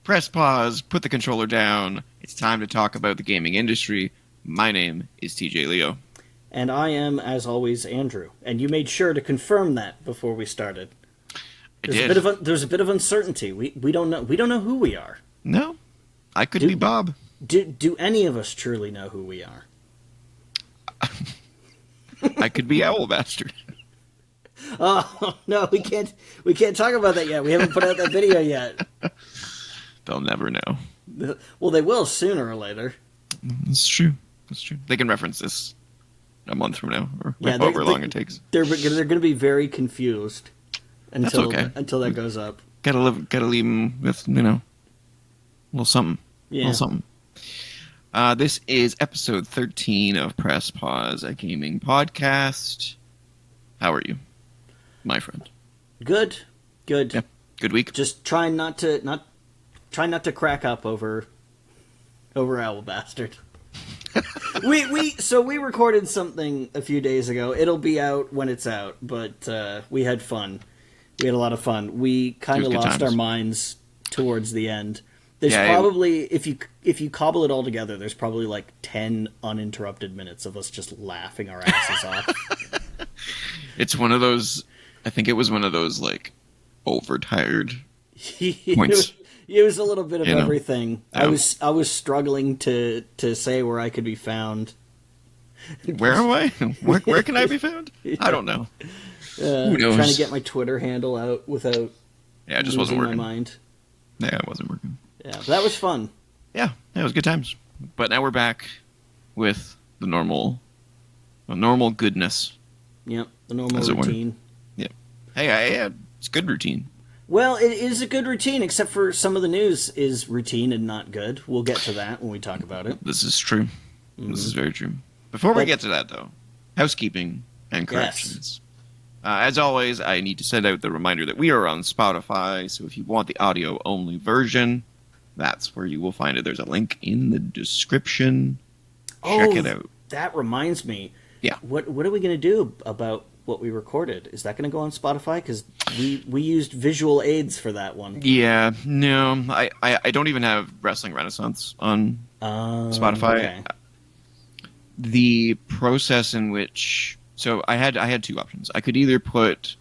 Press pause, put the controller down. It's time to talk about the gaming industry. My name is TJ Leo. And I am, as always, Andrew. And you made sure to confirm that before we started. There's a bit of uncertainty. We don't know who we are. No, I could be Bob. Do any of us truly know who we are? I could be Owl Bastard. Oh no, we can't talk about that yet. We haven't put out that video yet. They'll never know. Well, they will sooner or later. That's true. They can reference this a month from now, or however long it takes. They're going to be very confused until that goes up. Gotta leave them with a little something. Yeah. A little something. This is episode 13 of Press Pause, a gaming podcast. How are you, my friend? Good. Yeah. Good week. Just trying not to crack up over Owl Bastard. we recorded something a few days ago. It'll be out when it's out, but we had fun. We had a lot of fun. We kind of lost our minds towards the end. There's probably, if you cobble it all together, there's probably like 10 uninterrupted minutes of us just laughing our asses off. It's one of those, I think it was one of those like overtired points. It was a little bit of everything. I was struggling to say where I could be found. Where am I? Where can I be found? I don't know. Who knows? Trying to get my Twitter handle out without it just wasn't working. My mind. Yeah, it wasn't working. Yeah, but that was fun. Yeah, it was good times. But now we're back with the normal goodness. Yep, the normal routine. Yep. Hey, it's good routine. Well, it is a good routine, except for some of the news is routine and not good. We'll get to that when we talk about it. This is true. Mm-hmm. This is very true. Before we get to that, though, housekeeping and corrections. Yes. As always, I need to send out the reminder that we are on Spotify, so if you want the audio-only version, that's where you will find it. There's a link in the description. Check it out. That reminds me. Yeah. What are we going to do about what we recorded? Is that going to go on Spotify? Because we used visual aids for that one. Yeah, no, I don't even have Wrestling Renaissance on Spotify. Okay. The process in which, so I had two options. I could either put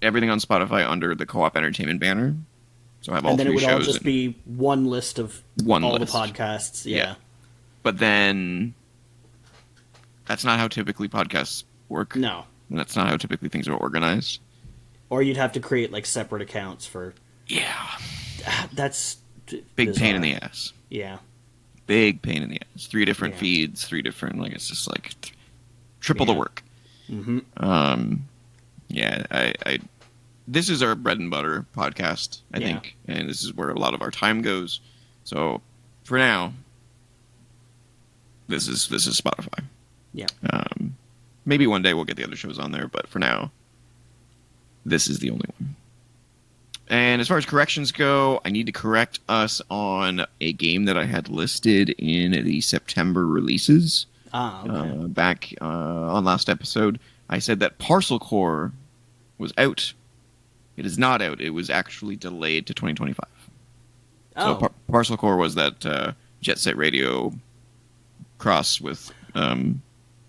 everything on Spotify under the Co-op Entertainment banner, so I have all 3 shows. And then it would all just be one list of all the podcasts. Yeah. But then that's not how typically podcasts work. No. And that's not how typically things are organized. Or you'd have to create like separate accounts for. Yeah. That's big pain in the ass. Yeah. Big pain in the ass. 3 different feeds, 3 different, like, it's just like triple the work. Mm-hmm. I this is our bread and butter podcast, I think, and this is where a lot of our time goes. So for now, this is Spotify. Yeah. Maybe one day we'll get the other shows on there, but for now, this is the only one. And as far as corrections go, I need to correct us on a game that I had listed in the September releases. Okay. Back on last episode, I said that Parcel Core was out. It is not out. It was actually delayed to 2025. Oh. So Parcel Core was that Jet Set Radio cross with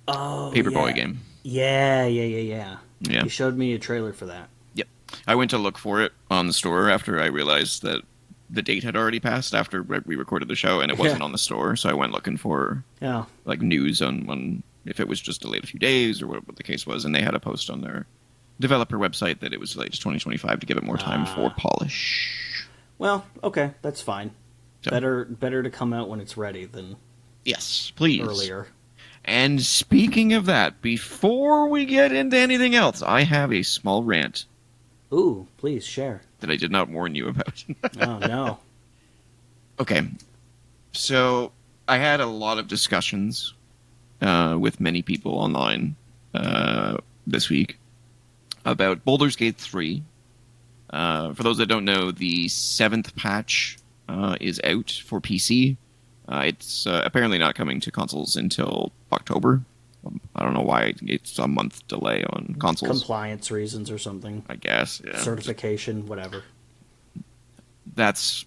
Paperboy game. Yeah. Yeah. You showed me a trailer for that. Yep. I went to look for it on the store after I realized that the date had already passed after we recorded the show, and it wasn't on the store, so I went looking for like news on if it was just delayed a few days or what the case was, and they had a post on their developer website that it was delayed to 2025 to give it more time for polish. Well, okay, that's fine. So, better to come out when it's ready than please. Earlier. And speaking of that, before we get into anything else, I have a small rant. Ooh, please share. That I did not warn you about. Oh, no. Okay. So, I had a lot of discussions with many people online this week about Baldur's Gate 3. For those that don't know, the 7th patch is out for PC. It's apparently not coming to consoles until October. I don't know why it's a month delay on consoles. Compliance reasons or something. I guess, yeah. Certification, whatever. That's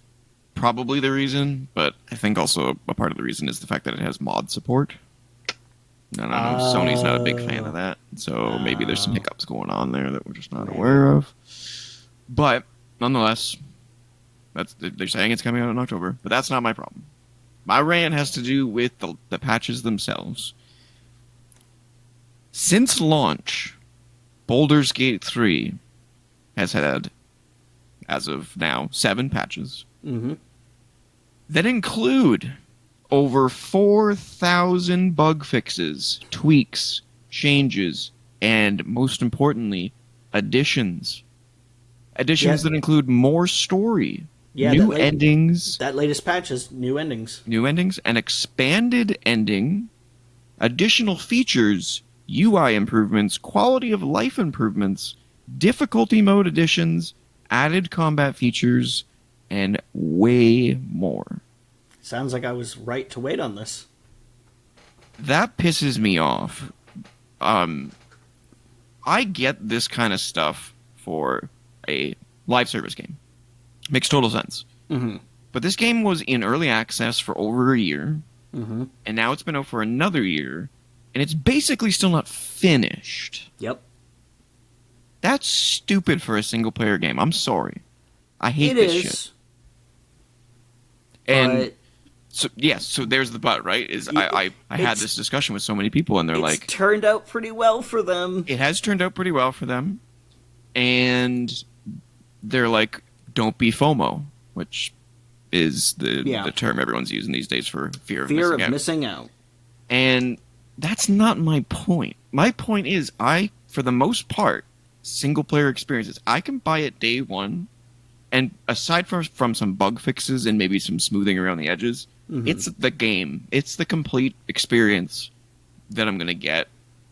probably the reason, but I think also a part of the reason is the fact that it has mod support. I don't know. Sony's not a big fan of that, so maybe there's some hiccups going on there that we're just not aware of. But nonetheless, they're saying it's coming out in October, but that's not my problem. My rant has to do with the patches themselves. Since launch, Baldur's Gate 3 has had, as of now, 7 patches that include over 4,000 bug fixes, tweaks, changes, and most importantly, additions. Additions that include more story, new endings. That latest patch is new endings. New endings, an expanded ending, additional features, UI improvements, quality of life improvements, difficulty mode additions, added combat features, and way more. Sounds like I was right to wait on this. That pisses me off. I get this kind of stuff for a live service game. Makes total sense. Mm-hmm. But this game was in early access for over a year, and now it's been out for another year, and it's basically still not finished. Yep. That's stupid for a single-player game. I'm sorry. I hate this shit. And so there's the but, right? I had this discussion with so many people, and they're like... It's turned out pretty well for them. It has turned out pretty well for them, and they're like, don't be FOMO, which is the term everyone's using these days for fear of missing out. And that's not my point. My point is, for the most part, single-player experiences, I can buy it day one, and aside from some bug fixes and maybe some smoothing around the edges, it's the game. It's the complete experience that I'm going to get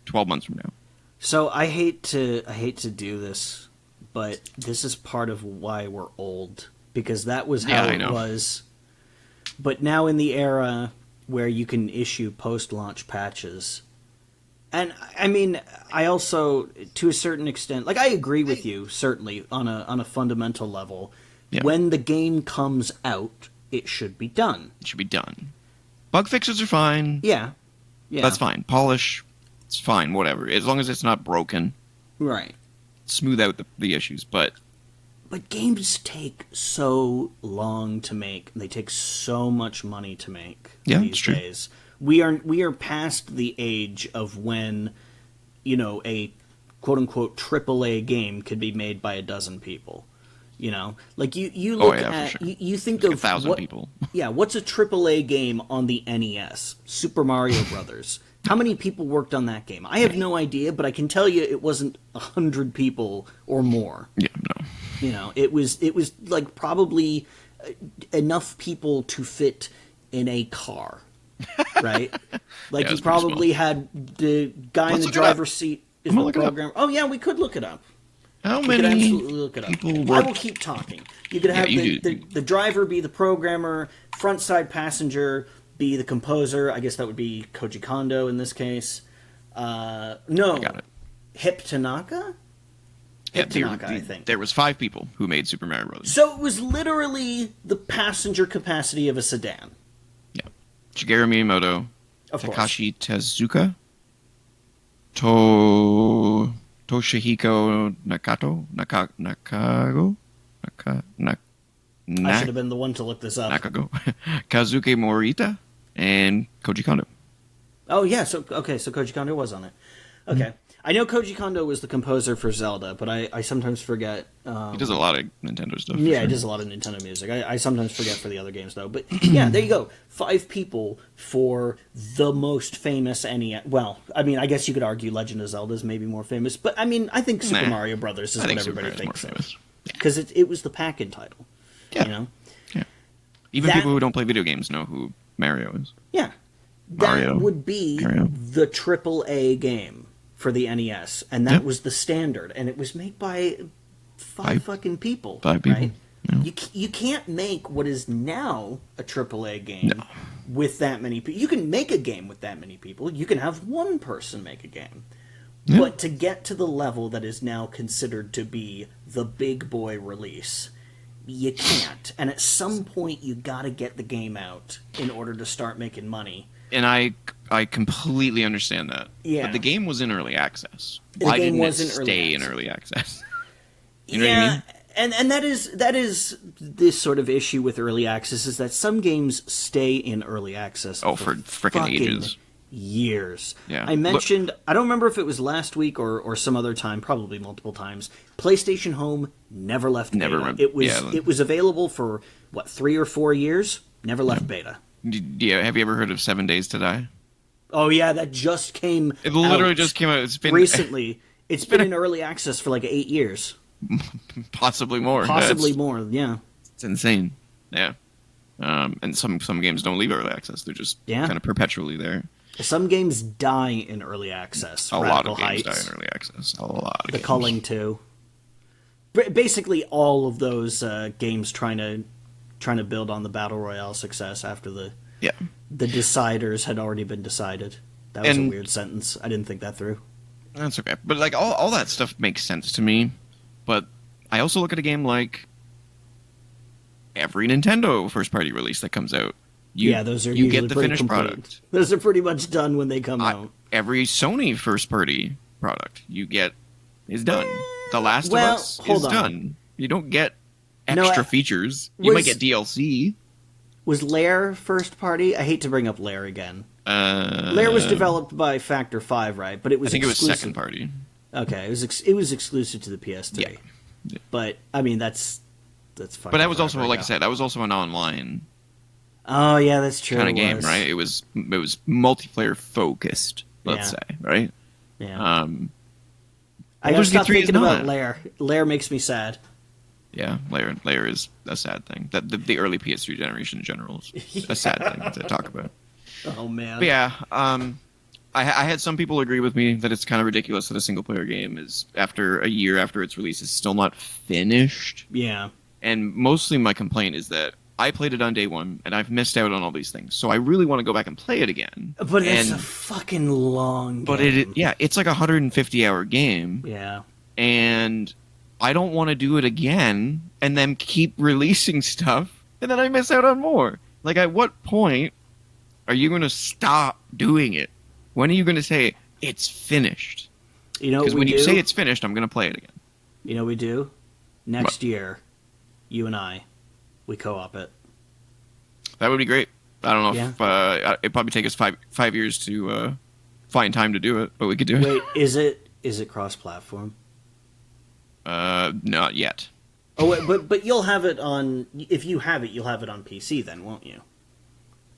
12 months from now. So I hate to do this, but this is part of why we're old, because that was how it was. But now in the era where you can issue post-launch patches, and I mean, I also, to a certain extent, like I agree with you certainly on a fundamental level. Yeah. When the game comes out, it should be done. It should be done. Bug fixes are fine. Yeah. That's fine. Polish, it's fine. Whatever, as long as it's not broken. Right. Smooth out the issues, but games take so long to make. They take so much money to make these days. We are past the age of when, a quote unquote AAA game could be made by a dozen people. Like you look at sure. you think like of 1,000 people. Yeah, what's a AAA game on the NES? Super Mario Brothers. How many people worked on that game? I have no idea, but I can tell you it wasn't 100 people or more. Yeah, no. It was like probably enough people to fit in a car, right? Like you probably had the guy in the driver's seat is the programmer. Oh yeah, we could look it up. How we many could absolutely look it up. I will keep talking. You could have the driver be the programmer, front side passenger be the composer. I guess that would be Koji Kondo in this case. No, Hip Tanaka? Hip Tanaka, I think. There was 5 people who made Super Mario Bros. So it was literally the passenger capacity of a sedan. Yeah. Shigeru Miyamoto, Takashi Tezuka, Toshihiko Nakago? I should have been the one to look this up. Nakago. Kazuki Morita, and Koji Kondo. Oh, yeah. So Koji Kondo was on it. Okay. Mm-hmm. I know Koji Kondo was the composer for Zelda, but I sometimes forget. He does a lot of Nintendo stuff. Yeah, he does a lot of Nintendo music. I sometimes forget for the other games, though. But yeah, there you go. 5 people for the most famous NES. Well, I mean, I guess you could argue Legend of Zelda is maybe more famous. But I mean, I think Super Mario Brothers is what everybody thinks of. Because it was the pack-in title. Yeah. Yeah. Even people who don't play video games know who Mario is. Yeah. That would be the AAA game for the NES, and that was the standard, and it was made by 5 fucking people. 5 people. Right? Yeah. You can't make what is now a AAA game with that many people. You can make a game with that many people. You can have one person make a game. Yeah. But to get to the level that is now considered to be the big boy release, you can't. And at some point, you got to get the game out in order to start making money. And I completely understand that. Yeah. But the game was in early access. Why didn't it stay in early access? You know what I mean? And that is this sort of issue with early access, is that some games stay in early access for frickin' ages. Years. Yeah. I mentioned, I don't remember if it was last week or some other time, probably multiple times, PlayStation Home never left beta. It was available for, 3 or 4 years? Never left beta. Have you ever heard of 7 Days to Die? Oh, yeah, that just came It literally just came out. It's been recently. It's been in early access for 8 years. Possibly more. Possibly more, yeah. It's insane. Yeah. And some games don't leave early access. They're just kind of perpetually there. Some games die in early access. A lot of games die in early access. A lot of games. The Culling 2. Basically, all of those games trying to build on the Battle Royale success after the deciders had already been decided. That was a weird sentence. I didn't think that through. That's okay. But all that stuff makes sense to me. But I also look at a game like every Nintendo first-party release that comes out. Those are you get the finished complete. product. Those are pretty much done when they come out. Every Sony first-party product you get is done. The Last of Us is done. You don't get extra features. You might get DLC. Was Lair first-party? I hate to bring up Lair again. Lair was developed by Factor 5, right? But it was. I think it was second-party. Okay, it was exclusive to the PS3. Yeah. But I mean, that's fine. But that was also, like I said, that was also an online. Oh yeah, that's true. Kind of game, right? It was multiplayer focused. Let's say, right? Yeah. I gotta stop thinking about Lair. Lair makes me sad. Yeah, Lair is a sad thing. That the early PS3 generation in general is a sad thing to talk about. Oh man. But yeah, I had some people agree with me that it's kind of ridiculous that a single player game is, after a year after its release, is still not finished. Yeah. And mostly my complaint is that I played it on day one, and I've missed out on all these things. So I really want to go back and play it again. But it's a fucking long game. But it's like a 150-hour game. Yeah. And I don't want to do it again and then keep releasing stuff, and then I miss out on more. Like, at what point are you going to stop doing it? When are you going to say, it's finished? Because when you say it's finished, I'm going to play it again. You know what we do? Next year, you and I, we co-op it. That would be great. I don't know if it'd probably take us five years to find time to do it, but we could do it. Wait, is it cross-platform? Not yet. Oh, wait, but you'll have it on. If you have it, you'll have it on PC then, won't you?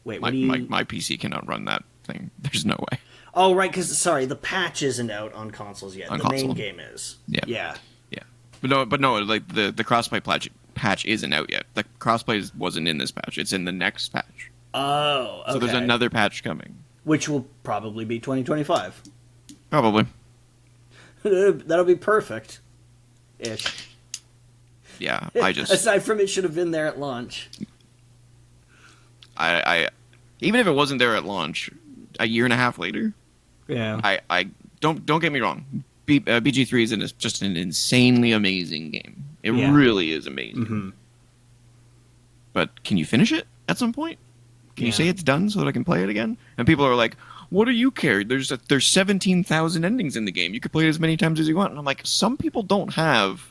Wait, what do you? My PC cannot run that thing. There's no way. Oh, right, because the patch isn't out on consoles yet. The main game is. Yeah. But no, like the crossplay patch isn't out yet. The crossplay wasn't in this patch. It's in the next patch. Oh, okay. So there's another patch coming, which will probably be 2025. Probably. That'll be perfect. Ish. Yeah, I just aside from it should have been there at launch. I even if it wasn't there at launch, a year and a half later. Yeah. I don't get me wrong. BG3 is just an insanely amazing game. It really is amazing. Mm-hmm. But can you finish it at some point? Can you say it's done so that I can play it again? And people are like, "What do you care? There's 17,000 endings in the game. You could play it as many times as you want." And I'm like, some people don't have.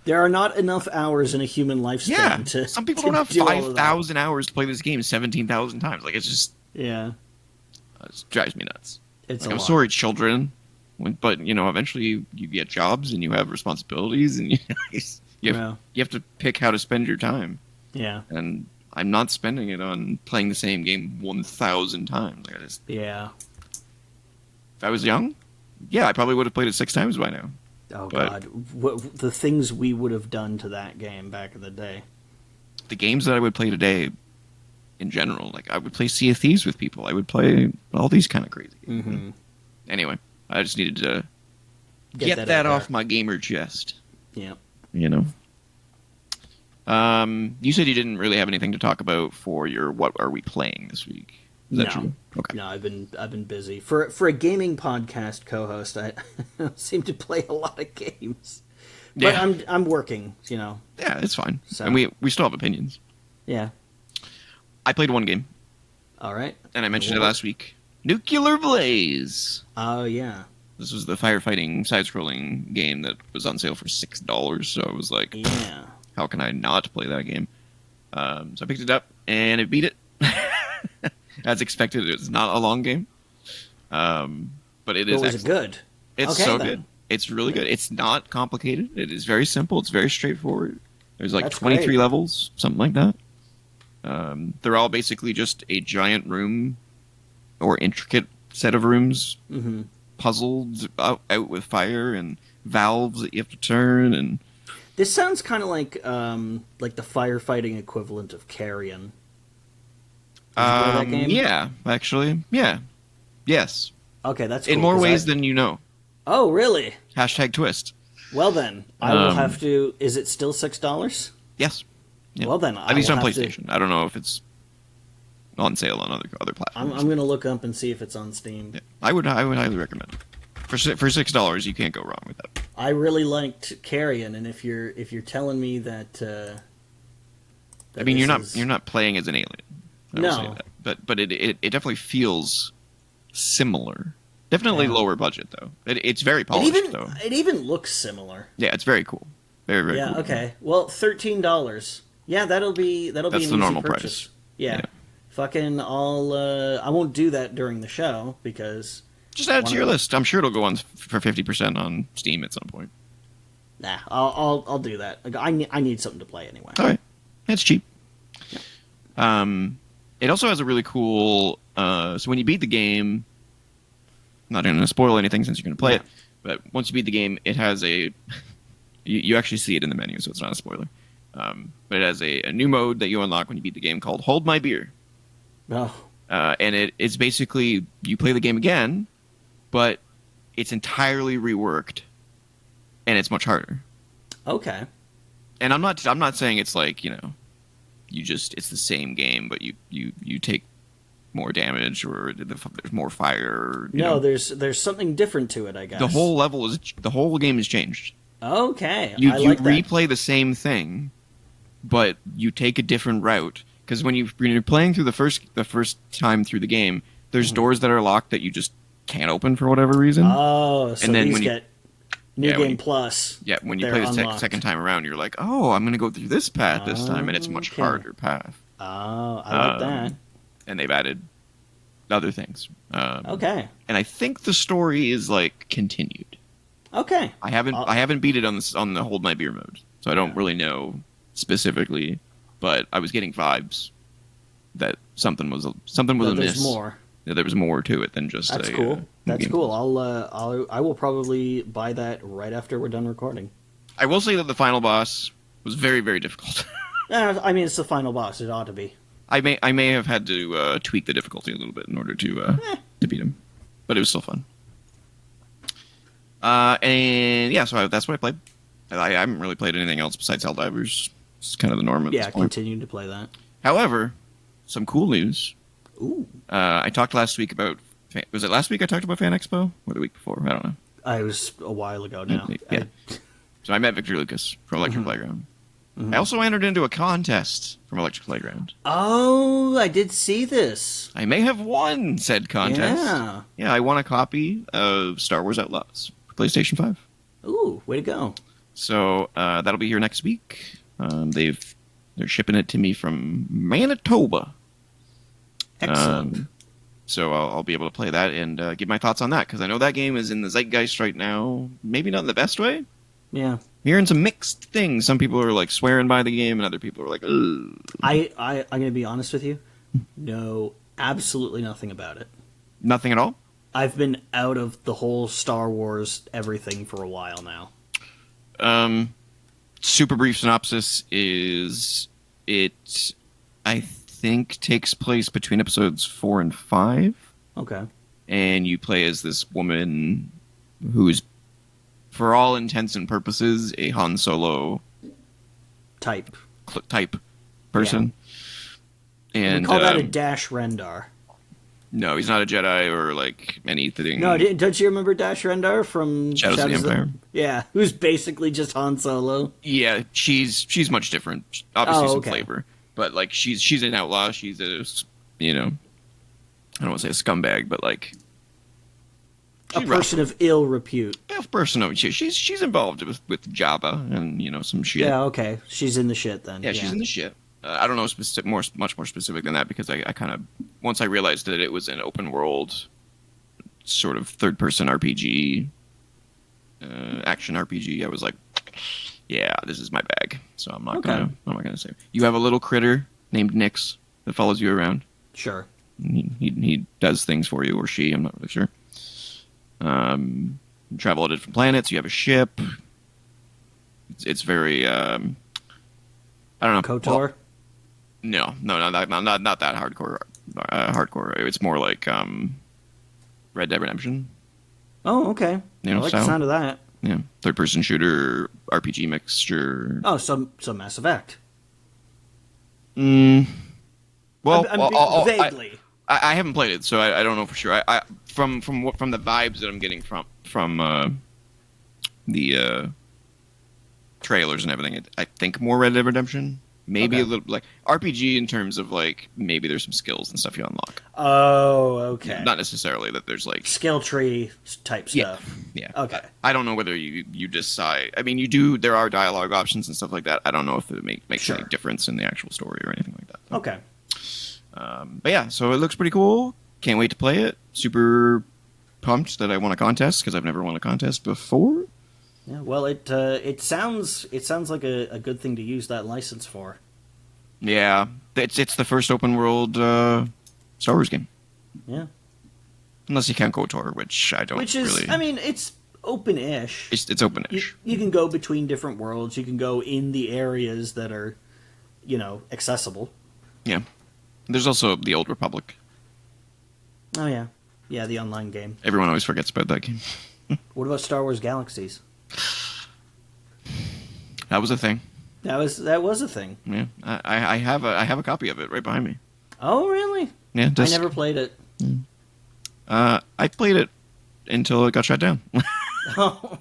There are not enough hours in a human lifespan to. Some people don't have 5,000 hours to play this game 17,000 times. Like, it's just. Yeah. It drives me nuts. I'm sorry, children, but eventually you get jobs and you have responsibilities and you have to pick how to spend your time. Yeah. And I'm not spending it on playing the same game 1,000 times. If I was young, I probably would have played it 6 times by now. Oh, God. The things we would have done to that game back in the day. The games that I would play today, in general, like I would play Sea of Thieves with people. I would play all these kind of crazy games. Mm-hmm. Anyway, I just needed to get that off my gamer chest. Yeah. You said you didn't really have anything to talk about for your What Are We Playing this week? Is that true? Okay. No, I've been busy. For a gaming podcast co-host, I seem to play a lot of games. But Yeah. I'm working, you know. Yeah, it's fine. So. And we still have opinions. Yeah. I played one game, All right. and I mentioned it last week. Nuclear Blaze. Oh, yeah. This was the firefighting side-scrolling game that was on sale for $6. So I was like, Yeah. how can I not play that game? So I picked it up, and it beat it. As expected, it's not a long game. But it is. Was it good? It's okay, so then. good. It's really good. It's not complicated. It is very simple. It's very straightforward. There's like That's 23 great. levels, something like that. They're all basically just a giant room or intricate set of rooms puzzled out with fire and valves that you have to turn. And This sounds kind of like the firefighting equivalent of Carrion. Did you play that game? Yeah, actually, yeah, yes. Okay, that's cool, In more ways than you know. Oh, really? Hashtag twist. Well then, I will have to. Is it still $6? Yes. Yeah. Well then, at least will on have PlayStation. I don't know if it's on sale on other platforms. I'm going to look up and see if it's on Steam. Yeah. I would highly recommend it. For $6, you can't go wrong with that. I really liked Carrion, and if you're telling me that I mean, you're not playing as an alien. I will No. say that. But it definitely feels similar. Definitely Yeah. lower budget though. It's very polished though. It even looks similar. Yeah, it's very cool. Very very Yeah. cool. Okay. Well, $13. Yeah, that'll be That's an the easy normal purchase. price. Yeah. Yeah. Fucking I won't do that during the show because Just add it to your Wonderful. list. I'm sure it'll go on for 50% on Steam at some point. nah, I'll do that. Like, I need something to play anyway. All right, it's cheap. It also has a really cool. So when you beat the game, I'm not going to spoil anything since you're going to play it. But once you beat the game, it has a. You actually see it in the menu, so it's not a spoiler. But it has a new mode that you unlock when you beat the game called Hold My Beer. Oh, And it's basically you play the game again, but it's entirely reworked, and it's much harder. okay. And I'm not saying it's like it's the same game, but you take more damage or there's more fire. Or, No, there's something different to it, I guess. the whole game has changed. Okay, You I like that. replay the same thing, but you take a different route. Because when you're playing through the first time through the game, there's doors that are locked that you just can't open for whatever reason. Oh, so And then these when you- get New Game Plus. Yeah, when you they're play the unlocked. second time around, you're like, oh, I'm going to go through this path this time, and it's a much Okay. harder path. Oh, I like that. And they've added other things. Okay. And I think the story is like continued. Okay. I haven't beat it on the Hold My Beer mode, so I don't really know specifically. But I was getting vibes that something was But amiss. there's more. That there was more to it than just. That's a, cool. That's game. cool. I will probably buy that right after we're done recording. I will say that the final boss was very very difficult. I mean, it's the final boss. It ought to be. I may have had to tweak the difficulty a little bit in order to beat him, but it was still fun. And yeah, so that's what I played. I haven't really played anything else besides Helldivers. It's kind of the norm at Yeah, this point. continue to play that. However, some cool news. Ooh. I talked last week about. Was it last week I talked about Fan Expo? Or the week before? I don't know. I was a while ago now. Yeah. So I met Victor Lucas from Electric Playground. Mhm. I also entered into a contest from Electric Playground. Oh, I did see this. I may have won said contest. Yeah. Yeah, I won a copy of Star Wars Outlaws for PlayStation 5. Ooh, way to go. So that'll be here next week. They're shipping it to me from Manitoba. Excellent. So I'll be able to play that and give my thoughts on that, because I know that game is in the zeitgeist right now. Maybe not in the best way. Yeah. I'm hearing some mixed things. Some people are like swearing by the game, and other people are like, ugh. I'm going to be honest with you. Know absolutely nothing about it. Nothing at all? I've been out of the whole Star Wars everything for a while now. Super brief synopsis is it, I think, takes place between episodes 4 and 5. Okay. And you play as this woman who's, for all intents and purposes, a Han Solo Type. type person. We And call that a Dash Rendar. No, he's not a Jedi or like anything. No, don't you remember Dash Rendar from Shadows of the Empire? Yeah, who's basically just Han Solo. Yeah, she's much different. Obviously, some okay. flavor, but like she's an outlaw. She's a I don't want to say a scumbag, but like a person of ill repute. A person of she's involved with Jabba and some shit. Yeah, okay, she's in the shit then. Yeah, she's in the shit. I don't know much more specific than that because I kind of once I realized that it was an open world sort of third person RPG, action RPG. I was like, yeah, this is my bag. So I'm not gonna say. You have a little critter named Nyx that follows you around. Sure. He does things for you, or she. I'm not really sure. You travel to different planets. You have a ship. It's very I don't know. KOTOR. Well, no, not that hardcore. Hardcore. It's more like Red Dead Redemption. Oh, okay. I like the sound of that. Yeah, third-person shooter, RPG mixture. Oh, so Mass Effect. Well, vaguely. I haven't played it, so I don't know for sure. I from the vibes that I'm getting from the trailers and everything, I think more Red Dead Redemption. Maybe a little like RPG in terms of like maybe there's some skills and stuff you unlock. Oh, okay. Not necessarily that there's like skill tree type stuff. Yeah. Okay. I don't know whether you decide. I mean, you do. There are dialogue options and stuff like that. I don't know if it makes any difference in the actual story or anything like that. So. Okay. But yeah, so it looks pretty cool. Can't wait to play it. Super pumped that I won a contest because I've never won a contest before. Yeah, well, it sounds like a good thing to use that license for. Yeah, it's the first open world Star Wars game. Yeah, unless you count KOTOR, which I don't. Which is, really... I mean, it's open-ish. It's open-ish. You can go between different worlds. You can go in the areas that are, accessible. Yeah, there's also the Old Republic. Oh yeah, the online game. Everyone always forgets about that game. What about Star Wars Galaxies? That was a thing. That was a thing. Yeah, I have a copy of it right behind me. Oh really? Yeah, I never played it. I played it until it got shut down. Oh.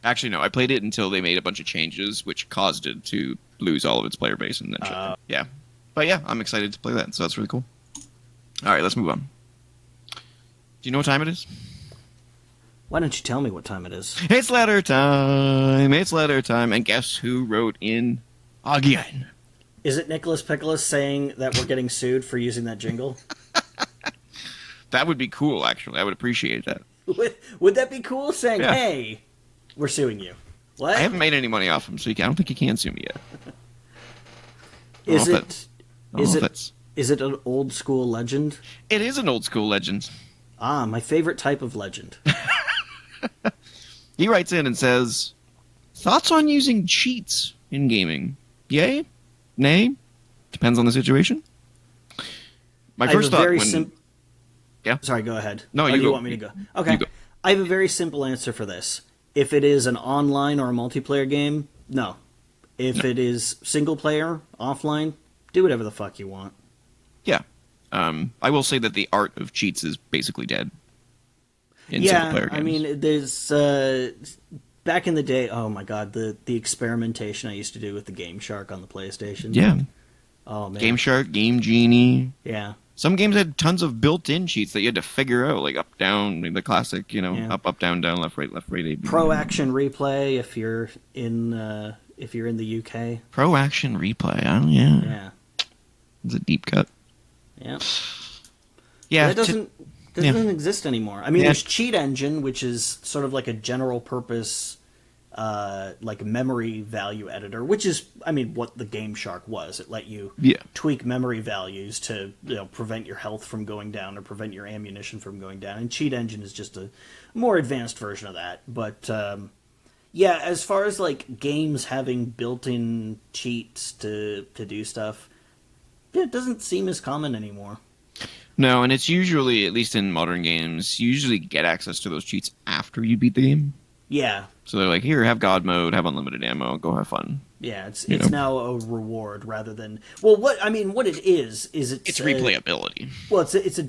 Actually, no. I played it until they made a bunch of changes, which caused it to lose all of its player base and then shut down. Yeah, but yeah, I'm excited to play that. So that's really cool. All right, let's move on. Do you know what time it is? Why don't you tell me what time it is? It's letter time. It's letter time. And guess who wrote in again? Is it Nicholas Pickles saying that we're getting sued for using that jingle? That would be cool, actually. I would appreciate that. Would that be cool? Saying, hey, we're suing you. What? I haven't made any money off him, so I don't think you can sue me yet. Is it an old school legend? It is an old school legend. Ah, my favorite type of legend. He writes in and says, thoughts on using cheats in gaming? Yay? Nay? Depends on the situation. My first thought when... Yeah? Sorry, go ahead. No, you want me to go? Okay. Go. I have a very simple answer for this. If it is an online or a multiplayer game, no. If it is single player, offline, do whatever the fuck you want. Yeah. I will say that the art of cheats is basically dead. In single player games. I mean, there's back in the day. Oh my god, the experimentation I used to do with the Game Shark on the PlayStation. Yeah. Oh man. Game Shark, Game Genie. Yeah. Some games had tons of built-in cheats that you had to figure out, like up, down, the classic, up, down, left, right, A, B. Pro Action Replay if you're in the UK. Pro Action Replay. Oh yeah. Yeah. It's a deep cut. Yeah. Yeah. That doesn't exist anymore. I mean, there's Cheat Engine, which is sort of like a general purpose, like memory value editor, which is, I mean, what the Game Shark was. It let you tweak memory values to prevent your health from going down or prevent your ammunition from going down. And Cheat Engine is just a more advanced version of that. But as far as like games having built-in cheats to do stuff, it doesn't seem as common anymore. No, and it's usually, at least in modern games, you usually get access to those cheats after you beat the game. Yeah. So they're like, here, have God mode, have unlimited ammo, go have fun. Yeah, it's now a reward rather than... Well, what it is it's replayability. Well, it's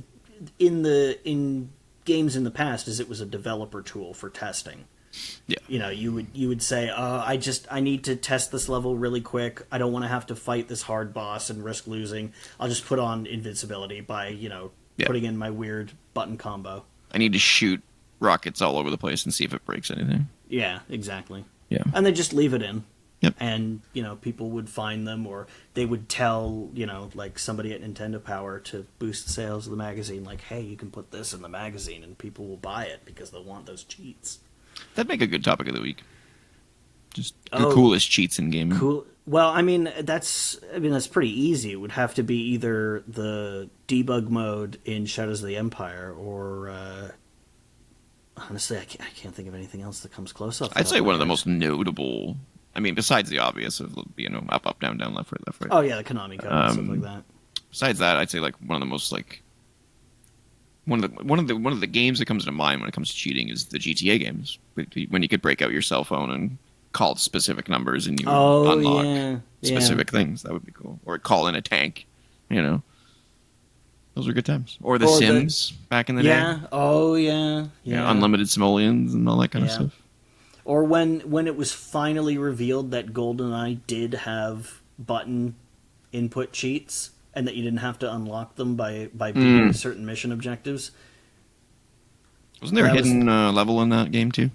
in games in the past is it was a developer tool for testing. Yeah. You would say, I need to test this level really quick. I don't want to have to fight this hard boss and risk losing. I'll just put on invincibility by, putting in my weird button combo. I need to shoot rockets all over the place and see if it breaks anything. Yeah, exactly. Yeah. And they just leave it in. Yep. And, people would find them, or they would tell, like somebody at Nintendo Power to boost the sales of the magazine, like, hey, you can put this in the magazine and people will buy it because they'll want those cheats. That'd make a good topic of the week. Just the coolest cheats in gaming. Cool. Well, that's pretty easy. It would have to be either the debug mode in Shadows of the Empire, or honestly, I can't think of anything else that comes close up. I'd say one of the most notable. Besides the obvious of up, up, down, down, left, right, left, right. Oh yeah, the Konami code and stuff like that. Besides that, I'd say like one of the most like one of the games that comes to mind when it comes to cheating is the GTA games, when you could break out your cell phone and call specific numbers and you unlock specific things. That would be cool. Or call in a tank. Those were good times. Or The Sims back in the day. Yeah. Oh yeah. Yeah. Unlimited simoleons and all that kind of stuff. Or when it was finally revealed that GoldenEye did have button input cheats, and that you didn't have to unlock them by beating certain mission objectives. Wasn't there a hidden level in that game too?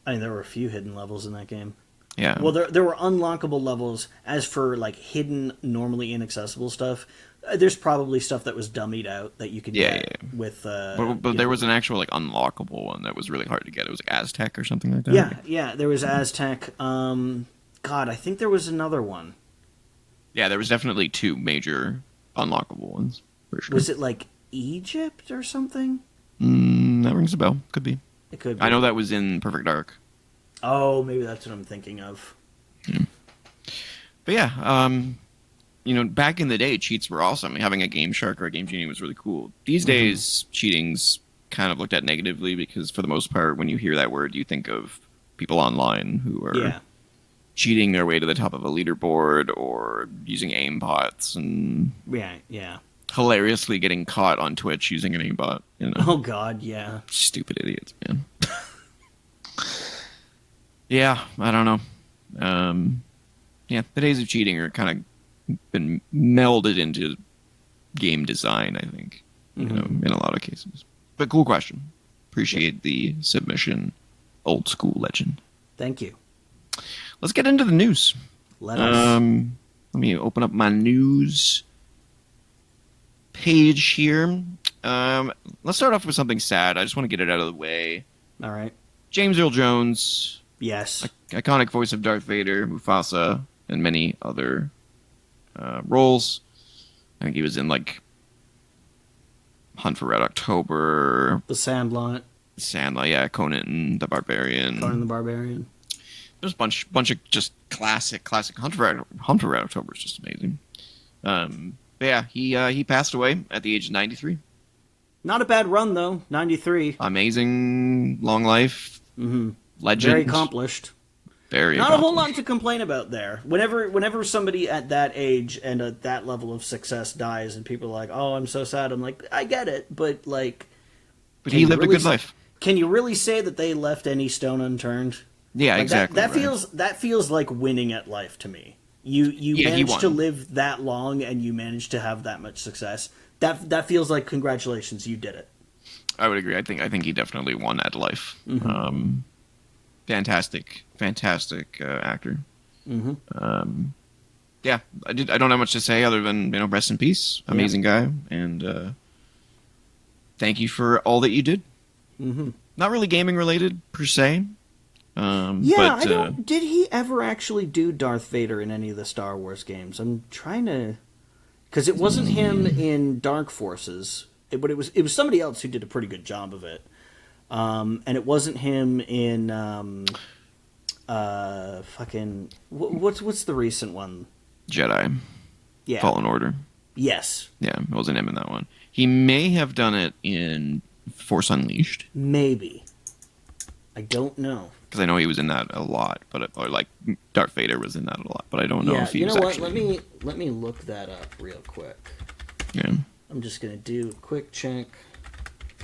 There were a few hidden levels in that game. Yeah. Well, there were unlockable levels. As for like hidden, normally inaccessible stuff, there's probably stuff that was dummied out that you could get with. But there was an actual like unlockable one that was really hard to get. It was like Aztec or something like that. Yeah. There was Aztec. God, I think there was another one. Yeah, there was definitely two major unlockable ones for sure. Was it like Egypt or something? That rings a bell. Could be. It could be. I know that was in Perfect Dark. Oh, maybe that's what I'm thinking of. Yeah. But yeah, back in the day, cheats were awesome. Having a Game Shark or a Game Genie was really cool. These days, cheating's kind of looked at negatively because, for the most part, when you hear that word, you think of people online who are cheating their way to the top of a leaderboard or using aimbots and hilariously getting caught on Twitch using an aimbot. Oh God, yeah. Stupid idiots, man. Yeah, I don't know. The days of cheating are kind of been melded into game design, I think, in a lot of cases. But cool question. Appreciate the submission, old school legend. Thank you. Let's get into the news. Let us. Let me open up my news page here. Let's start off with something sad. I just want to get it out of the way. All right. James Earl Jones. Yes. Iconic voice of Darth Vader, Mufasa, and many other roles. I think he was in like Hunt for Red October. The Sandlot. Yeah. Conan the Barbarian. There's a bunch of just classic Hunt for Red October is just amazing. He passed away at the age of 93. Not a bad run though, 93. Amazing, long life, legend. Very accomplished. Not a whole lot to complain about there. Whenever somebody at that age and at that level of success dies, and people are like, "Oh, I'm so sad," I'm like, I get it, but he lived a good life. Can you really say that they left any stone unturned? Yeah, exactly. That feels like winning at life to me. You managed to live that long and you managed to have that much success. That feels like congratulations, you did it. I would agree. I think he definitely won at life. Fantastic actor. I don't have much to say other than rest in peace. Amazing guy, and thank you for all that you did. Not really gaming related per se. I don't. Did he ever actually do Darth Vader in any of the Star Wars games? I'm trying to, because it wasn't him in Dark Forces, but it was somebody else who did a pretty good job of it. And it wasn't him in what's the recent one? Jedi. Yeah. Fallen Order. Yes. Yeah, it wasn't him in that one. He may have done it in Force Unleashed. Maybe. I don't know. Because I know he was in that a lot, or like Darth Vader was in that a lot, but I don't know if he was actually... Let me look that up real quick. Yeah. I'm just gonna do a quick check.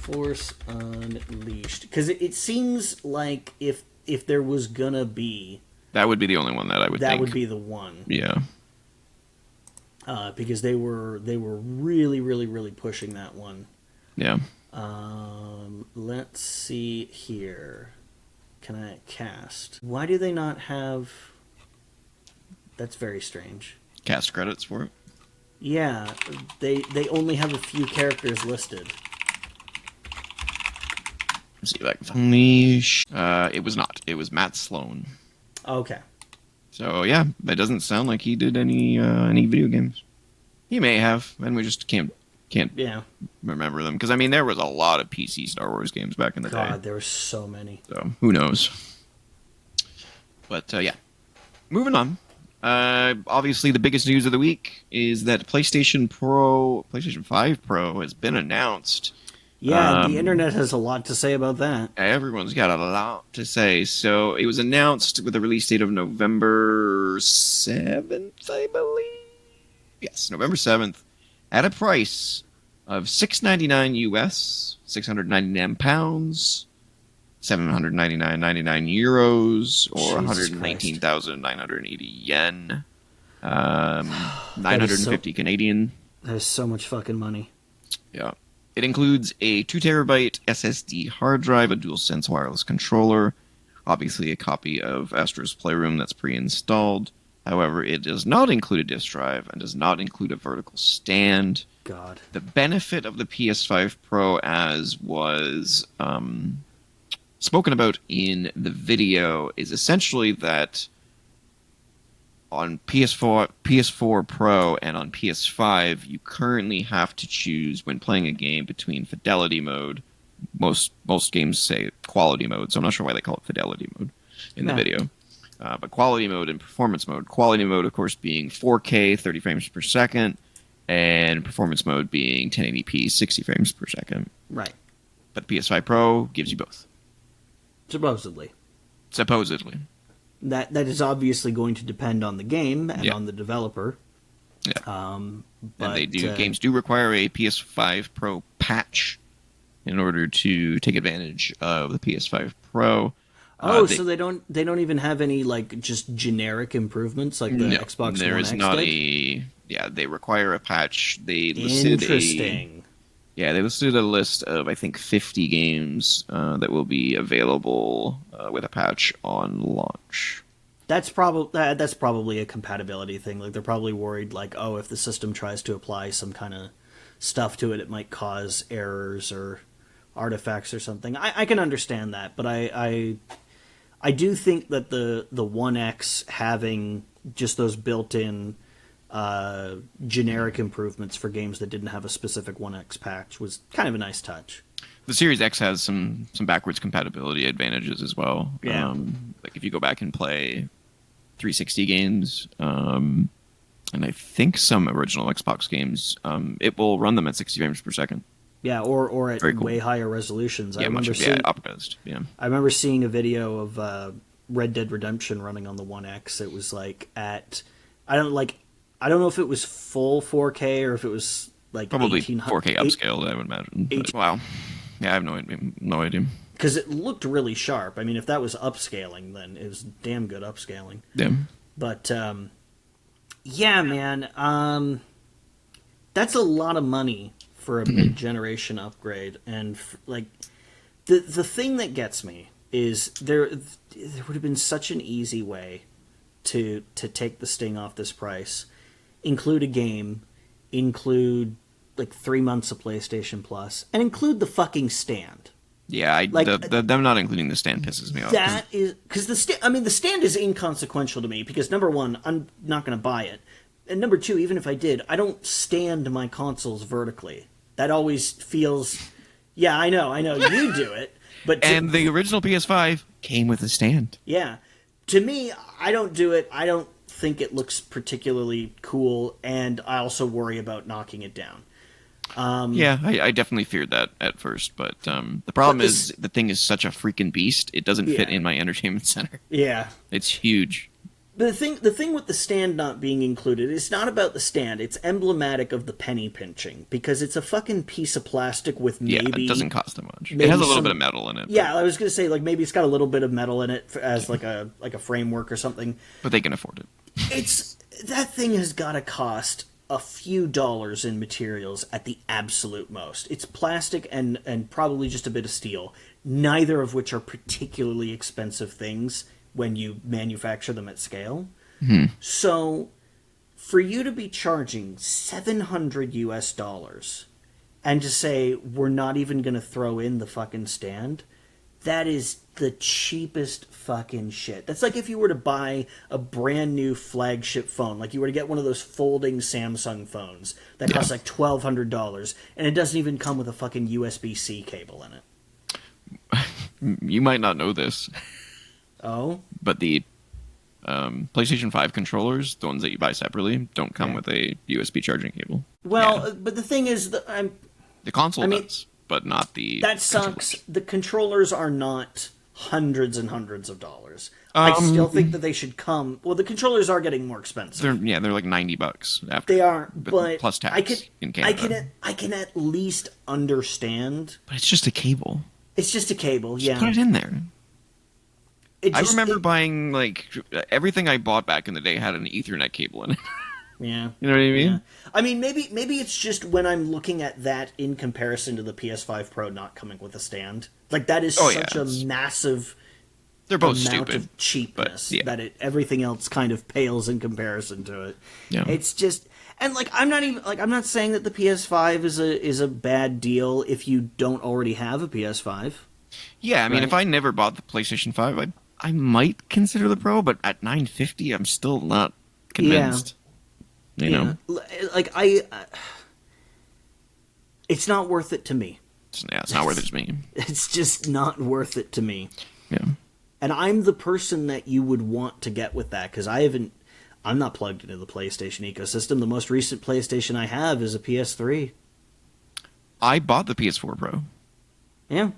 Force Unleashed, because it seems like if there was gonna be, that would be the only one that I would think. That would be the one. Yeah. Because they were really, really, really pushing that one. Yeah. Let's see here. Can I cast? Why do they not have... That's very strange. Cast credits for it? Yeah, they only have a few characters listed. Let's see if I can find Unleash. It was not. It was Matt Sloan. Okay. So yeah, it doesn't sound like he did any video games. He may have, and we just can't remember them, because I mean there was a lot of PC Star Wars games back in the day. God, there were so many. So who knows? But yeah, moving on. Obviously, the biggest news of the week is that PlayStation 5 Pro has been announced. Yeah, the internet has a lot to say about that. Everyone's got a lot to say. So it was announced with a release date of November 7th, I believe. Yes, November 7th, at a price of $699 US, 699 pounds, 799.99 euros, or 119,980 yen, 950 Canadian. That is so much fucking money. Yeah. It includes a 2 terabyte SSD hard drive, a DualSense wireless controller, obviously a copy of Astro's Playroom that's pre-installed. However, it does not include a disk drive and does not include a vertical stand. God. The benefit of the PS5 Pro, as was spoken about in the video, is essentially that on PS4 Pro and on PS5, you currently have to choose when playing a game between fidelity mode. Most games say quality mode, so I'm not sure why they call it fidelity mode in the video. But quality mode and performance mode. Quality mode, of course, being 4K, 30 frames per second, and performance mode being 1080p, 60 frames per second. Right. But PS5 Pro gives you both. Supposedly. That is obviously going to depend on the game and on the developer. Yeah. But and games do require a PS5 Pro patch in order to take advantage of the PS5 Pro. So they don't even have any like just generic improvements like the Xbox One X did? There is not they require a patch. They listed Interesting. They listed a list of, I think, 50 games that will be available with a patch on launch. That's probably a compatibility thing. Like they're probably worried, like, oh, if the system tries to apply some kind of stuff to it, it might cause errors or artifacts or something. I can understand that, but I do think that the One X having just those built-in generic improvements for games that didn't have a specific One X patch was kind of a nice touch. The Series X has some backwards compatibility advantages as well. Yeah. Like if you go back and play 360 games, and I think some original Xbox games, it will run them at 60 frames per second. Yeah, or at way higher resolutions. Yeah, upres. Yeah. I remember seeing a video of Red Dead Redemption running on the One X. It was like I don't know if it was full 4K or if it was like probably 4K upscaled, I would imagine. Wow. Yeah, I have no idea. Because it looked really sharp. I mean, if that was upscaling, then it was damn good upscaling. Yeah. But yeah, man, that's a lot of money for a mid-generation upgrade, and like the thing that gets me is there would have been such an easy way to take the sting off this price, include a game, include like 3 months of PlayStation Plus, and include the fucking stand. Yeah, them not including the stand pisses me off. That is because the stand is inconsequential to me because number one, I'm not going to buy it, and number two, even if I did, I don't stand my consoles vertically. That always feels. Yeah, I know, you do it, but and the original PS5 came with a stand. Yeah, to me, I don't do it. I don't think it looks particularly cool, and I also worry about knocking it down. I definitely feared that at first, but the problem is the thing is such a freaking beast. It doesn't fit in my entertainment center. Yeah, it's huge. But the thing with the stand not being included, it's not about the stand. It's emblematic of the penny pinching because it's a fucking piece of plastic with maybe it doesn't cost that much. It has a little bit of metal in it. Yeah, I was gonna say like maybe it's got a little bit of metal in it as like a framework or something. But they can afford it. That thing has got to cost a few dollars in materials at the absolute most. It's plastic and probably just a bit of steel, neither of which are particularly expensive things when you manufacture them at scale. So for you to be charging $700 and to say we're not even going to throw in the fucking stand, that is the cheapest fucking shit. That's like if you were to buy a brand new flagship phone, like you were to get one of those folding Samsung phones that costs like $1,200, and it doesn't even come with a fucking USB-C cable in it. You might not know this. Oh? But the PlayStation 5 controllers, the ones that you buy separately, don't come with a USB charging cable. Well, but the thing is, the console does, but not the... That sucks. The controllers are not hundreds and hundreds of dollars. I still think that they should come... Well, the controllers are getting more expensive. They're like $90 after. They are, but plus tax in Canada. I can at least understand... But it's just a cable. It's just a cable, just put it in there. I remember buying, like, everything I bought back in the day had an Ethernet cable in it. Yeah. You know what I mean? Yeah. I mean, maybe it's just when I'm looking at that in comparison to the PS5 Pro not coming with a stand. Like, that is such a massive They're both amount stupid, of cheapness that everything else kind of pales in comparison to it. Yeah. It's just... And, like, I'm not saying that the PS5 is a bad deal if you don't already have a PS5. Yeah, I mean, if I never bought the PlayStation 5, I might consider the Pro, but at $950, I'm still not convinced. Yeah. You know? Like, it's not worth it to me. It's not worth it to me. It's just not worth it to me. Yeah. And I'm the person that you would want to get with that, because I'm not plugged into the PlayStation ecosystem. The most recent PlayStation I have is a PS3. I bought the PS4 Pro. Yeah.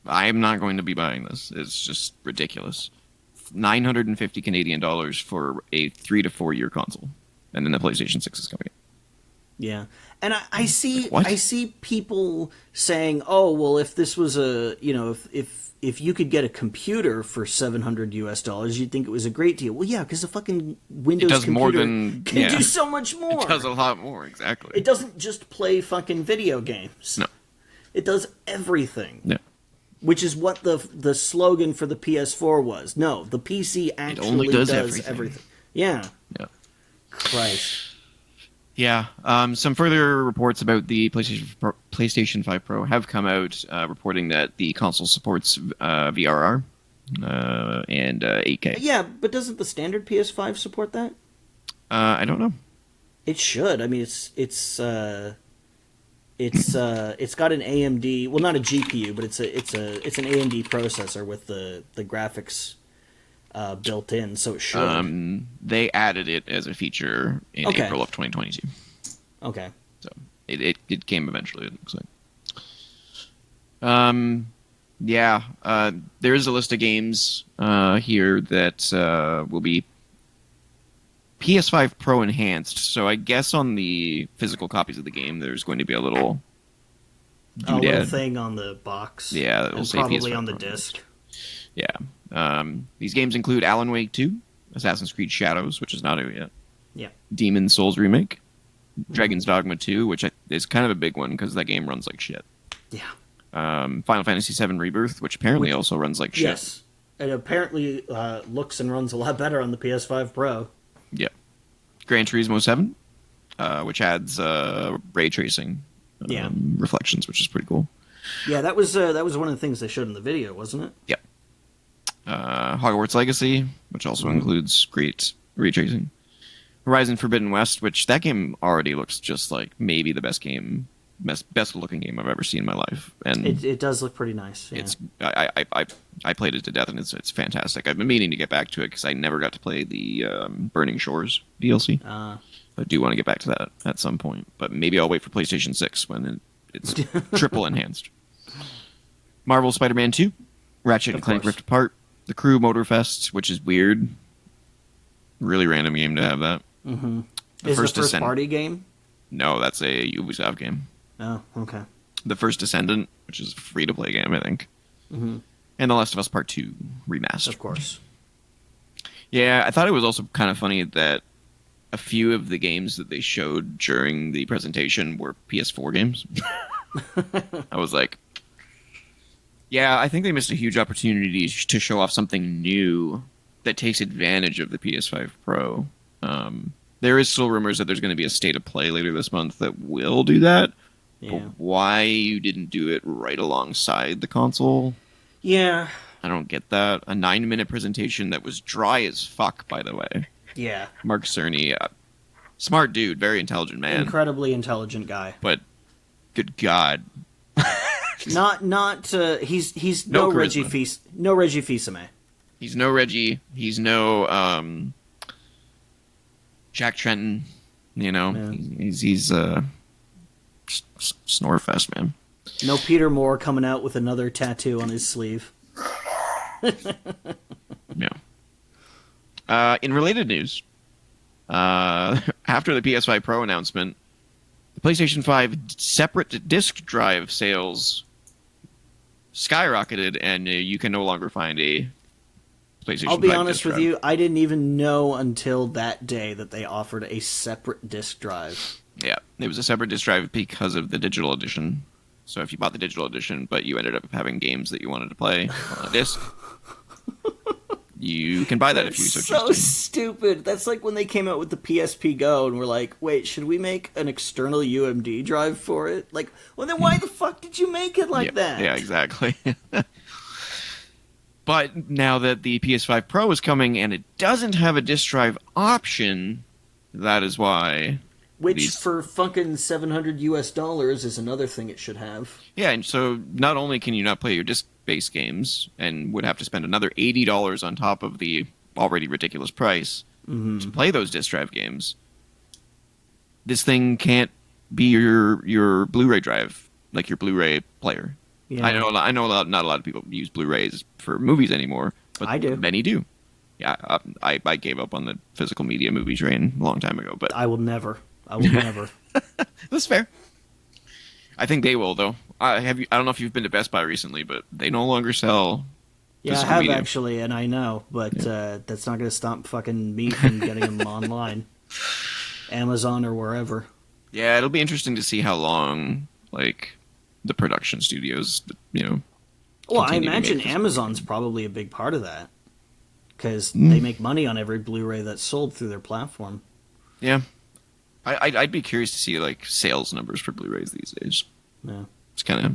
I'm not going to be buying this. It's just ridiculous. 950 Canadian dollars for a 3 to 4 year console, and then the PlayStation 6 is coming in. Yeah, and I see people saying, "Oh, well, if this was if you could get a computer for $700, you'd think it was a great deal." Well, yeah, because the fucking Windows computer can do so much more. It does a lot more, exactly. It doesn't just play fucking video games. No, it does everything. Yeah. Which is what the slogan for the PS4 was. No, the PC actually does everything. Yeah. Yeah. Christ. Yeah. Some further reports about the PlayStation 5 Pro have come out, reporting that the console supports VRR and 8K. Yeah, but doesn't the standard PS5 support that? I don't know. It should. I mean, it's got an AMD, well, not a GPU, but it's an AMD processor with the graphics built in, so it should. They added it as a feature in April of 2022. Okay. So it came eventually, it looks like. There is a list of games here that will be PS5 Pro enhanced. So I guess on the physical copies of the game, there's going to be a little thing on the box. Yeah, it'll say probably PS5 on the disc. Yeah. These games include Alan Wake 2, Assassin's Creed Shadows, which is not out yet. Yeah. Demon's Souls Remake, Dragon's Dogma 2, which is kind of a big one because that game runs like shit. Yeah. Final Fantasy VII Rebirth, which apparently also runs like shit. Yes. It apparently looks and runs a lot better on the PS5 Pro. Yeah. Gran Turismo 7, which adds ray tracing reflections, which is pretty cool. Yeah, that was one of the things they showed in the video, wasn't it? Yep. Hogwarts Legacy, which also includes great ray tracing. Horizon Forbidden West, which that game already looks just like maybe the best looking game I've ever seen in my life, and it does look pretty nice. Yeah. It's I played it to death, and it's fantastic. I've been meaning to get back to it because I never got to play the Burning Shores DLC. I do want to get back to that at some point, but maybe I'll wait for PlayStation 6 when it's triple enhanced. Marvel Spider-Man 2, Ratchet and Clank Rift Apart, The Crew Motorfest, which is weird. Really random game to have that. Mm-hmm. Is the first party game? No, that's a Ubisoft game. Oh, okay. The First Descendant, which is a free-to-play game, I think. Mm-hmm. And The Last of Us Part 2 remastered. Of course. Yeah, I thought it was also kind of funny that a few of the games that they showed during the presentation were PS4 games. I was like, yeah, I think they missed a huge opportunity to show off something new that takes advantage of the PS5 Pro. There is still rumors that there's going to be a state of play later this month that will do that. Yeah. But why you didn't do it right alongside the console? Yeah. I don't get that. A 9-minute presentation that was dry as fuck, by the way. Yeah. Mark Cerny, smart dude, very intelligent man. Incredibly intelligent guy. But good God. He's no Reggie Fils-Aimé. He's no Reggie. He's no Jack Trenton. You know, yeah. He's Snorefest, man. No Peter Moore coming out with another tattoo on his sleeve. Yeah. In related news, after the PS5 Pro announcement, the PlayStation 5 separate disc drive sales skyrocketed, and you can no longer find a PlayStation 5 I'll be honest with you, I didn't even know until that day that they offered a separate disc drive. Yeah, it was a separate disc drive because of the digital edition. So if you bought the digital edition, but you ended up having games that you wanted to play on a disc, you can buy that if you so choose. So stupid. That's like when they came out with the PSP Go and we're like, wait, should we make an external UMD drive for it? Like, well, then why the fuck did you make it like that? Yeah, exactly. But now that the PS5 Pro is coming and it doesn't have a disc drive option, that is why. Which for fucking $700 is another thing it should have. Yeah, and so not only can you not play your disc-based games and would have to spend another $80 on top of the already ridiculous price to play those disc drive games, this thing can't be your Blu-ray drive, like your Blu-ray player. Yeah. I know not a lot of people use Blu-rays for movies anymore, but I do. Many do. Yeah, I gave up on the physical media movie train a long time ago, but I will never. That's fair. I think they will, though. I don't know if you've been to Best Buy recently, but they no longer sell. Yeah, I have media. Actually, and I know, but that's not going to stop fucking me from getting them online, Amazon or wherever. Yeah, it'll be interesting to see how long, like, the production studios, Well, I imagine Amazon's probably a big part of that because they make money on every Blu-ray that's sold through their platform. Yeah. I'd be curious to see like sales numbers for Blu-rays these days. Yeah, it's kind of.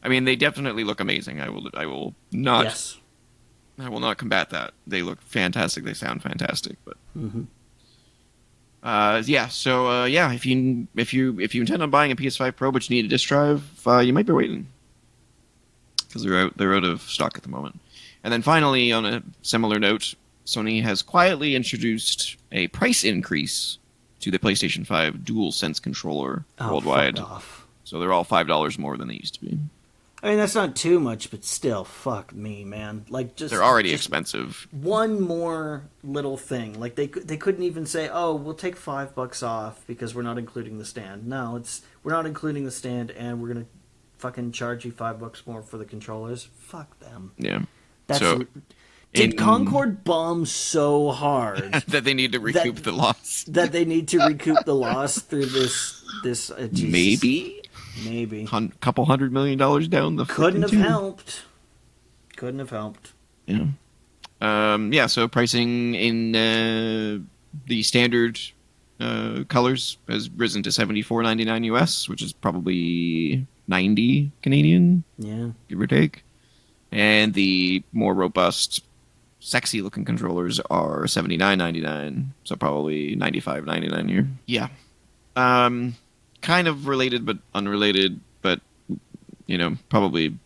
I mean, they definitely look amazing. I will not. Yes. I will not combat that. They look fantastic. They sound fantastic. But. Yeah. So yeah, if you intend on buying a PS5 Pro but you need a disc drive, you might be waiting because they're out of stock at the moment. And then finally, on a similar note, Sony has quietly introduced a price increase to the PlayStation 5 DualSense controller worldwide. Fuck off. So they're all $5 more than they used to be. I mean, that's not too much, but still, fuck me, man. Like, they're already expensive. One more little thing, like they couldn't even say, "Oh, we'll take $5 off because we're not including the stand." No, we're not including the stand, and we're gonna fucking charge you $5 more for the controllers. Fuck them. Yeah. Did Concord bomb so hard that they need to recoup the loss? That they need to recoup the loss through this maybe couple $100 million down the. Couldn't have helped. Yeah. Yeah. So pricing in the standard colors has risen to $74.99 US, which is probably 90 Canadian. Yeah, give or take. And the more robust, sexy-looking controllers are $79.99, so probably $95.99 here. Yeah. Kind of related but unrelated, but, probably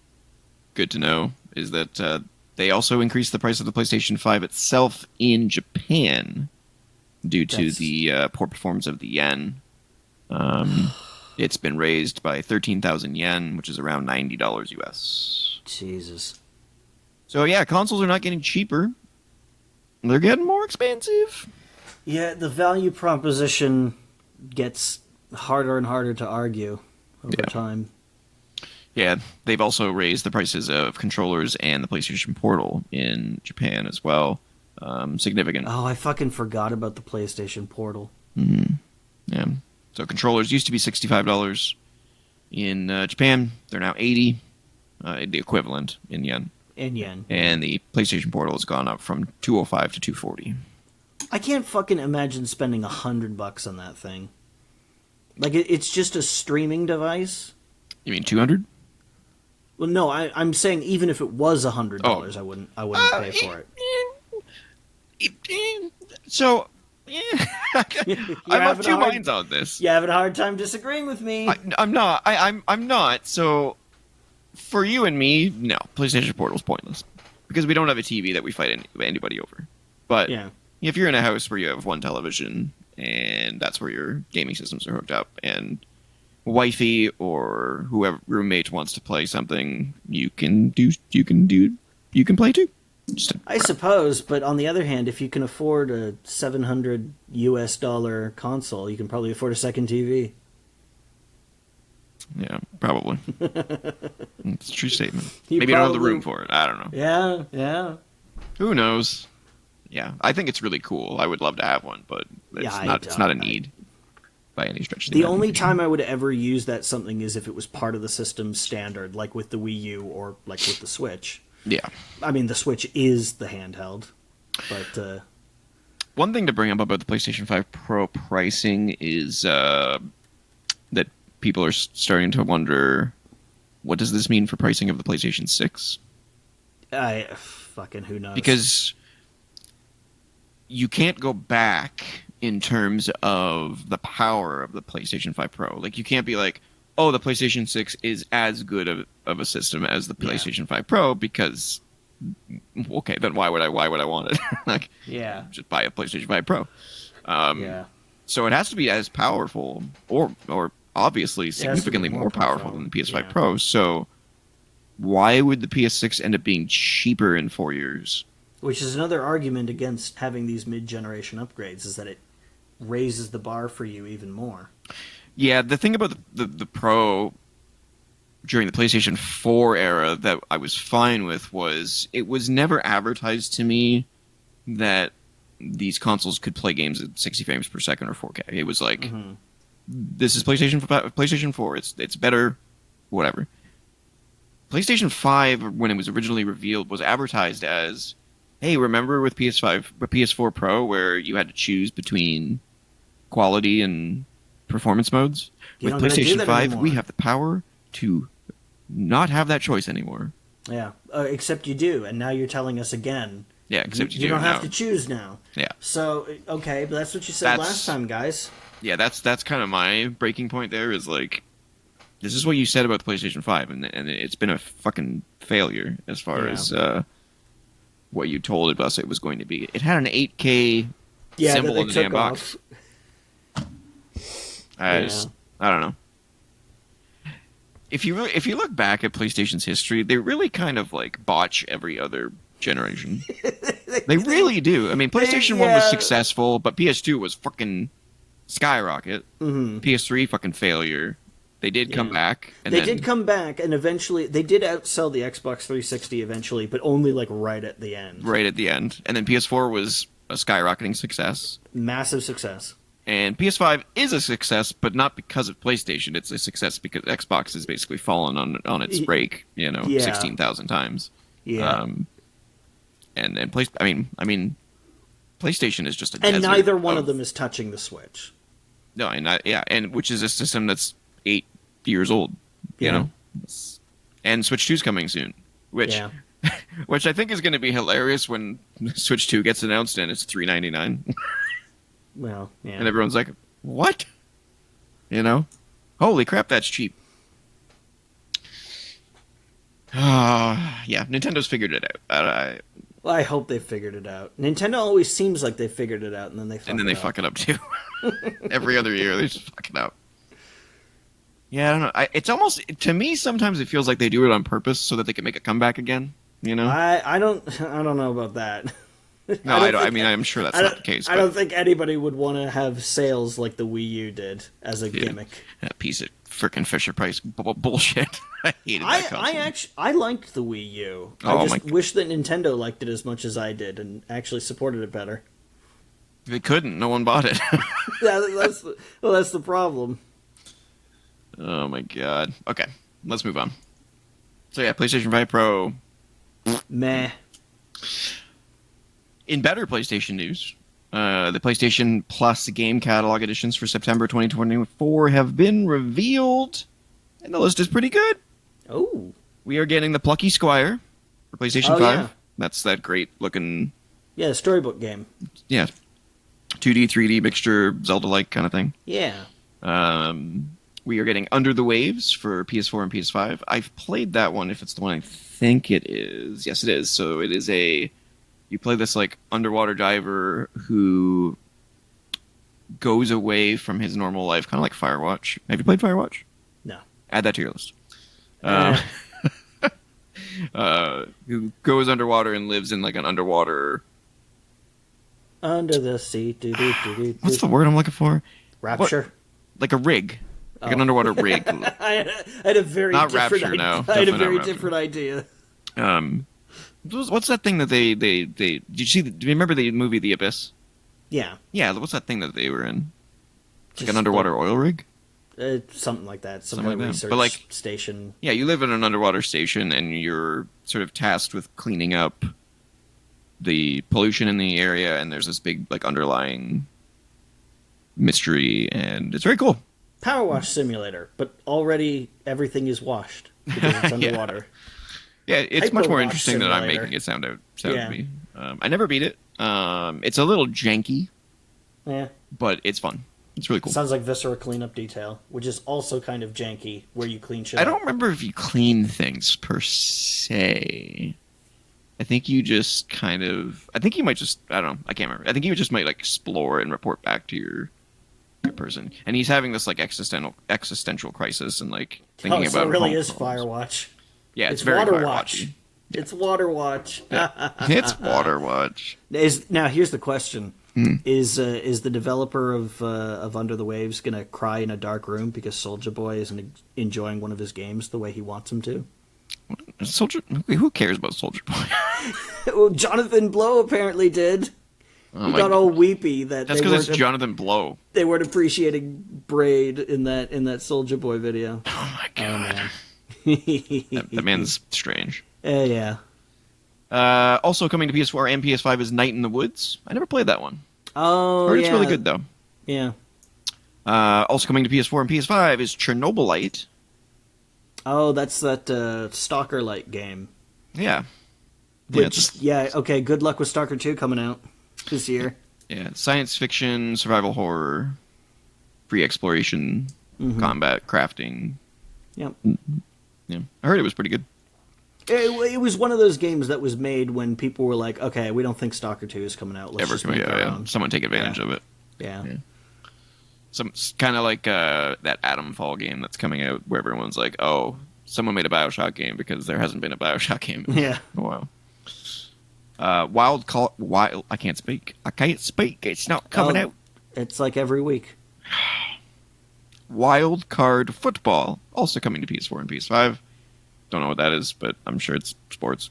good to know, is that they also increased the price of the PlayStation 5 itself in Japan due to the poor performance of the yen. It's been raised by 13,000 yen, which is around $90 US. Jesus. So yeah, consoles are not getting cheaper. They're getting more expensive. Yeah, the value proposition gets harder and harder to argue over time. Yeah, they've also raised the prices of controllers and the PlayStation Portal in Japan as well. Significant. Oh, I fucking forgot about the PlayStation Portal. Mm-hmm. Yeah. So controllers used to be $65 in Japan. They're now $80, the equivalent in yen. In yen. And the PlayStation Portal has gone up from $205 to $240. I can't fucking imagine spending $100 on that thing. Like, it's just a streaming device. You mean 200? Well, no, I'm saying even if it was $100, I wouldn't pay for it. So, I'm of two minds on this. You're having a hard time disagreeing with me. I'm not. I'm not. So, for you and me, no, PlayStation Portal's pointless because we don't have a TV that we fight anybody over. But if you're in a house where you have one television and that's where your gaming systems are hooked up, and wifey or whoever roommate wants to play something, you can play too. I suppose, but on the other hand, if you can afford a $700 console, you can probably afford a second TV. Yeah, probably. It's a true statement. Maybe you don't have the room for it. I don't know. Yeah. Who knows? Yeah, I think it's really cool. I would love to have one, but it's not a need by any stretch of the imagination. Only time I would ever use that something is if it was part of the system's standard, like with the Wii U or like with the Switch. Yeah. I mean, the Switch is the handheld, but... One thing to bring up about the PlayStation 5 Pro pricing is that people are starting to wonder, what does this mean for pricing of the PlayStation 6? Fucking who knows? Because you can't go back in terms of the power of the PlayStation 5 Pro. Like, you can't be like, oh, the PlayStation 6 is as good of a system as the PlayStation 5 Pro, because, okay, then why would I want it? Like, just buy a PlayStation 5 Pro. So it has to be as powerful, or obviously significantly more powerful than the PS5 Pro. So why would the PS6 end up being cheaper in 4 years? Which is another argument against having these mid-generation upgrades, is that it raises the bar for you even more. Yeah, the thing about the Pro during the PlayStation 4 era that I was fine with was it was never advertised to me that these consoles could play games at 60 frames per second or 4K. It was like, this is PlayStation 4. It's better, whatever. PlayStation 5, when it was originally revealed, was advertised as, hey, remember with PS4 Pro where you had to choose between quality and performance modes? With PlayStation 5, we have the power to not have that choice anymore. Yeah, except you do, and now you're telling us again. Yeah, except you do. You don't have to choose now. Yeah. So, okay, but that's what you said last time, guys. Yeah, that's kind of my breaking point there, is like, this is what you said about the PlayStation 5, and it's been a fucking failure as far as what you told us it was going to be. It had an 8K symbol in the damn box. I don't know. If you look back at PlayStation's history, they really kind of like botch every other generation. They really do. I mean, PlayStation 1 was successful, but PS2 was fucking skyrocket. PS3 fucking failure. They did come back. They did come back, and eventually they did outsell the Xbox 360 eventually, but only like right at the end. Right at the end. And then PS4 was a skyrocketing success. Massive success. And PS5 is a success, but not because of PlayStation. It's a success because Xbox has basically fallen on its break, 16,000 times. Yeah. And then PlayStation is just a desert. And neither one of them is touching the Switch. No, and which is a system that's 8 years old, you know. And Switch 2's coming soon, which I think is going to be hilarious when Switch 2 gets announced and it's $399. Well, yeah. And everyone's like, what? Holy crap, that's cheap. Yeah, Nintendo's figured it out. Well, I hope they figured it out. Nintendo always seems like they figured it out, and then they fuck it up too. Every other year, they just fuck it up. Yeah, I don't know. It's almost, to me, sometimes it feels like they do it on purpose so that they can make a comeback again. I don't know about that. No, I don't. I mean, I'm sure that's not the case. I don't think anybody would want to have sales like the Wii U did as a gimmick. That piece of frickin' Fisher Price bullshit. I hated that console. I liked the Wii U. I just wish that Nintendo liked it as much as I did and actually supported it better. They couldn't. No one bought it. That's the problem. Oh my god. Okay, let's move on. So yeah, PlayStation 5 Pro. Meh. In better PlayStation news, the PlayStation Plus game catalog editions for September 2024 have been revealed, and the list is pretty good. Oh. We are getting the Plucky Squire for PlayStation 5. Yeah. That's that great looking... Yeah, storybook game. Yeah. 2D, 3D mixture, Zelda-like kind of thing. Yeah. We are getting Under the Waves for PS4 and PS5. I've played that one, if it's the one I think it is. Yes, it is. So it is a... You play this like underwater diver who goes away from his normal life, kind of like Firewatch. Have you played Firewatch? No. Add that to your list. Who goes underwater and lives in like an underwater... Under the sea. What's the word I'm looking for? Rapture? What? Like a rig. Like an underwater rig. I had a very Not different Rapture, no. I had a very different idea. What's that thing that they did you remember the movie The Abyss? Yeah. Yeah, what's that thing that they were in? Like an underwater oil rig? Something like that. Some kind of research station. Yeah, you live in an underwater station and you're sort of tasked with cleaning up the pollution in the area, and there's this big like underlying mystery, and it's very cool. Power wash simulator, but already everything is washed because it's underwater. Yeah, it's much more interesting than I'm making it sound to me. I never beat it. It's a little janky. Yeah. But it's fun. It's really cool. Sounds like Viscera Cleanup Detail, which is also kind of janky, where you clean shit up. I don't remember if you clean things per se. I think you just kind of... I think you might just... I don't know. I can't remember. I think you just might like explore and report back to your person. And he's having this like existential crisis and like thinking about... So it really is Firewatch. Yeah, it's very Water Watch. Yeah. It's Water Watch. Yeah. It's Water Watch. Now here's the question: Is the developer of Under the Waves gonna cry in a dark room because Soulja Boy isn't enjoying one of his games the way he wants him to? Who cares about Soulja Boy? Well, Jonathan Blow apparently did. He got all weepy that that's because it's Jonathan Blow. They weren't appreciating Braid in that Soulja Boy video. Oh my god. Oh, man. that man's strange. Yeah. Also coming to PS4 and PS5 is Night in the Woods. I never played that one. Oh, It's really good, though. Yeah. Also coming to PS4 and PS5 is Chernobylite. Oh, that's that Stalker-like game. Yeah. Okay, good luck with Stalker 2 coming out this year. Yeah, science fiction, survival horror, free exploration, combat, crafting. Yep. Yeah, I heard it was pretty good. It was one of those games that was made when people were like, okay, we don't think Stalker 2 is coming out. Let's just make our own. Someone take advantage of it. Yeah. Some kind of like that Atom Fall game that's coming out where everyone's like, oh, someone made a BioShock game because there hasn't been a BioShock game in a while. I can't speak. It's not coming out. It's like every week. Wild Card Football, also coming to PS4 and PS5. Don't know what that is, but I'm sure it's sports.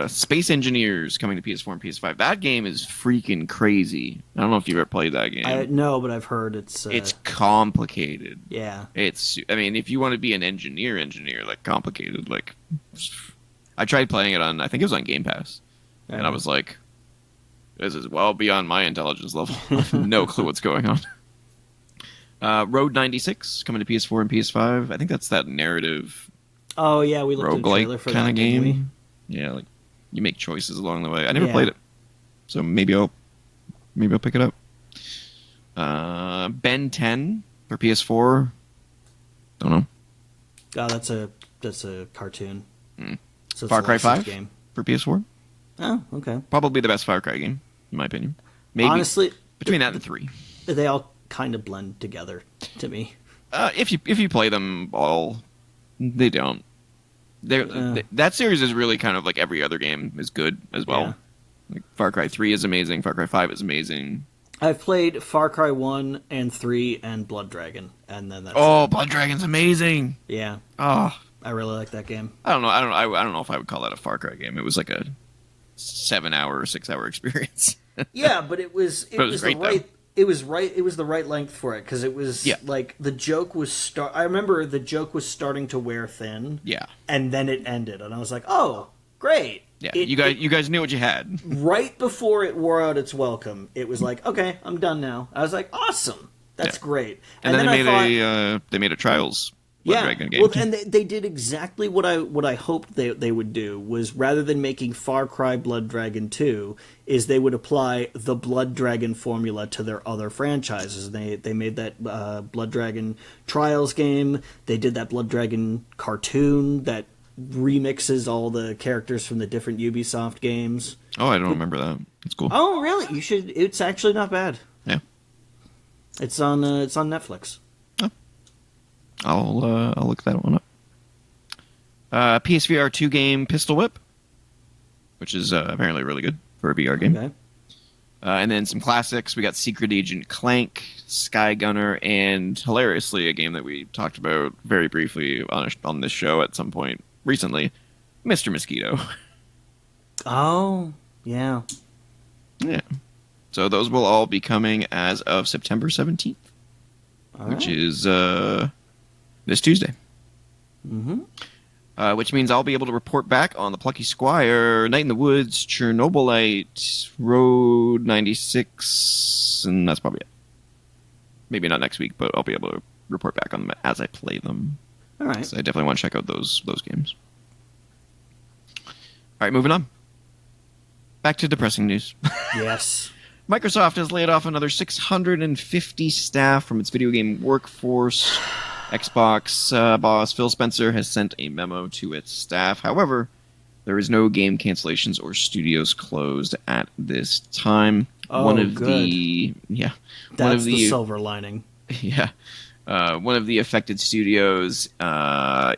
Space Engineers coming to PS4 and PS5. That game is freaking crazy. I don't know if you've ever played that game. No, but I've heard it's complicated. Yeah. I mean, if you want to be an engineer, like complicated, like I tried playing it on, I think it was on Game Pass. And I was like, this is well beyond my intelligence level. I have no clue what's going on. Road 96 coming to PS4 and PS5. I think that's that narrative. Oh yeah, we looked at the trailer for kind that of game. Yeah, like you make choices along the way. I never played it, so maybe I'll pick it up. Ben 10 for PS4. Don't know. Oh, that's a cartoon. So Far Cry 5 game for PS4. Oh, okay. Probably the best Far Cry game, in my opinion. Maybe honestly between that and 3. They all kind of blend together to me. If you play them all, they don't. That series is really kind of like every other game is good as well. Like Far Cry 3 is amazing. Far Cry 5 is amazing. I've played Far Cry 1 and 3 and Blood Dragon, and then that's it. Blood Dragon's amazing. Yeah. Oh, I really like that game. I don't know. I don't know if I would call that a Far Cry game. It was like a 7-hour, 6-hour experience. Yeah, but it was great, the right. It was right. It was the right length for it because it was like the joke was I remember the joke was starting to wear thin. Yeah. And then it ended, and I was like, "Oh, great!" Yeah. You guys knew what you had. Right before it wore out its welcome, it was like, "Okay, I'm done now." I was like, "Awesome, that's great." And then they made a Trials Blood Dragon game. Well, and they did exactly what I hoped they would do, was rather than making Far Cry Blood Dragon 2, is they would apply the Blood Dragon formula to their other franchises. They made that Blood Dragon Trials game. They did that Blood Dragon cartoon that remixes all the characters from the different Ubisoft games. Oh, I don't remember that. It's cool. Oh, really? You should. It's actually not bad. Yeah. It's on Netflix. I'll look that one up. PSVR 2 game Pistol Whip, which is apparently really good for a VR game. Okay. And then some classics. We got Secret Agent Clank, Sky Gunner, and hilariously a game that we talked about very briefly on this show at some point recently, Mr. Mosquito. Oh, yeah. Yeah. So those will all be coming as of September 17th, which is this Tuesday. Mm-hmm. Which means I'll be able to report back on the Plucky Squire, Night in the Woods, Chernobylite, Road 96, and that's probably it. Maybe not next week, but I'll be able to report back on them as I play them. All right. So I definitely want to check out those games. All right, moving on. Back to depressing news. Yes. Microsoft has laid off another 650 staff from its video game workforce. Xbox boss Phil Spencer has sent a memo to its staff. However, there is no game cancellations or studios closed at this time. Oh, one of good. That's the silver lining. Yeah. One of the affected studios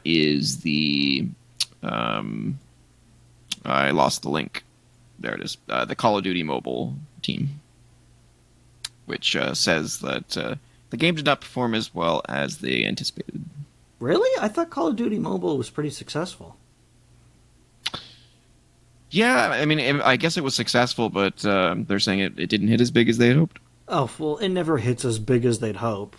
is the... I lost the link. There it is. The Call of Duty mobile team, which says that the game did not perform as well as they anticipated. Really? I thought Call of Duty Mobile was pretty successful. Yeah, I mean, I guess it was successful, but they're saying it didn't hit as big as they had hoped. Oh, well, it never hits as big as they'd hope.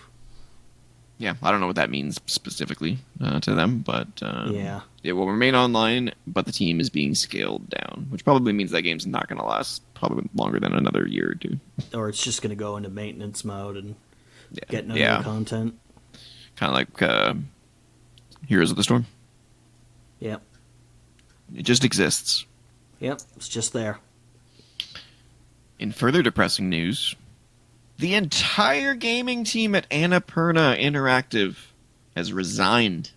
Yeah, I don't know what that means specifically to them, but yeah, it will remain online, but the team is being scaled down, which probably means that game's not going to last probably longer than another year or two. Or it's just going to go into maintenance mode and get no new content. Kind of like Heroes of the Storm. Yep. It just exists. Yep, it's just there. In further depressing news, the entire gaming team at Annapurna Interactive has resigned.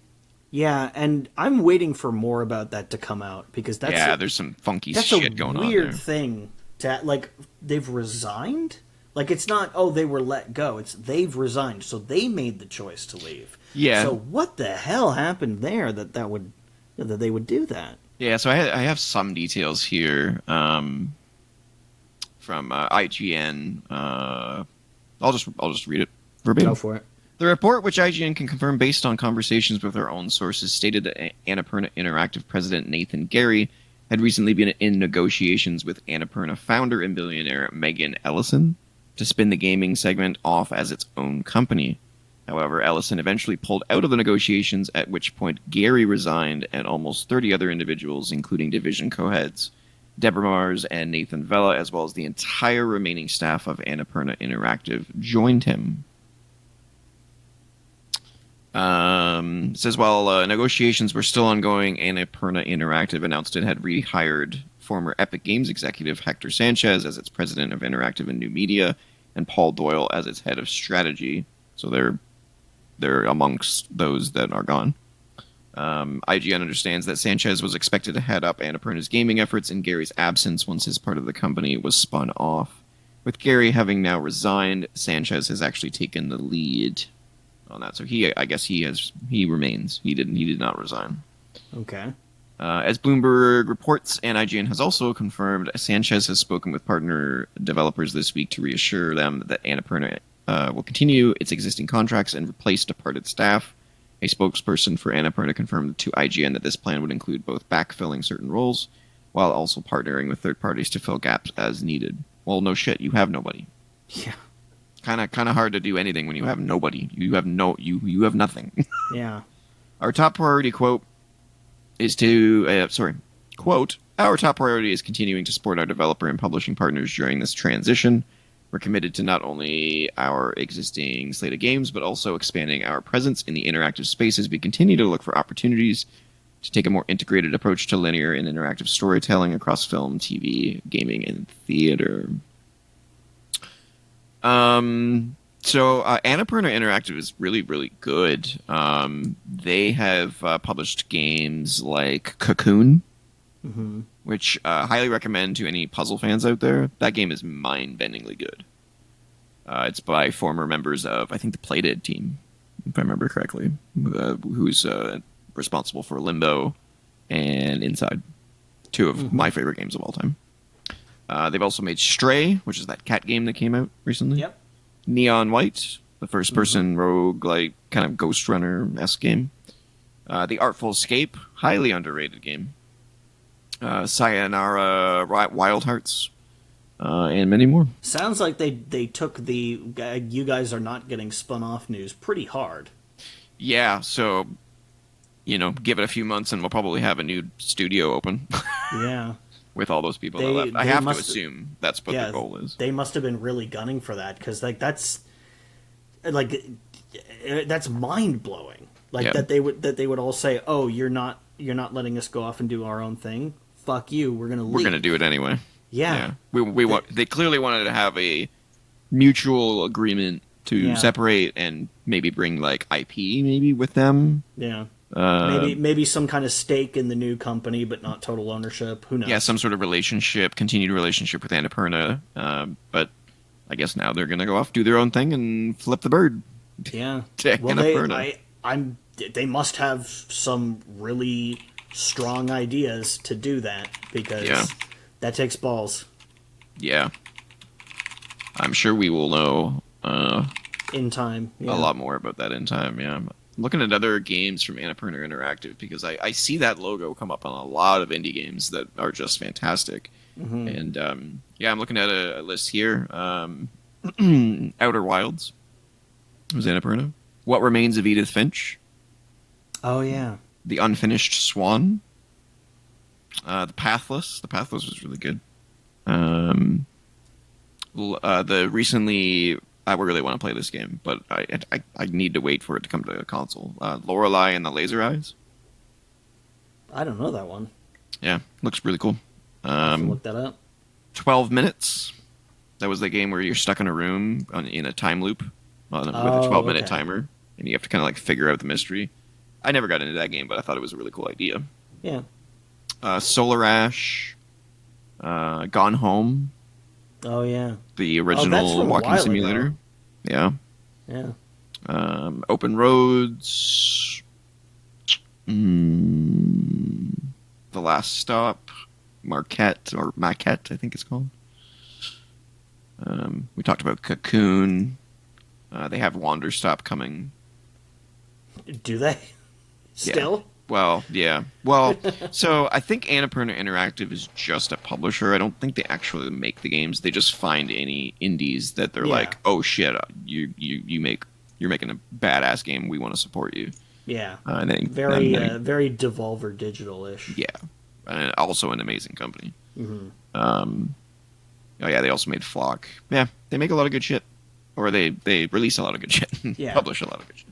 Yeah, and I'm waiting for more about that to come out because there's some funky shit going on there. That's a weird thing to they've resigned. Like it's not they were let go. It's they've resigned, so they made the choice to leave. Yeah. So what the hell happened there that they would do that? Yeah. So I have some details here from IGN. I'll just read it verbatim. Go for it. The report, which IGN can confirm based on conversations with our own sources, stated that Annapurna Interactive president Nathan Gary had recently been in negotiations with Annapurna founder and billionaire Megan Ellison to spin the gaming segment off as its own company. However, Ellison eventually pulled out of the negotiations, at which point Gary resigned and almost 30 other individuals, including division co-heads Deborah Mars and Nathan Vella, as well as the entire remaining staff of Annapurna Interactive, joined him. Says while negotiations were still ongoing, Annapurna Interactive announced it had rehired former Epic Games executive Hector Sanchez as its president of Interactive and New Media, and Paul Doyle as its head of strategy. So they're amongst those that are gone. IGN understands that Sanchez was expected to head up Annapurna's gaming efforts in Gary's absence once his part of the company was spun off. With Gary having now resigned, Sanchez has actually taken the lead on that. So he remains. He did not resign. Okay. As Bloomberg reports, and IGN has also confirmed, Sanchez has spoken with partner developers this week to reassure them that Annapurna will continue its existing contracts and replace departed staff. A spokesperson for Annapurna confirmed to IGN that this plan would include both backfilling certain roles while also partnering with third parties to fill gaps as needed. Well, no shit, you have nobody. Yeah. Kind of hard to do anything when you have nobody. You have nothing. Yeah. Our top priority quote is quote, our top priority is continuing to support our developer and publishing partners during this transition. We're committed to not only our existing slate of games, but also expanding our presence in the interactive space as we continue to look for opportunities to take a more integrated approach to linear and interactive storytelling across film, TV, gaming, and theater. So Annapurna Interactive is really, really good. They have published games like Cocoon, which highly recommend to any puzzle fans out there. That game is mind-bendingly good. It's by former members of, I think, the Playdead team, if I remember correctly, who's responsible for Limbo and Inside, two of my favorite games of all time. They've also made Stray, which is that cat game that came out recently. Yep. Neon White, the first-person rogue-like kind of Ghost Runner-esque game. The Artful Escape, highly underrated game. Sayonara Wild Hearts, and many more. Sounds like they took the you guys are not getting spun off news pretty hard. Yeah, so, give it a few months and we'll probably have a new studio open. Yeah. With all those people that left. I have to assume that's what their goal is. They must have been really gunning for that, because that's mind-blowing. That they would all say, "Oh, you're not letting us go off and do our own thing. Fuck you. We're gonna do it anyway." Yeah. They clearly wanted to have a mutual agreement to separate and maybe bring like IP maybe with them. Yeah. Maybe some kind of stake in the new company, but not total ownership. Who knows? Yeah, some sort of continued relationship with Annapurna. But I guess now they're gonna go off, do their own thing, and flip the bird. Yeah. Well, they must have some really strong ideas to do that, because that takes balls. Yeah. I'm sure we will know in time. A lot more about that in time. Yeah. I'm looking at other games from Annapurna Interactive because I see that logo come up on a lot of indie games that are just fantastic. And I'm looking at a list here. Outer Wilds was Annapurna. What Remains of Edith Finch. Oh yeah. The Unfinished Swan. The Pathless. The Pathless was really good. The recently. I really want to play this game, but I need to wait for it to come to a console. Lorelei and the Laser Eyes. I don't know that one. Yeah, looks really cool. Look that up. 12 Minutes. That was the game where you're stuck in a room in a time loop with a 12-minute timer, and you have to kind of like figure out the mystery. I never got into that game, but I thought it was a really cool idea. Yeah. Solar Ash. Gone Home. Oh yeah, the original walking simulator. Ago. Yeah. Yeah. Open Roads. The Last Stop. Maquette, I think it's called. We talked about Cocoon. They have Wander Stop coming. Do they? Still? Yeah. Well, yeah. Well, so I think Annapurna Interactive is just a publisher. I don't think they actually make the games. They just find any indies that they're like, oh shit, you're making a badass game. We want to support you. Yeah. Very Devolver Digital-ish. Yeah. And also an amazing company. Mm-hmm. Oh yeah, they also made Flock. Yeah, they make a lot of good shit, or they release a lot of good shit. Yeah. Publish a lot of good shit.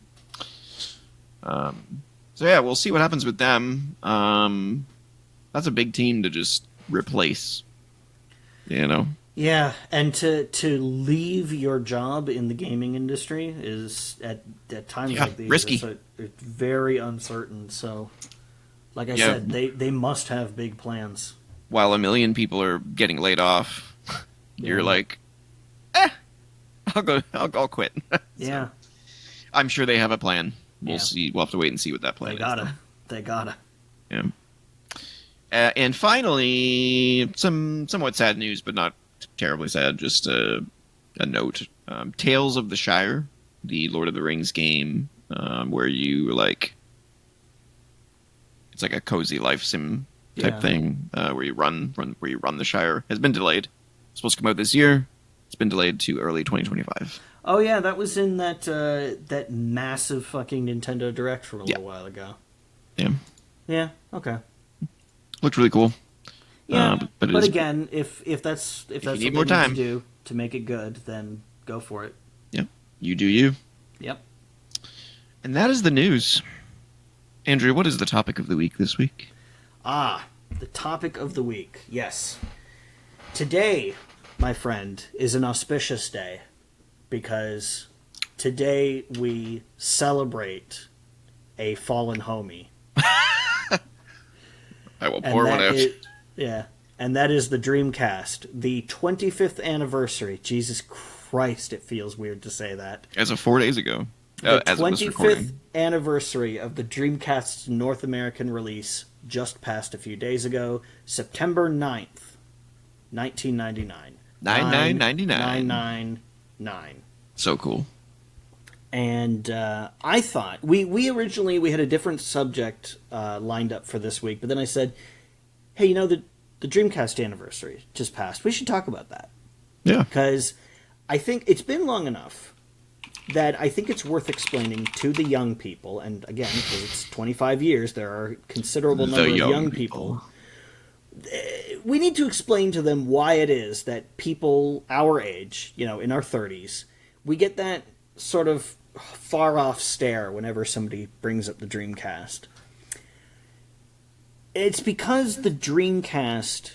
So yeah, we'll see what happens with them. That's a big team to just replace. Yeah, and to leave your job in the gaming industry is at times like these risky. It's very uncertain. So, like I said, they must have big plans. While a million people are getting laid off, you're like, I'll quit. Yeah, I'm sure they have a plan. We'll see. We'll have to wait and see what that plan is. They gotta. Yeah. And finally, some somewhat sad news, but not terribly sad. Just a note: Tales of the Shire, the Lord of the Rings game, where you like it's like a cozy life sim type thing, where you run the Shire, has been delayed. It's supposed to come out this year. It's been delayed to early 2025. Oh yeah, that was in that massive fucking Nintendo Direct from a little while ago. Yeah. Yeah. Okay. Looked really cool. Yeah, but again, if that's what you they need more time to do to make it good, then go for it. Yep. You do you. Yep. And that is the news. Andrew, what is the topic of the week this week? The topic of the week. Yes. Today, my friend, is an auspicious day because today we celebrate a fallen homie. I will pour one out. And that is the Dreamcast, the 25th anniversary. Jesus Christ, it feels weird to say that. As of 4 days ago. The as 25th anniversary of the Dreamcast's North American release just passed a few days ago, September 9th, 1999. 9999. 999. So cool. And I thought we originally had a different subject lined up for this week, but then I said, "Hey, the Dreamcast anniversary just passed. We should talk about that." Yeah, because I think it's been long enough that I think it's worth explaining to the young people. And again, because it's 25 years, there are a considerable number of young people. We need to explain to them why it is that people our age, in our 30s, we get that sort of far-off stare whenever somebody brings up the Dreamcast. It's because the Dreamcast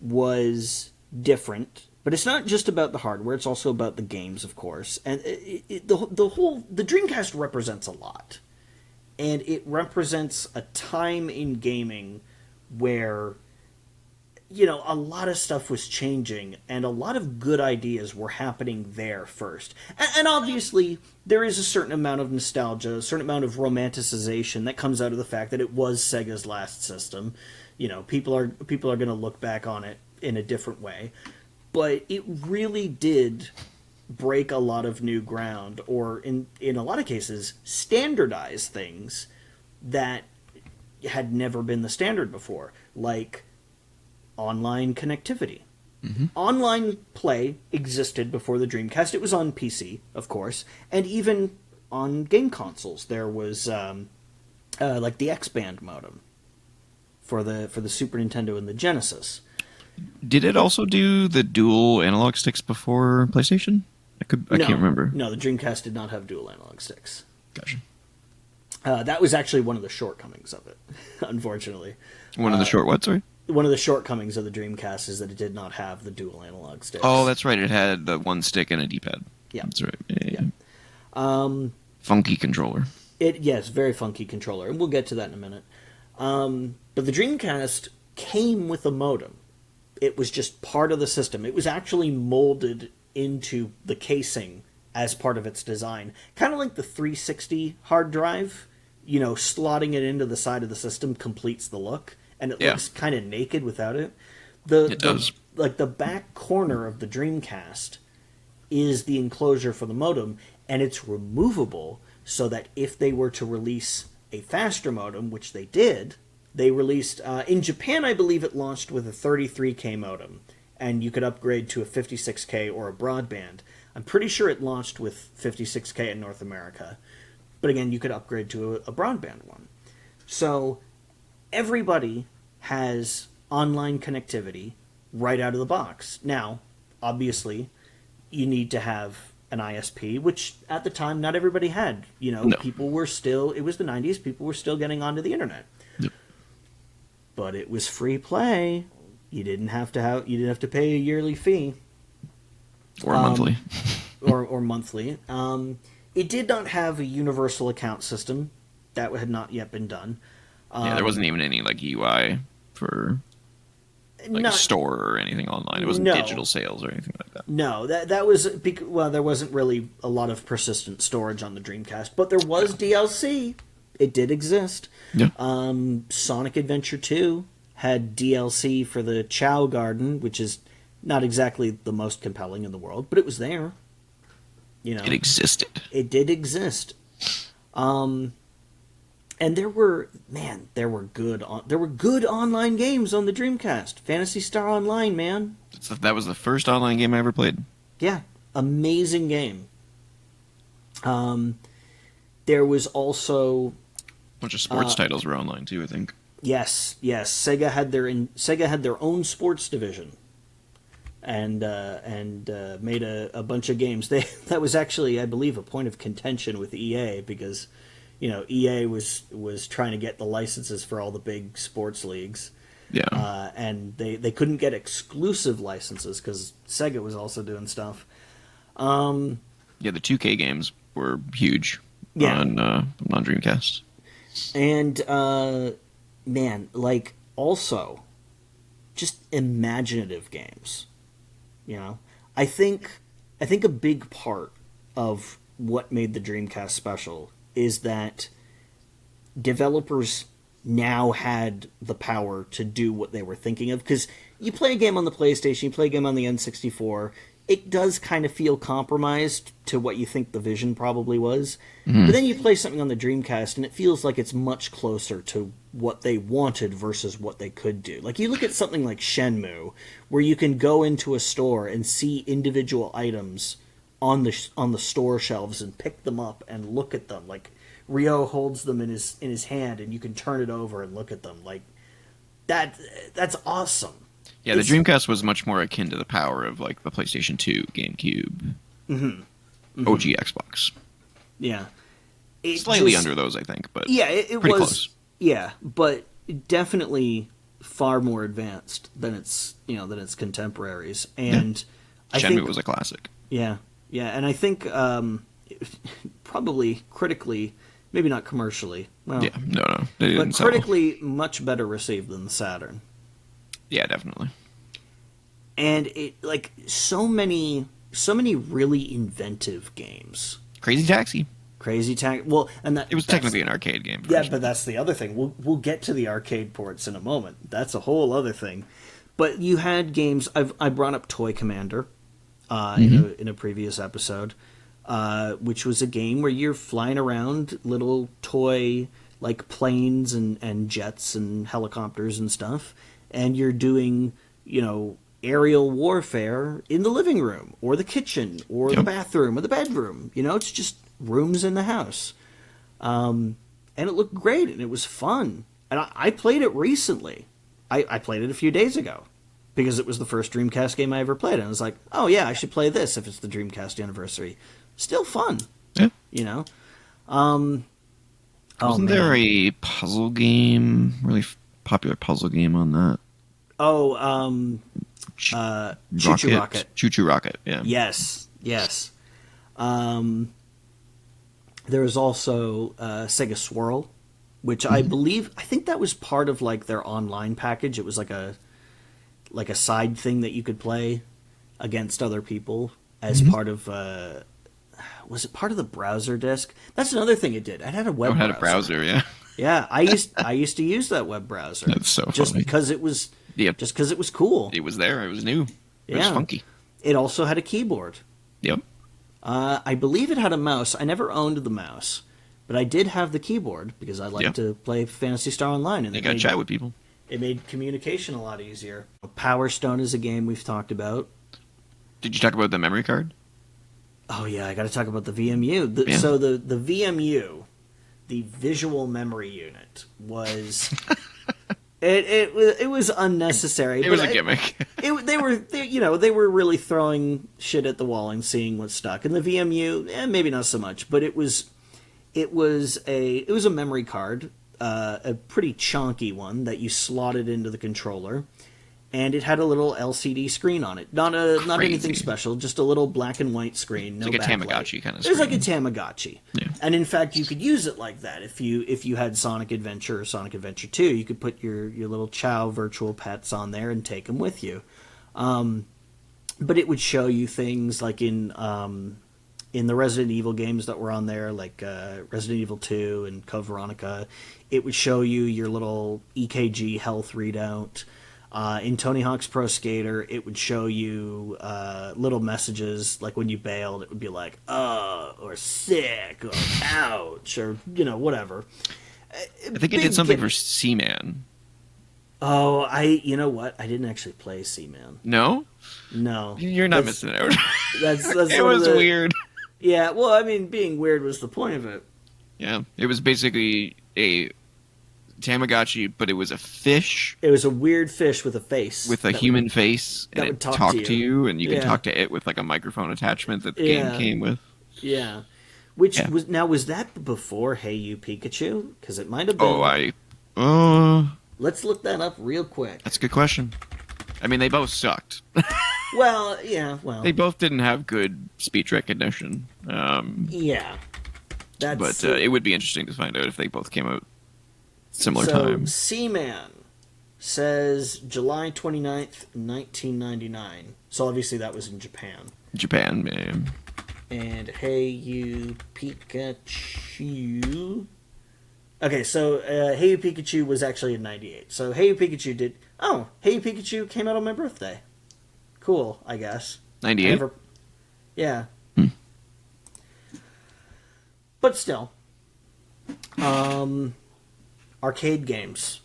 was different, but it's not just about the hardware, it's also about the games, of course. And the Dreamcast represents a lot. And it represents a time in gaming where a lot of stuff was changing, and a lot of good ideas were happening there first. And obviously, there is a certain amount of nostalgia, a certain amount of romanticization that comes out of the fact that it was Sega's last system. People are going to look back on it in a different way. But it really did break a lot of new ground, or in a lot of cases, standardize things that had never been the standard before, like online connectivity. Mm-hmm. Online play existed before the Dreamcast. It was on PC, of course, and even on game consoles. There was like the X-band modem for the Super Nintendo and the Genesis. Did it also do the dual analog sticks before PlayStation? I can't remember. No, the Dreamcast did not have dual analog sticks. Gotcha. That was actually one of the shortcomings of it, unfortunately. One of the short what, sorry? One of the shortcomings of the Dreamcast is that it did not have the dual analog sticks. Oh, that's right. It had the one stick and a D-pad. Yeah. That's right. Yeah. Funky controller. Yes, very funky controller, and we'll get to that in a minute. But the Dreamcast came with a modem. It was just part of the system. It was actually molded into the casing as part of its design. Kind of like the 360 hard drive. Slotting it into the side of the system completes the look. And it looks kind of naked without it. It does. The back corner of the Dreamcast is the enclosure for the modem, and it's removable so that if they were to release a faster modem, which they did, they released... in Japan, I believe it launched with a 33K modem, and you could upgrade to a 56K or a broadband. I'm pretty sure it launched with 56K in North America. But again, you could upgrade to a broadband one. So everybody has online connectivity right out of the box. Now, obviously, you need to have an ISP, which at the time not everybody had. No. People were still... It was the 90s. People were still getting onto the internet. Yep. But it was free play. You didn't have to pay a yearly fee. Or monthly. or monthly. It did not have a universal account system. That had not yet been done. There wasn't even any UI for a store or anything online. It wasn't digital sales or anything like that. No, that was there wasn't really a lot of persistent storage on the Dreamcast, but there was DLC. It did exist. Yeah. Sonic Adventure 2 had DLC for the Chow Garden, which is not exactly the most compelling in the world, but it was there. You know, it existed. It did exist. And there were good online games on the Dreamcast. Phantasy Star Online, man. That was the first online game I ever played. Yeah, amazing game. There was also a bunch of sports titles were online too, I think. Yes. Sega had their own sports division, and made a bunch of games. That was actually, I believe, a point of contention with EA because, you know, EA was trying to get the licenses for all the big sports leagues. Yeah. And they couldn't get exclusive licenses because Sega was also doing stuff. Yeah, the 2K games were huge on Dreamcast. And man, like, also just imaginative games. You know, I think a big part of what made the Dreamcast special is that developers now had the power to do what they were thinking of. Because you play a game on the PlayStation, you play a game on the N64, it does kind of feel compromised to what you think the vision probably was. Mm-hmm. But then you play something on the Dreamcast, and it feels like it's much closer to what they wanted versus what they could do. Like, you look at something like Shenmue, where you can go into a store and see individual items on the store shelves and pick them up and look at them. Like, Ryo holds them in his hand, and you can turn it over and look at them. Like, that's awesome. Yeah, the Dreamcast was much more akin to the power of, like, the PlayStation 2, GameCube, OG Xbox. Yeah. Slightly under those, I think, but yeah, it pretty was close. Yeah, but definitely far more advanced than its contemporaries. And I think Shenmue was a classic. Yeah, and I think probably critically, maybe not commercially. Well, yeah, no, they didn't but critically much better received than the Saturn. Yeah, definitely. And it, like, so many really inventive games. Crazy Taxi. Well, and it was technically an arcade game. Yeah, but that's the other thing. We'll get to the arcade ports in a moment. That's a whole other thing. But you had games. I brought up Toy Commander in a previous episode, which was a game where you're flying around little toy, like, planes and jets and helicopters and stuff, and you're doing, you know, aerial warfare in the living room or the kitchen or the bathroom or the bedroom. You know, it's just rooms in the house. And it looked great, and it was fun. And I played it recently. I played it a few days ago because it was the first Dreamcast game I ever played. And I was like, oh yeah, I should play this if it's the Dreamcast anniversary. Still fun. Yeah. You know? Wasn't there a puzzle game, really popular puzzle game on that? Oh, Choo Choo Rocket. Choo Choo Rocket, yeah. Yes. There was also Sega Swirl, which I think that was part of, like, their online package. It was like a side thing that you could play against other people as part of. Was it part of the browser disk? That's another thing it did. It had a web browser. It had a browser, yeah. Yeah, I used to use that web browser. That's so just funny. because it was just because it was cool. It was there. It was new. It was funky. It also had a keyboard. Yep. I believe it had a mouse. I never owned the mouse, but I did have the keyboard because I liked to play Phantasy Star Online. And you got to chat with people. It made communication a lot easier. Power Stone is a game we've talked about. Did you talk about the memory card? Oh yeah, I got to talk about the VMU. So the VMU, the Visual Memory Unit, was it was unnecessary. It was a gimmick. They were really throwing shit at the wall and seeing what stuck. And the VMU, maybe not so much, but it was a memory card, a pretty chunky one that you slotted into the controller. And it had a little LCD screen on it. Not anything special, just a little black and white screen. No, like a Tamagotchi kind of screen. It was like a Tamagotchi. Yeah. And in fact, you could use it like that. If you had Sonic Adventure or Sonic Adventure 2, you could put your little Chow virtual pets on there and take them with you. But it would show you things like in in the Resident Evil games that were on there, like Resident Evil 2 and Code Veronica, it would show you your little EKG health readout. In Tony Hawk's Pro Skater, it would show you little messages, like when you bailed, it would be like, or sick, or ouch, or, whatever. I think it did something for Seaman. Oh, you know what? I didn't actually play Seaman. No? No. You're not missing out. That's it was weird. Yeah, well, I mean, being weird was the point of it. Yeah, it was basically a Tamagotchi, but it was a fish. It was a weird fish with a face. With a human face, and it talked to you, and you can talk to it with like a microphone attachment that the game came with. Yeah. Was that before Hey You Pikachu? Because it might have been. Let's look that up real quick. That's a good question. I mean, they both sucked. Well, yeah, well. They both didn't have good speech recognition. Yeah. But it would be interesting to find out if they both came out similar time. Seaman says July 29th, 1999. So obviously that was in Japan. Japan, man. And Hey You Pikachu. Okay, so Hey You Pikachu was actually in 98. So Hey You Pikachu did... Oh, Hey You Pikachu came out on my birthday. Cool, I guess. 98? Yeah. But still. Arcade games.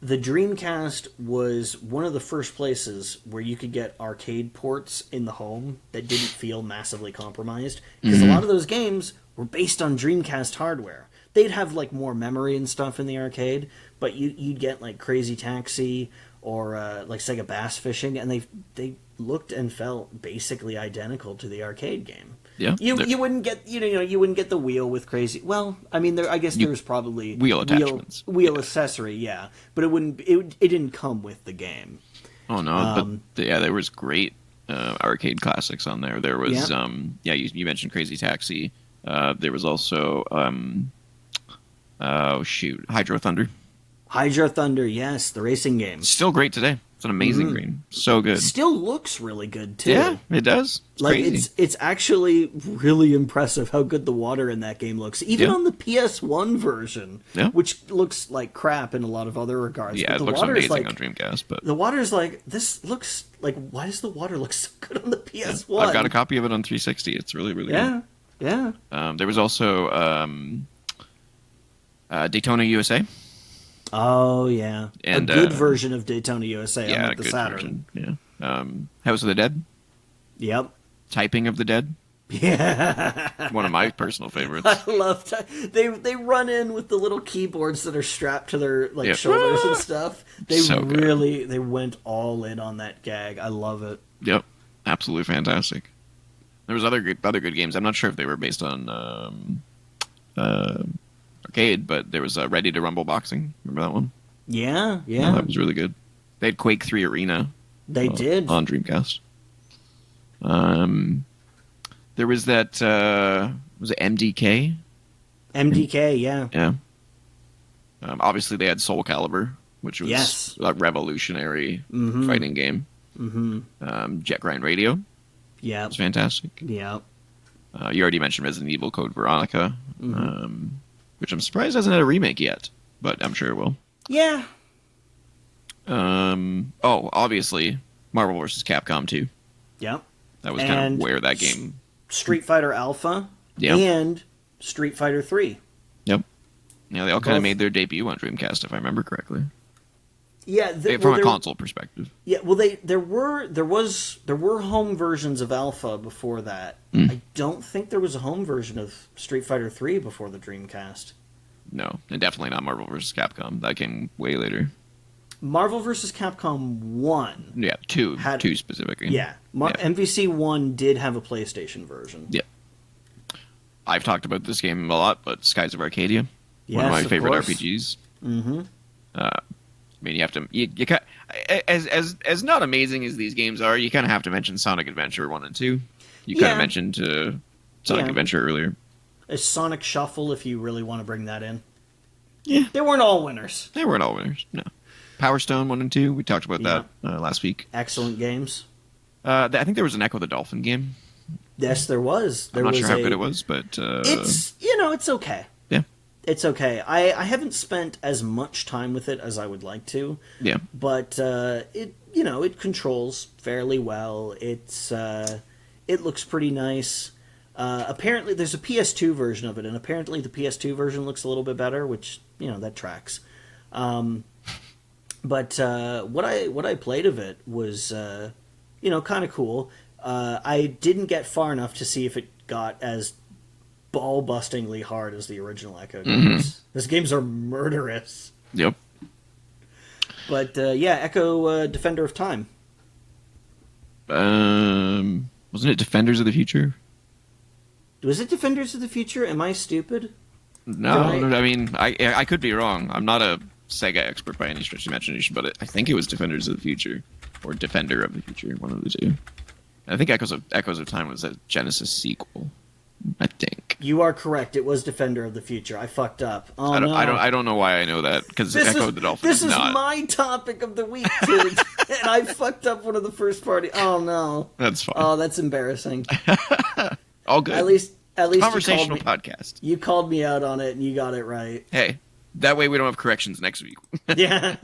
The Dreamcast was one of the first places where you could get arcade ports in the home that didn't feel massively compromised. Because a lot of those games were based on Dreamcast hardware. They'd have like more memory and stuff in the arcade, but you'd get like Crazy Taxi or like Sega Bass Fishing, and they looked and felt basically identical to the arcade game. Yeah, you wouldn't get you wouldn't get the wheel with Crazy. Well, I mean, I guess there was probably wheel attachments, wheel accessory, yeah, but it wouldn't. It didn't come with the game. Oh no, but there was great arcade classics on there. There was you mentioned Crazy Taxi. There was also Hydro Thunder. Hydro Thunder, yes, the racing game. Still great today. It's an amazing game. So good. Still looks really good too. Yeah, it does. It's crazy. It's actually really impressive how good the water in that game looks. Even on the PS1 version, which looks like crap in a lot of other regards. Yeah, but it looks amazing on Dreamcast. But the water's like, this looks like, why does the water look so good on the PS1? I've got a copy of it on 360. It's really, really good. Yeah. There was also Daytona USA. Oh yeah, and a good version of Daytona USA. Yeah, on the Saturn. Version. Yeah. House of the Dead. Yep. Typing of the Dead. Yeah. One of my personal favorites. I love they run in with the little keyboards that are strapped to their shoulders and stuff. They went all in on that gag. I love it. Yep. Absolutely fantastic. There was other good games. I'm not sure if they were based on arcade, but there was Ready to Rumble Boxing. Remember that one? Yeah. That was really good. They had Quake 3 Arena. They did. On Dreamcast. There was that, was it MDK? MDK, yeah. Yeah. Obviously they had Soul Calibur, which was a revolutionary fighting game. Jet Grind Radio. Yeah. It's fantastic. Yeah. You already mentioned Resident Evil Code Veronica, which I'm surprised hasn't had a remake yet, but I'm sure it will. Yeah. Obviously, Marvel vs. Capcom 2. Yep. That was kind of where that game... Street Fighter Alpha and Street Fighter 3. Yep. Yeah, they all kind of made their debut on Dreamcast, if I remember correctly. Yeah, from a console perspective. Yeah, well, there were home versions of Alpha before that. I don't think there was a home version of Street Fighter 3 before the Dreamcast. No, and definitely not Marvel vs. Capcom. That came way later. Marvel vs. Capcom 1. Yeah, 2 specifically. Yeah, MVC 1 did have a PlayStation version. Yeah. I've talked about this game a lot, but Skies of Arcadia, one of my favorite RPGs. I mean, you have to as not amazing as these games are, you kind of have to mention Sonic Adventure 1 and 2. You kind of mentioned Sonic Adventure earlier. A Sonic Shuffle, if you really want to bring that in. Yeah, they weren't all winners. No. Power Stone 1 and 2. We talked about that last week. Excellent games. I think there was an Echo the Dolphin game. Yes, there was. I'm not sure how good it was, but it's okay. Yeah, it's okay. I haven't spent as much time with it as I would like to. Yeah, but it controls fairly well. It looks pretty nice. Apparently, there's a PS2 version of it, and apparently the PS2 version looks a little bit better, which that tracks. But what I played of it was kind of cool. I didn't get far enough to see if it got as ball-bustingly hard as the original Echo games. Those games are murderous. Yep. But Echo Defender of Time. Wasn't it Defenders of the Future? Was it Defenders of the Future? Am I stupid? No, I mean, I could be wrong. I'm not a Sega expert by any stretch of imagination, but I think it was Defenders of the Future or Defender of the Future, one of the two. I think Echoes of Time was a Genesis sequel. I think you are correct. It was Defender of the Future. I fucked up. Oh, I don't know why I know that because Echo the Dolphin. This is my topic of the week, dude, and I fucked up one of the first party. Oh no, that's fine. Oh, that's embarrassing. All good. At least conversational podcast. You called me out on it, and you got it right. Hey, that way we don't have corrections next week. Yeah.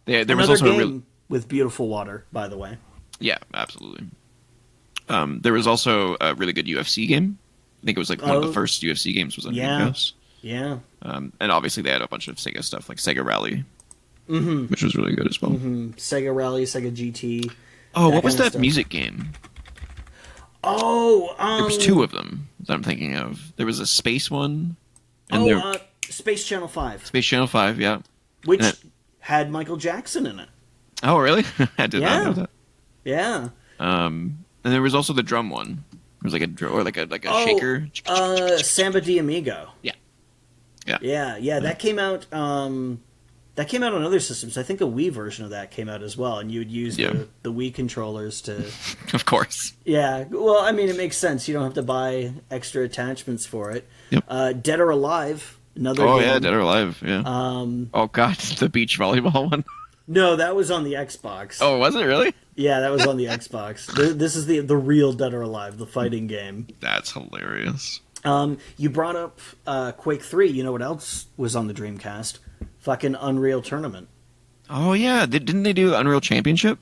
There was also game with beautiful water, by the way. Yeah, absolutely. There was also a really good UFC game. I think it was like one of the first UFC games was on Dreamcast. Yeah. And obviously they had a bunch of Sega stuff like Sega Rally, which was really good as well. Sega Rally, Sega GT. Oh, what was that music game? Oh, there was two of them that I'm thinking of. There was a space one. And Space Channel 5. Space Channel 5, yeah. Which had Michael Jackson in it. Oh, really? I did not know that. Yeah. And there was also the drum one. It was like a shaker. Samba de Amigo. Yeah. That came out. That came out on other systems. I think a Wii version of that came out as well, and you would use the Wii controllers to. Of course. Yeah. Well, I mean, it makes sense. You don't have to buy extra attachments for it. Yep. Dead or Alive. Another. Oh game. Yeah, Dead or Alive. Yeah. Oh god, the beach volleyball one. No, that was on the Xbox. Oh, was it really? Yeah, that was on the Xbox. This is the real Dead or Alive, the fighting game. That's hilarious. You brought up Quake 3. You know what else was on the Dreamcast? Fucking Unreal Tournament. Oh yeah, didn't they do Unreal Championship?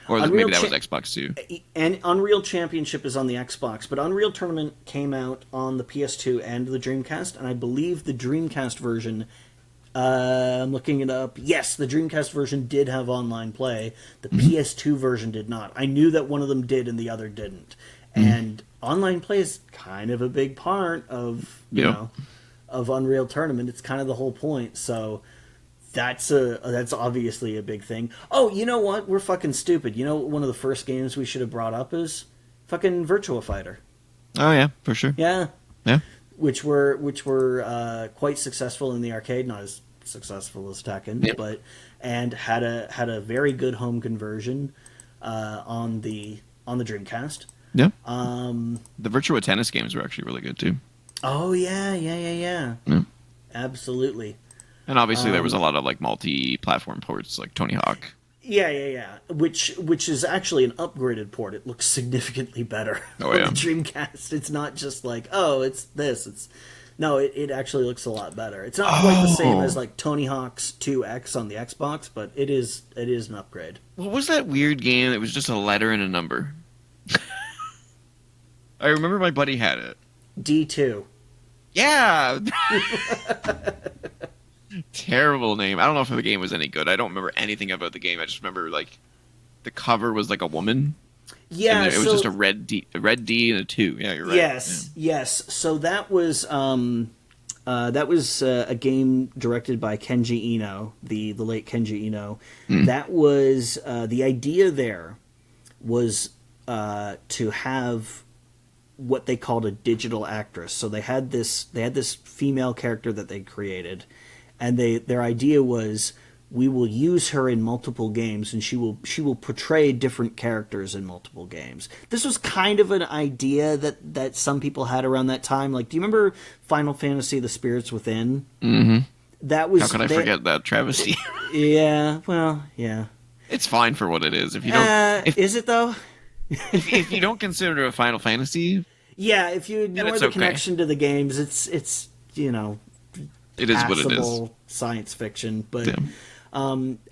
Or maybe that was Xbox too. And Unreal Championship is on the Xbox, but Unreal Tournament came out on the PS2 and the Dreamcast, and I believe the Dreamcast version. I'm looking it up. Yes, the Dreamcast version did have online play. The PS2 version did not. I knew that one of them did and the other didn't. And online play is kind of a big part of of Unreal Tournament. It's kind of the whole point. So that's obviously a big thing. Oh, you know what? We're fucking stupid. You know, one of the first games we should have brought up is fucking Virtua Fighter. Oh yeah, for sure. Yeah. Yeah. Which were quite successful in the arcade, not as successful as Tekken, but had a very good home conversion on the Dreamcast. Yeah. The Virtua Tennis games were actually really good too. Oh yeah. Absolutely. And obviously there was a lot of like multi-platform ports like Tony Hawk. Yeah. Which is actually an upgraded port. It looks significantly better on the Dreamcast. It's not just like, oh, it's this. It actually looks a lot better. It's not quite the same as like Tony Hawk's 2X on the Xbox, but it is an upgrade. What was that weird game that was just a letter and a number? I remember my buddy had it. D2. Yeah. Terrible name. I don't know if the game was any good. I don't remember anything about the game. I just remember like the cover was like a woman. Yeah, and it was just a red D and a 2. Yeah, you're right. Yes. So that was a game directed by Kenji Eno, the late Kenji Eno. That was the idea. There was to have what they called a digital actress. So they had this female character that they created. And their idea was, we will use her in multiple games, and she will portray different characters in multiple games. This was kind of an idea that some people had around that time. Like, do you remember Final Fantasy: The Spirits Within? Mm-hmm. That was. How can I forget that travesty? Yeah. Well, yeah. It's fine for what it is. If you don't, is it though? if you don't consider it a Final Fantasy, Yeah, if you then ignore it's the okay. connection to the games, it's It is what it is. passable science fiction. But Yeah.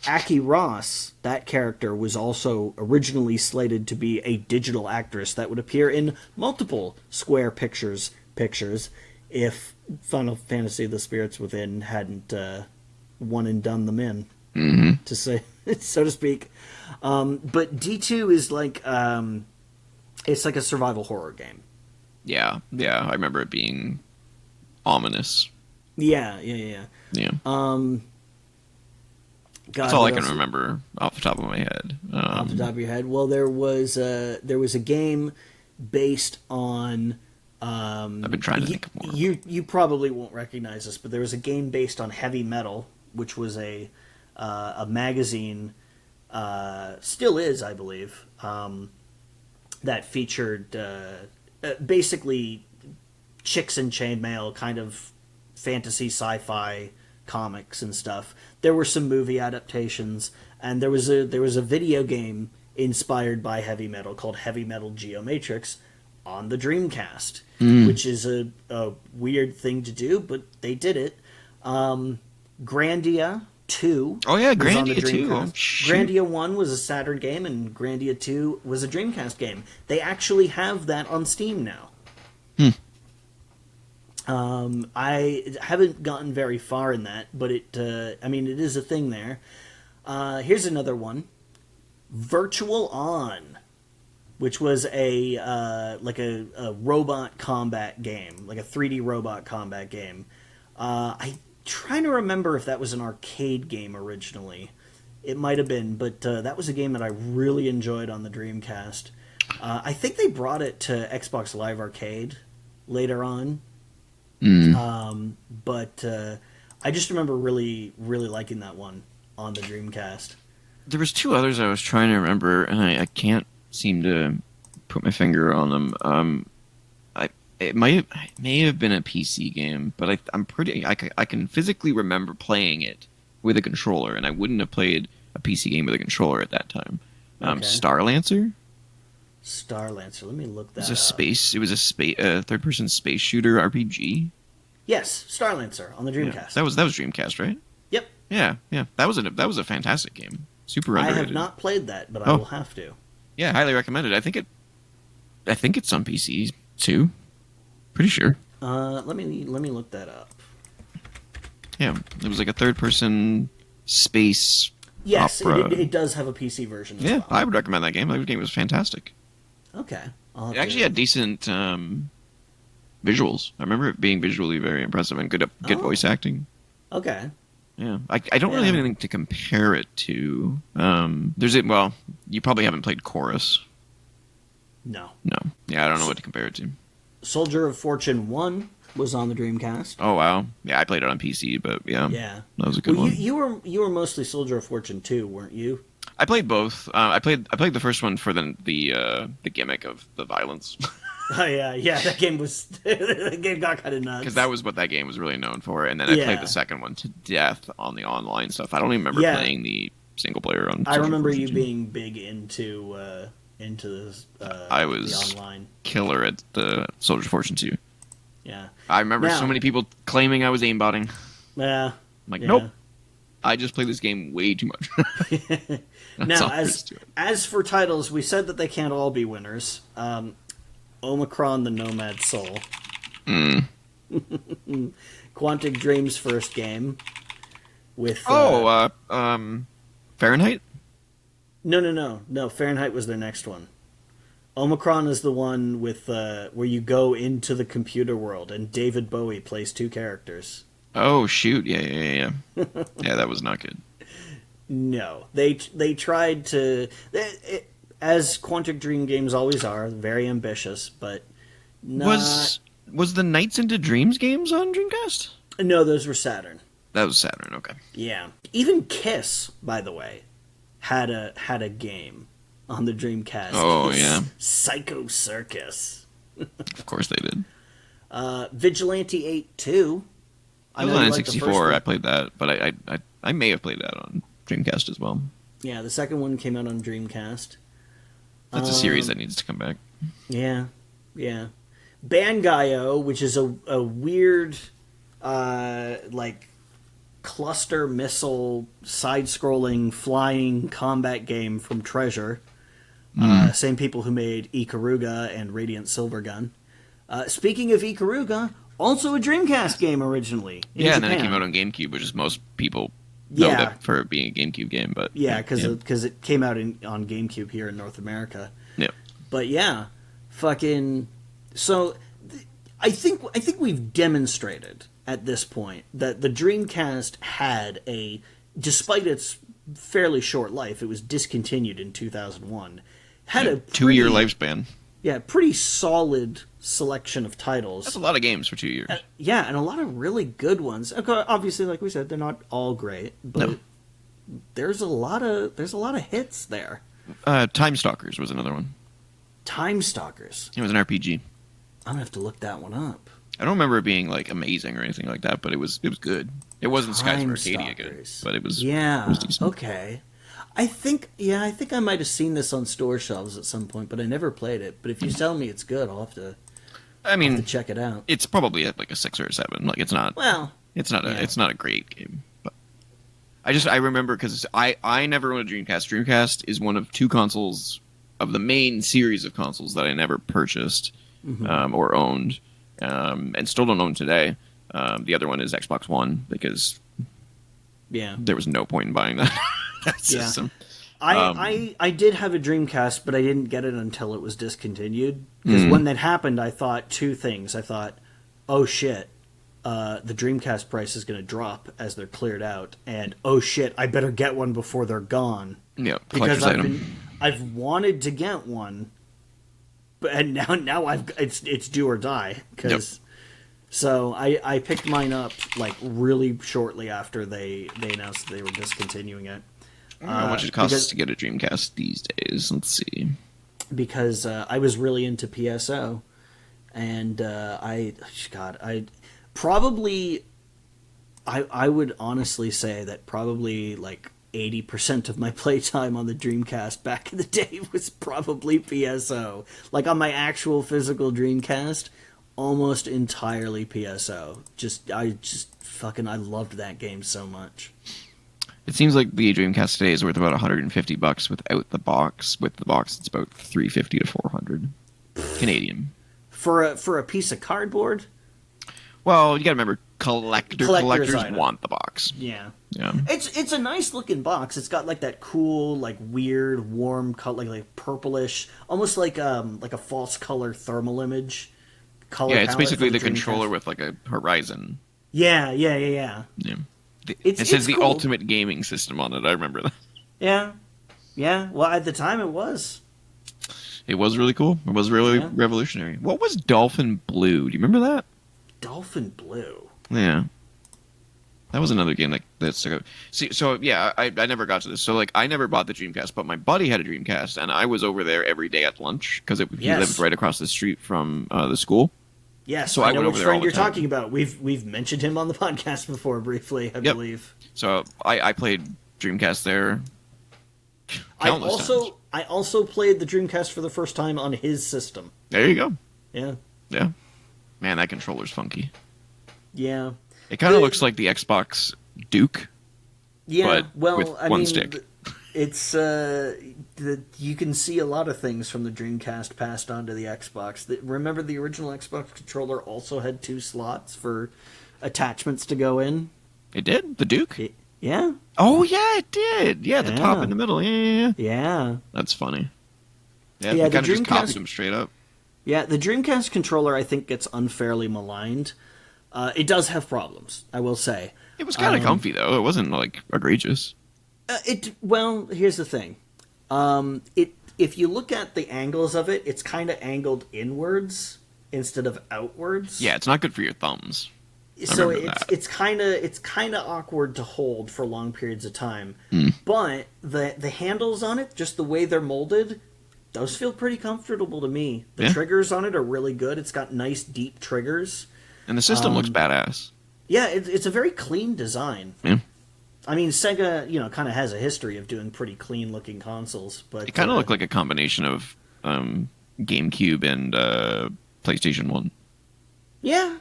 Aki Ross, that character, was also originally slated to be a digital actress that would appear in multiple Square pictures if Final Fantasy: The Spirits Within hadn't one and done them in, to say so to speak. But D2 is like it's like a survival horror game. Yeah, I remember it being ominous. Yeah. Yeah. God, That's all I can remember off the top of my head. Off the top of your head, well, there was a game based on. I've been trying to think of more. You probably won't recognize this, but there was a game based on heavy metal, which was a magazine, still is, I believe, that featured basically chicks in chainmail, kind of fantasy sci-fi comics and stuff. There were some movie adaptations, and there was a video game inspired by heavy metal called Heavy Metal Geomatrix on the Dreamcast, which is a weird thing to do, but they did it. Grandia 2. Oh yeah, was on the Grandia 2. Dreamcast. Oh, shoot. Grandia 1 was a Saturn game, and Grandia 2 was a Dreamcast game. They actually have that on Steam now. I haven't gotten very far in that, but it is a thing there. Here's another one. Virtual On, which was a robot combat game, like a 3D robot combat game. I'm trying to remember if that was an arcade game originally. It might have been, but that was a game that I really enjoyed on the Dreamcast. I think they brought it to Xbox Live Arcade later on. But I just remember really, really liking that one on the Dreamcast. There was two others I was trying to remember, and I can't seem to put my finger on them. It may have been a PC game, but I can physically remember playing it with a controller, and I wouldn't have played a PC game with a controller at that time. Okay. Starlancer. Starlancer. Let me look that up. It was a third-person space shooter RPG. Yes, Starlancer on the Dreamcast. Yeah, that was Dreamcast, right? Yep. Yeah. That was a fantastic game. Super underrated. I have not played that, but I will have to. Yeah, highly recommended. I think it's on PC too. Pretty sure. Let me look that up. Yeah, it was like a third-person space. Yes, opera. it does have a PC version as well. I would recommend that game. That game was fantastic. Okay. It actually had decent visuals. I remember it being visually very impressive and good voice acting. Okay. Yeah, I don't really have anything to compare it to. You probably haven't played Chorus. No. Yeah, I don't know what to compare it to. Soldier of Fortune 1 was on the Dreamcast. Oh wow, yeah, I played it on PC, but yeah, that was a good one. You were mostly Soldier of Fortune 2, weren't you? I played both. I played the first one for the gimmick of the violence. Oh yeah, that game got kind of nuts. Because that was what that game was really known for, and then I played the second one to death on the online stuff. I don't even remember playing the single player on. I remember you being big into I was the online killer at the Soldier of Fortune 2. Yeah, I remember so many people claiming I was aimbotting. Yeah, I'm like, nope. I just play this game way too much. Now, as for titles, we said that they can't all be winners. Omicron: The Nomad Soul. Quantic Dream's first game with Fahrenheit? No. Fahrenheit was their next one. Omicron is the one with where you go into the computer world and David Bowie plays two characters. Oh shoot! Yeah. Yeah, that was not good. No, they tried to, as Quantic Dream games always are, very ambitious, but not... Was the Nights into Dreams games on Dreamcast? No, those were Saturn. That was Saturn. Okay. Yeah, even Kiss, by the way, had a game on the Dreamcast. Oh yeah, Psycho Circus. Of course they did. Vigilante 8 2. I was on N64. I played that, but I may have played that on Dreamcast as well. Yeah, the second one came out on Dreamcast. That's a series that needs to come back. Yeah, yeah. Bangai-O, which is a weird, like, cluster missile, side-scrolling, flying combat game from Treasure. Same people who made Ikaruga and Radiant Silvergun. Speaking of Ikaruga, also a Dreamcast game originally. Yeah, and then it came out on GameCube, which is most people know that for being a GameCube game. But yeah, because it came out on GameCube here in North America. Yeah. But yeah, fucking. So, I think we've demonstrated at this point that the Dreamcast had despite its fairly short life, it was discontinued in 2001. Had a 2-year lifespan. Yeah, pretty solid selection of titles. That's a lot of games for 2 years. Yeah, and a lot of really good ones. Obviously, like we said, they're not all great, but there's a lot of hits there. Time Stalkers was another one. Time Stalkers. It was an RPG. I'm gonna have to look that one up. I don't remember it being like amazing or anything like that, but it was good. It wasn't Skies of Arcadia good, but it was. Yeah. It was decent. Okay. I think I might have seen this on store shelves at some point, but I never played it. But if you tell me it's good, I'll have to. I'll have to check it out. It's probably like a 6 or a 7. Like it's not. Well, it's not a great game. But I remember because I never owned a Dreamcast. Dreamcast is one of 2 consoles of the main series of consoles that I never purchased or owned, and still don't own today. The other one is Xbox One because there was no point in buying that. System. I did have a Dreamcast, but I didn't get it until it was discontinued. Because when that happened, I thought 2 things. I thought, oh shit, the Dreamcast price is going to drop as they're cleared out, and oh shit, I better get one before they're gone. Yeah, because I've wanted to get one, and now it's do or die. So I picked mine up like really shortly after they announced that they were discontinuing it. I don't know how much it costs to get a Dreamcast these days. Let's see. Because I was really into PSO, and I would honestly say that probably like 80% of my playtime on the Dreamcast back in the day was probably PSO. Like on my actual physical Dreamcast, almost entirely PSO. I loved that game so much. It seems like the Dreamcast today is worth about $150 without the box. With the box, it's about $350 to $400 Canadian. For a piece of cardboard? Well, you got to remember, collectors want the box. Yeah. It's a nice looking box. It's got like that cool, like weird, warm color, like purplish, almost like a false color thermal image. Color it's basically the controller with like a horizon. Yeah. It says the ultimate gaming system on it. I remember that. Yeah. Well, at the time, it was. It was really cool. It was really revolutionary. What was Dolphin Blue? Do you remember that? Dolphin Blue. Yeah. That was another game that stuck out. See, so yeah, I never got to this. So like, I never bought the Dreamcast, but my buddy had a Dreamcast, and I was over there every day at lunch because he lived right across the street from the school. Yes, so I went know over which there all friend the you're time. talking about. We've mentioned him on the podcast before briefly, I believe. So I played Dreamcast there. I also played the Dreamcast for the first time on his system. There you go. Yeah. Man, that controller's funky. Yeah. It kind of looks like the Xbox Duke. Yeah, but with one stick. It's you can see a lot of things from the Dreamcast passed on to the Xbox. Remember, the original Xbox controller also had 2 slots for attachments to go in. It did? The Duke? Yeah. Oh yeah, it did. Yeah, the top in the middle. Yeah. That's funny. Yeah, they kind of just copied them straight up. Yeah, the Dreamcast controller I think gets unfairly maligned. It does have problems, I will say. It was kind of comfy though. It wasn't like egregious. Well, here's the thing. If you look at the angles of it, it's kind of angled inwards instead of outwards. Yeah, it's not good for your thumbs. So it's kind of awkward to hold for long periods of time. But the handles on it, just the way they're molded, those feel pretty comfortable to me. The triggers on it are really good. It's got nice deep triggers, and the system looks badass. Yeah, it's a very clean design. Yeah. I mean, Sega, kind of has a history of doing pretty clean-looking consoles, but it kind of looked like a combination of GameCube and PlayStation 1. Yeah.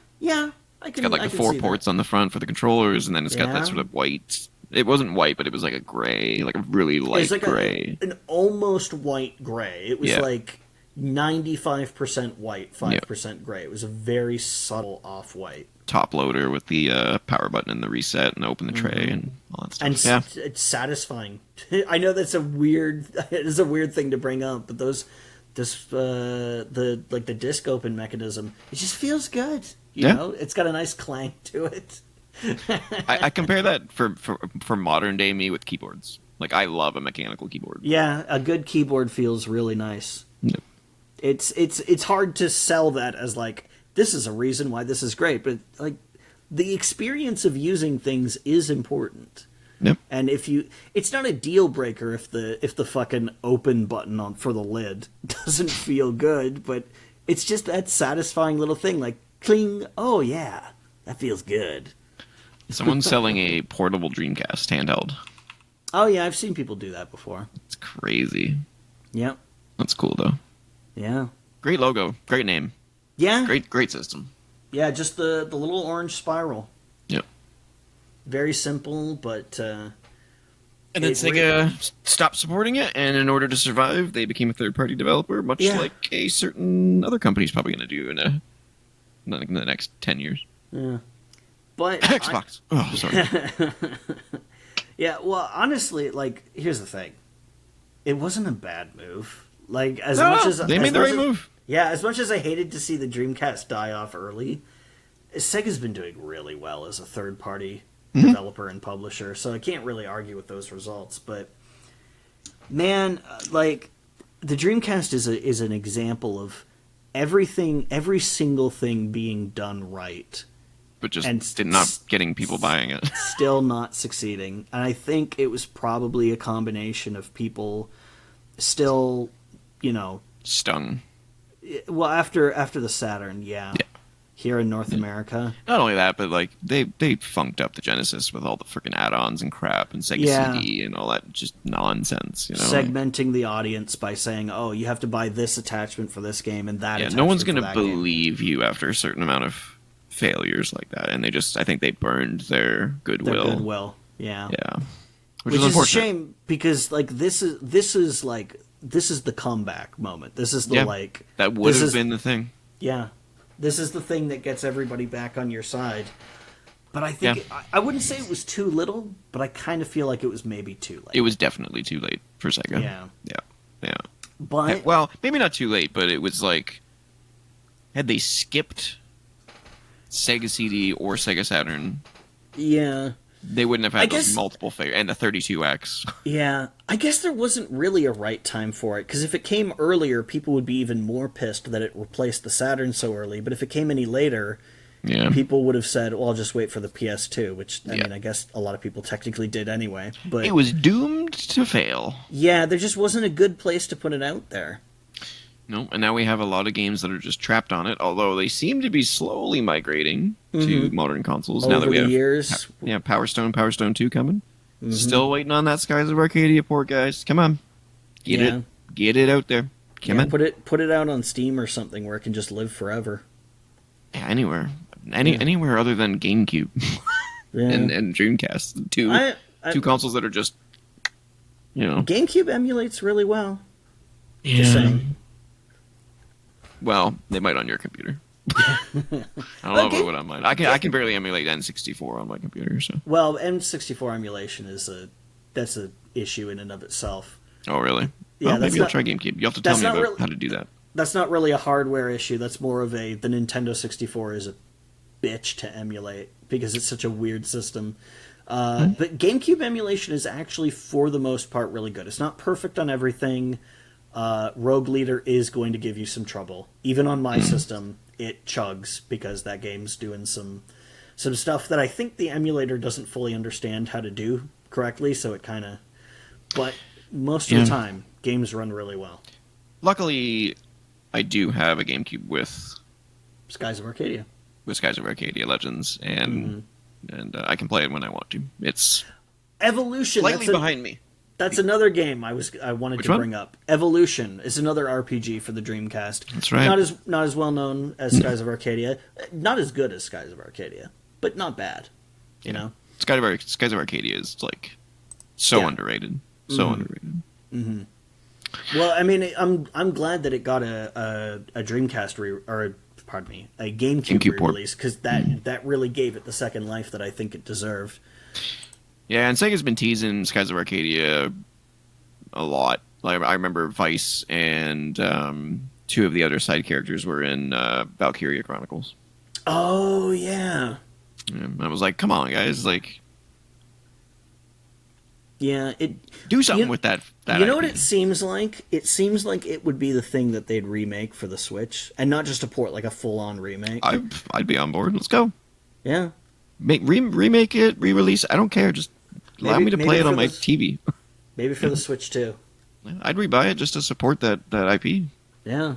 It's got like the 4 ports on the front for the controllers, and then it's got that sort of white. It wasn't white, but it was like a gray, like a really light gray. An almost white gray. It was like 95% white, 5% gray. It was a very subtle off-white. Top loader with the power button and the reset and open the tray and all that stuff. And it's satisfying. I know that's it is a weird thing to bring up, but the disc open mechanism, it just feels good. You know, it's got a nice clang to it. I compare that for modern day me with keyboards. Like, I love a mechanical keyboard. Yeah, a good keyboard feels really nice. Yep. It's hard to sell that as like, this is a reason why this is great, but like the experience of using things is important. Yep. And it's not a deal breaker if the fucking open button for the lid doesn't feel good, but it's just that satisfying little thing, like cling. Oh yeah, that feels good. Someone's selling a portable Dreamcast handheld. Oh yeah, I've seen people do that before. It's crazy. Yep. That's cool though. Yeah. Great logo. Great name. Yeah. Great system. Yeah, just the little orange spiral. Yep. Very simple, but and then Sega stopped supporting it, and in order to survive, they became a third-party developer, much like a certain other company's probably going to do in the next 10 years. Yeah. But Xbox. Oh, sorry. Yeah, well, honestly, like, here's the thing. It wasn't a bad move. Like, they made the right move. Yeah, as much as I hated to see the Dreamcast die off early, Sega's been doing really well as a third-party developer and publisher, so I can't really argue with those results. But, man, like, the Dreamcast is an example of every single thing being done right. But just not getting people buying it. Still not succeeding. And I think it was probably a combination of people still, stung. Well, after the Saturn, yeah. Here in North America. Not only that, but like they funked up the Genesis with all the freaking add-ons and crap and Sega CD and all that just nonsense, Segmenting the audience by saying, "Oh, you have to buy this attachment for this game and that." Yeah, no one's going to believe you after a certain amount of failures like that, and I think they burned their goodwill. Yeah. Which is a shame, because like this is the comeback moment. This is the that would have been the thing. Yeah. This is the thing that gets everybody back on your side. But I think I wouldn't say it was too little, but I kind of feel like it was maybe too late. It was definitely too late for Sega. Yeah. But well, maybe not too late, but it was like, had they skipped Sega CD or Sega Saturn, they wouldn't have had those multiple failures and the 32X. Yeah, I guess there wasn't really a right time for it, because if it came earlier, people would be even more pissed that it replaced the Saturn so early. But if it came any later, people would have said, well, I'll just wait for the PS2, which, I mean, I guess a lot of people technically did anyway. But it was doomed to fail. Yeah, there just wasn't a good place to put it out there. No, and now we have a lot of games that are just trapped on it, although they seem to be slowly migrating to modern consoles. Over now that we have years. Power Stone 2 coming. Still waiting on that Skies of Arcadia port, guys. Come on. Get it out there. Come on. Put it out on Steam or something where it can just live forever. Yeah, anywhere. Anywhere other than GameCube and Dreamcast. Two consoles that are just, GameCube emulates really well. Yeah. Just saying. Well, they might on your computer. I don't know if it would on mine. I can barely emulate N64 on my computer. So. Well, N64 emulation that's an issue in and of itself. Oh, really? Yeah, well, maybe I'll try GameCube. You have to tell me about how to do that. That's not really a hardware issue. That's more of the Nintendo 64 is a bitch to emulate because it's such a weird system. But GameCube emulation is actually, for the most part, really good. It's not perfect on everything. Rogue Leader is going to give you some trouble. Even on my system, it chugs because that game's doing some stuff that I think the emulator doesn't fully understand how to do correctly, so it kind of... But most of the time, games run really well. Luckily, I do have a GameCube with... Skies of Arcadia. With Skies of Arcadia Legends, and I can play it when I want to. It's Evolution. Slightly behind me. That's another game I wanted Which to one? bring up. Evolution is another RPG for the Dreamcast. That's right. Not as well known as Skies of Arcadia. Not as good as Skies of Arcadia, but not bad. You know, Skies of Arcadia is like so underrated. So underrated. Mm-hmm. Well, I mean, I'm glad that it got a Dreamcast a GameCube re-release, because that really gave it the second life that I think it deserved. Yeah, and Sega's been teasing Skies of Arcadia a lot. Like, I remember Vice and two of the other side characters were in Valkyria Chronicles. Oh yeah. And I was like, come on, guys! Like, yeah, do something with that. You know what it seems like? It seems like it would be the thing that they'd remake for the Switch, and not just a port, like a full-on remake. I'd be on board. Let's go. Yeah. Remake it, re-release. I don't care. Just allow me to play it on my TV. Maybe for the Switch too. I'd rebuy it just to support that IP. Yeah.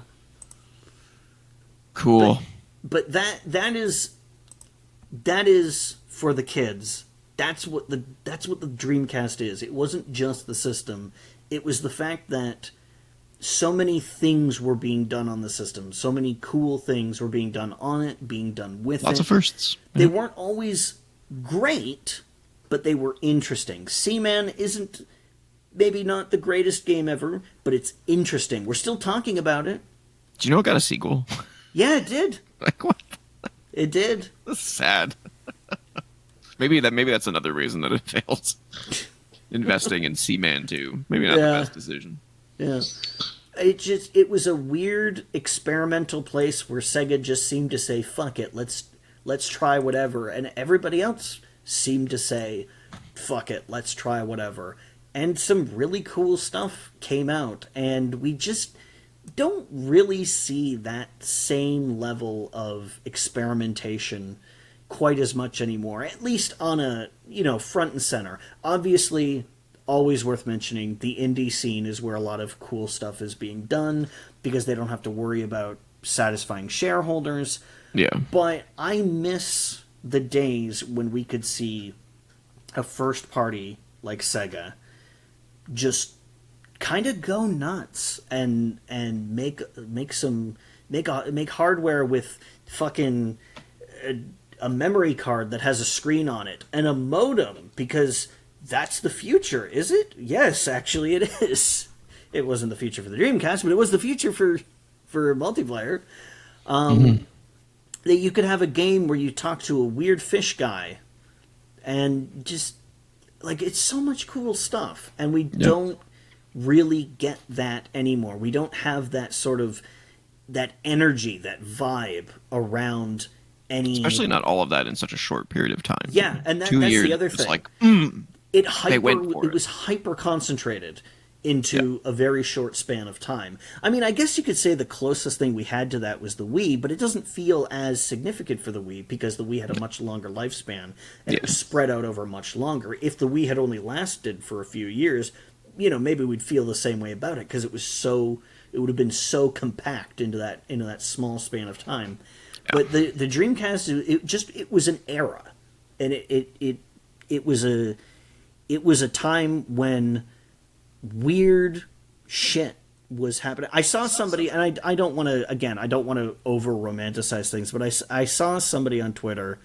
Cool. But that is for the kids. That's what the Dreamcast is. It wasn't just the system. It was the fact that so many things were being done on the system. So many cool things were being done on it, being done with it. Lots of firsts. They weren't always great, but they were interesting. Seaman isn't maybe not the greatest game ever, but it's interesting. We're still talking about it. Do you know it got a sequel? Yeah, it did. Like, what? It did. That's sad. Maybe that's another reason that it failed. Investing in Seaman 2. Maybe not the best decision. Yeah. It was a weird experimental place where Sega just seemed to say, fuck it, let's try whatever, and everybody else seemed to say, fuck it, let's try whatever. And some really cool stuff came out, and we just don't really see that same level of experimentation quite as much anymore, at least on a, front and center. Obviously, always worth mentioning, the indie scene is where a lot of cool stuff is being done, because they don't have to worry about satisfying shareholders. Yeah. But I miss the days when we could see a first party like Sega just kind of go nuts and make hardware with fucking a memory card that has a screen on it and a modem, because that's the future, is it? Yes, actually it is. It wasn't the future for the Dreamcast, but it was the future for multiplayer. That you could have a game where you talk to a weird fish guy, and just like, it's so much cool stuff, and we don't really get that anymore. We don't have that sort of that energy, that vibe around any. Especially not all of that in such a short period of time. Yeah, and that's years, the other thing. Like, it was hyper concentrated into a very short span of time. I mean, I guess you could say the closest thing we had to that was the Wii, but it doesn't feel as significant for the Wii because the Wii had a much longer lifespan, and it was spread out over much longer. If the Wii had only lasted for a few years, maybe we'd feel the same way about it, because it would have been so compact into that small span of time. Yeah. But the Dreamcast, it was an era, and it was a time when weird shit was happening. I saw somebody, and I don't want to over romanticize things, but I saw somebody on Twitter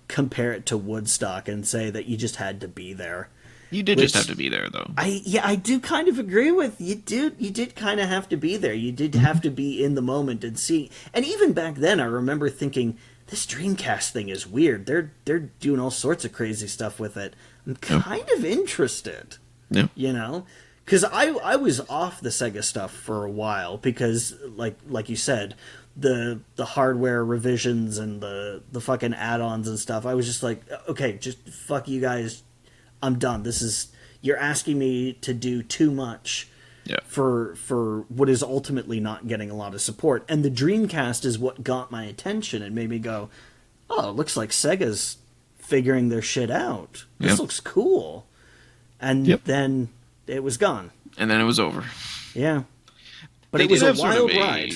compare it to Woodstock and say that you just had to be there. You did just have to be there, though. I do kind of agree with you. You did kind of have to be there. You did have to be in the moment and see. And even back then, I remember thinking, this Dreamcast thing is weird. They're doing all sorts of crazy stuff with it. I'm kind of interested. Yeah. Because I was off the Sega stuff for a while, because like you said, the hardware revisions and the fucking add-ons and stuff, I was just like, okay, just fuck you guys, I'm done. You're asking me to do too much for what is ultimately not getting a lot of support. And the Dreamcast is what got my attention and made me go, oh, it looks like Sega's figuring their shit out. This looks cool. And then it was gone. And then it was over. Yeah. But it was a wild ride.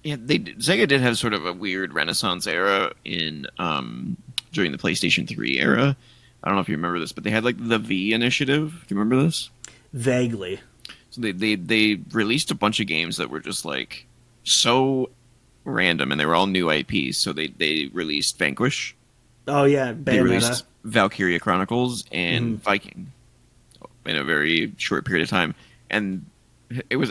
Yeah, Sega did have sort of a weird Renaissance era in during the PlayStation 3 era. I don't know if you remember this, but they had like the V Initiative. Do you remember this? Vaguely. So they released a bunch of games that were just like so random, and they were all new IPs. So they released Vanquish. Oh yeah, They Bayonetta. released Valkyria Chronicles and Viking in a very short period of time, and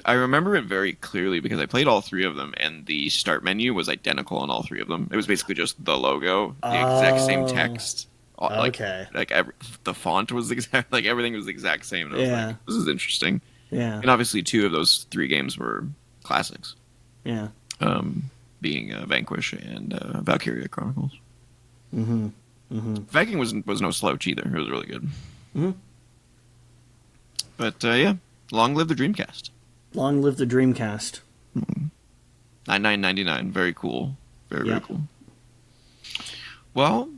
I remember it very clearly because I played all three of them, and the start menu was identical on all three of them. It was basically just the logo, the exact same text. Okay. The font was exact, like everything was the exact same. And I was like, this is interesting. Yeah. And obviously, two of those three games were classics. Yeah. Being Vanquish and Valkyria Chronicles. Mm-hmm. Mm-hmm. Viking was no slouch either. It was really good. Mm-hmm. But yeah, long live the Dreamcast. Long live the Dreamcast. $99.99. Very cool. Very cool. Well,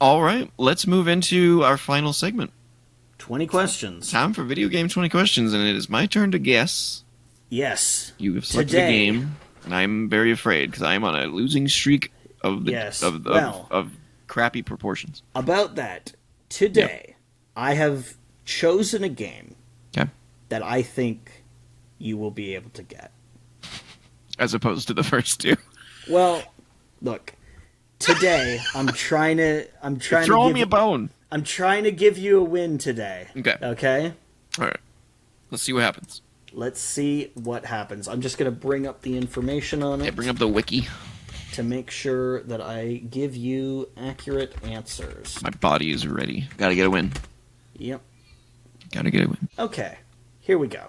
all right. Let's move into our final segment. 20 questions. Time for video game 20 questions, and it is my turn to guess. Yes. You have selected a game, and I'm very afraid because I am on a losing streak of of crappy proportions. About that, today I have chosen a game that I think you will be able to get. As opposed to the first two. Well, look. Today I'm trying to throw me a bone. I'm trying to give you a win today. Okay. Okay? All right. Let's see what happens. Let's see what happens. I'm just going to bring up the information on it. Yeah, bring up the wiki. To make sure that I give you accurate answers. My body is ready. Gotta get a win. Yep. Gotta get a win. Okay. Here we go.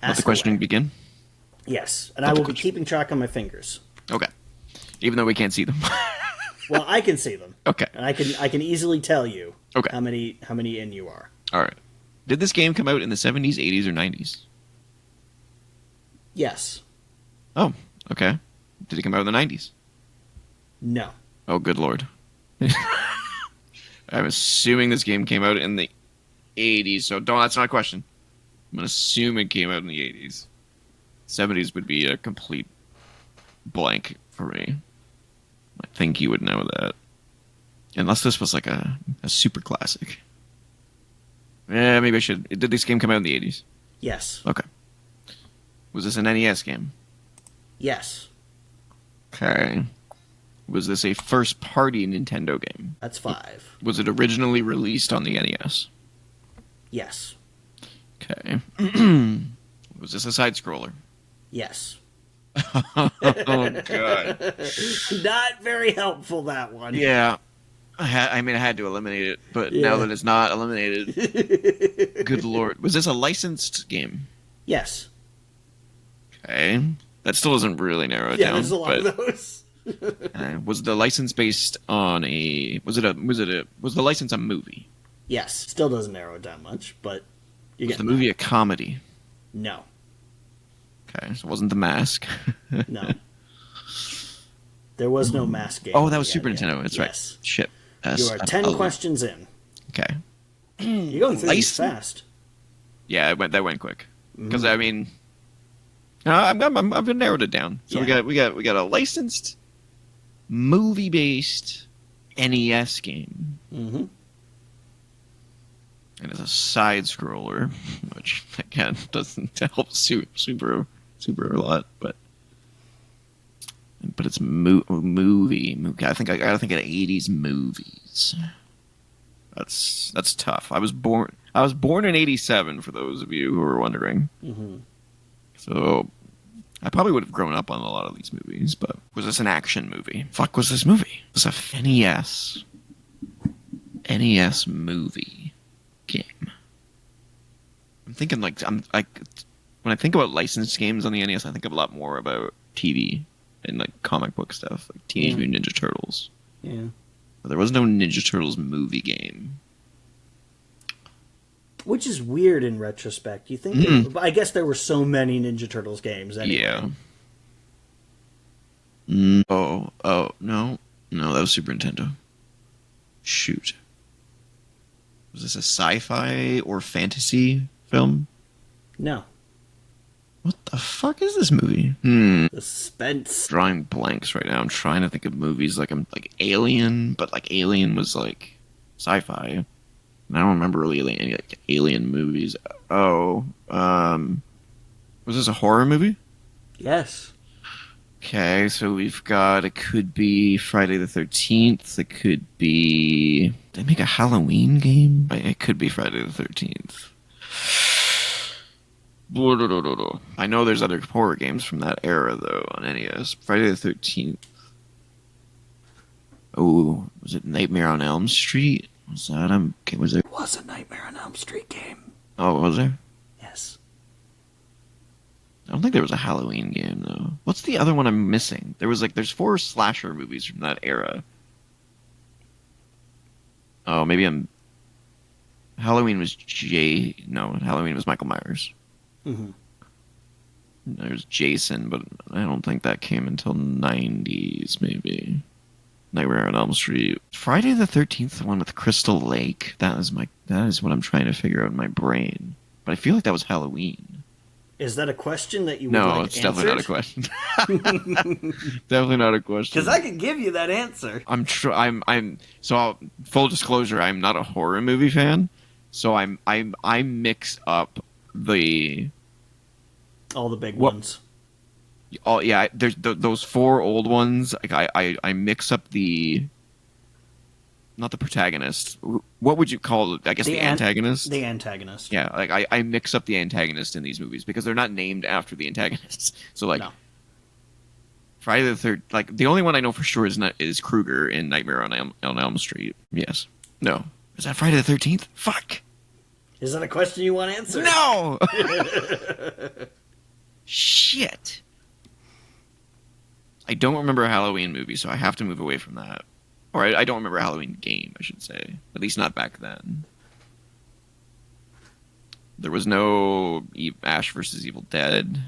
Let the questioning begin? Yes. And I will be keeping track on my fingers. Okay. Even though we can't see them. Well, I can see them. Okay. And I can easily tell you okay. how many in you are. All right. Did this game come out in the 70s, 80s, or 90s? Yes. Oh, okay. Did it come out in the 90s? No. Oh, good lord. I'm assuming this game came out in the 80s, so that's not a question. I'm going to assume it came out in the 80s. 70s would be a complete blank for me. I think you would know that. Unless this was like a super classic. Yeah, maybe I should. Did this game come out in the 80s? Yes. Okay. Was this an NES game? Yes. Okay. Was this a first-party Nintendo game? That's 5. Was it originally released on the NES? Yes. Okay. Was this a side-scroller? Yes. Oh, God. Not very helpful, that one. Yeah. I had to eliminate it, but now that it's not eliminated, good lord. Was this a licensed game? Yes. Okay. That still doesn't really narrow it down. Yeah, there's a lot of those. Was the license based on was the license a movie? Yes. Still doesn't narrow it down much, but Was the movie a comedy? No. Okay, so it wasn't The Mask. No. There was no Mask game. Oh, that was Super Nintendo. That's right. Shit. You are 10 questions in. Okay. You're going through these fast. Yeah, that went quick. Because I mean, I've narrowed it down. So we got a licensed movie-based NES game. Mm-hmm. And it's a side scroller, which again doesn't help super a lot, but it's movie. I think I gotta think of 80s movies. That's tough. I was born in 87. For those of you who are wondering, so I probably would have grown up on a lot of these movies. But was this an action movie? Fuck, was this movie? Was this a NES movie game? I'm thinking when I think about licensed games on the NES, I think a lot more about TV and like comic book stuff, like Teenage Mutant Ninja Turtles. Yeah. But there was no Ninja Turtles movie game. Which is weird in retrospect. You think? I guess there were so many Ninja Turtles games. Anyway. Yeah. Oh no, that was Super Nintendo. Shoot. Was this a sci-fi or fantasy film? No. What the fuck is this movie? The suspense. Drawing blanks right now. I'm trying to think of movies like Alien, but like Alien was like sci-fi. I don't remember really any like alien movies. Oh, was this a horror movie? Yes. Okay, so we've got, it could be Friday the 13th. It could be, did they make a Halloween game? It could be Friday the 13th. I know there's other horror games from that era, though, on NES. Friday the 13th. Oh, was it Nightmare on Elm Street? Was that, was it? It was a Nightmare on Elm Street game. Oh, was there? Yes. I don't think there was a Halloween game, though. What's the other one I'm missing? There's 4 slasher movies from that era. Oh, maybe Halloween was Halloween was Michael Myers. Mm-hmm. There's Jason, but I don't think that came until 90s, maybe. Nightmare on Elm Street. Friday the 13th, the one with Crystal Lake. That is what I'm trying to figure out in my brain. But I feel like that was Halloween. Is that a question that you would No, like it's definitely not a question. Definitely not a question. Because I could give you that answer. Full disclosure, I'm not a horror movie fan, so I mix up all the big ones. Oh yeah, there's those 4 old ones. Like I mix up not the protagonist. What would you call it? I guess the antagonist. The antagonist. Yeah, like I mix up the antagonist in these movies because they're not named after the antagonists. So like, no. Friday the Third. Like the only one I know for sure is Krueger in Nightmare on Elm Street. Yes. No. Is that Friday the 13th? Fuck. Is that a question you want answered? No. Shit. I don't remember a Halloween movie, so I have to move away from that. Or I don't remember a Halloween game, I should say. At least not back then. There was no Ash vs. Evil Dead.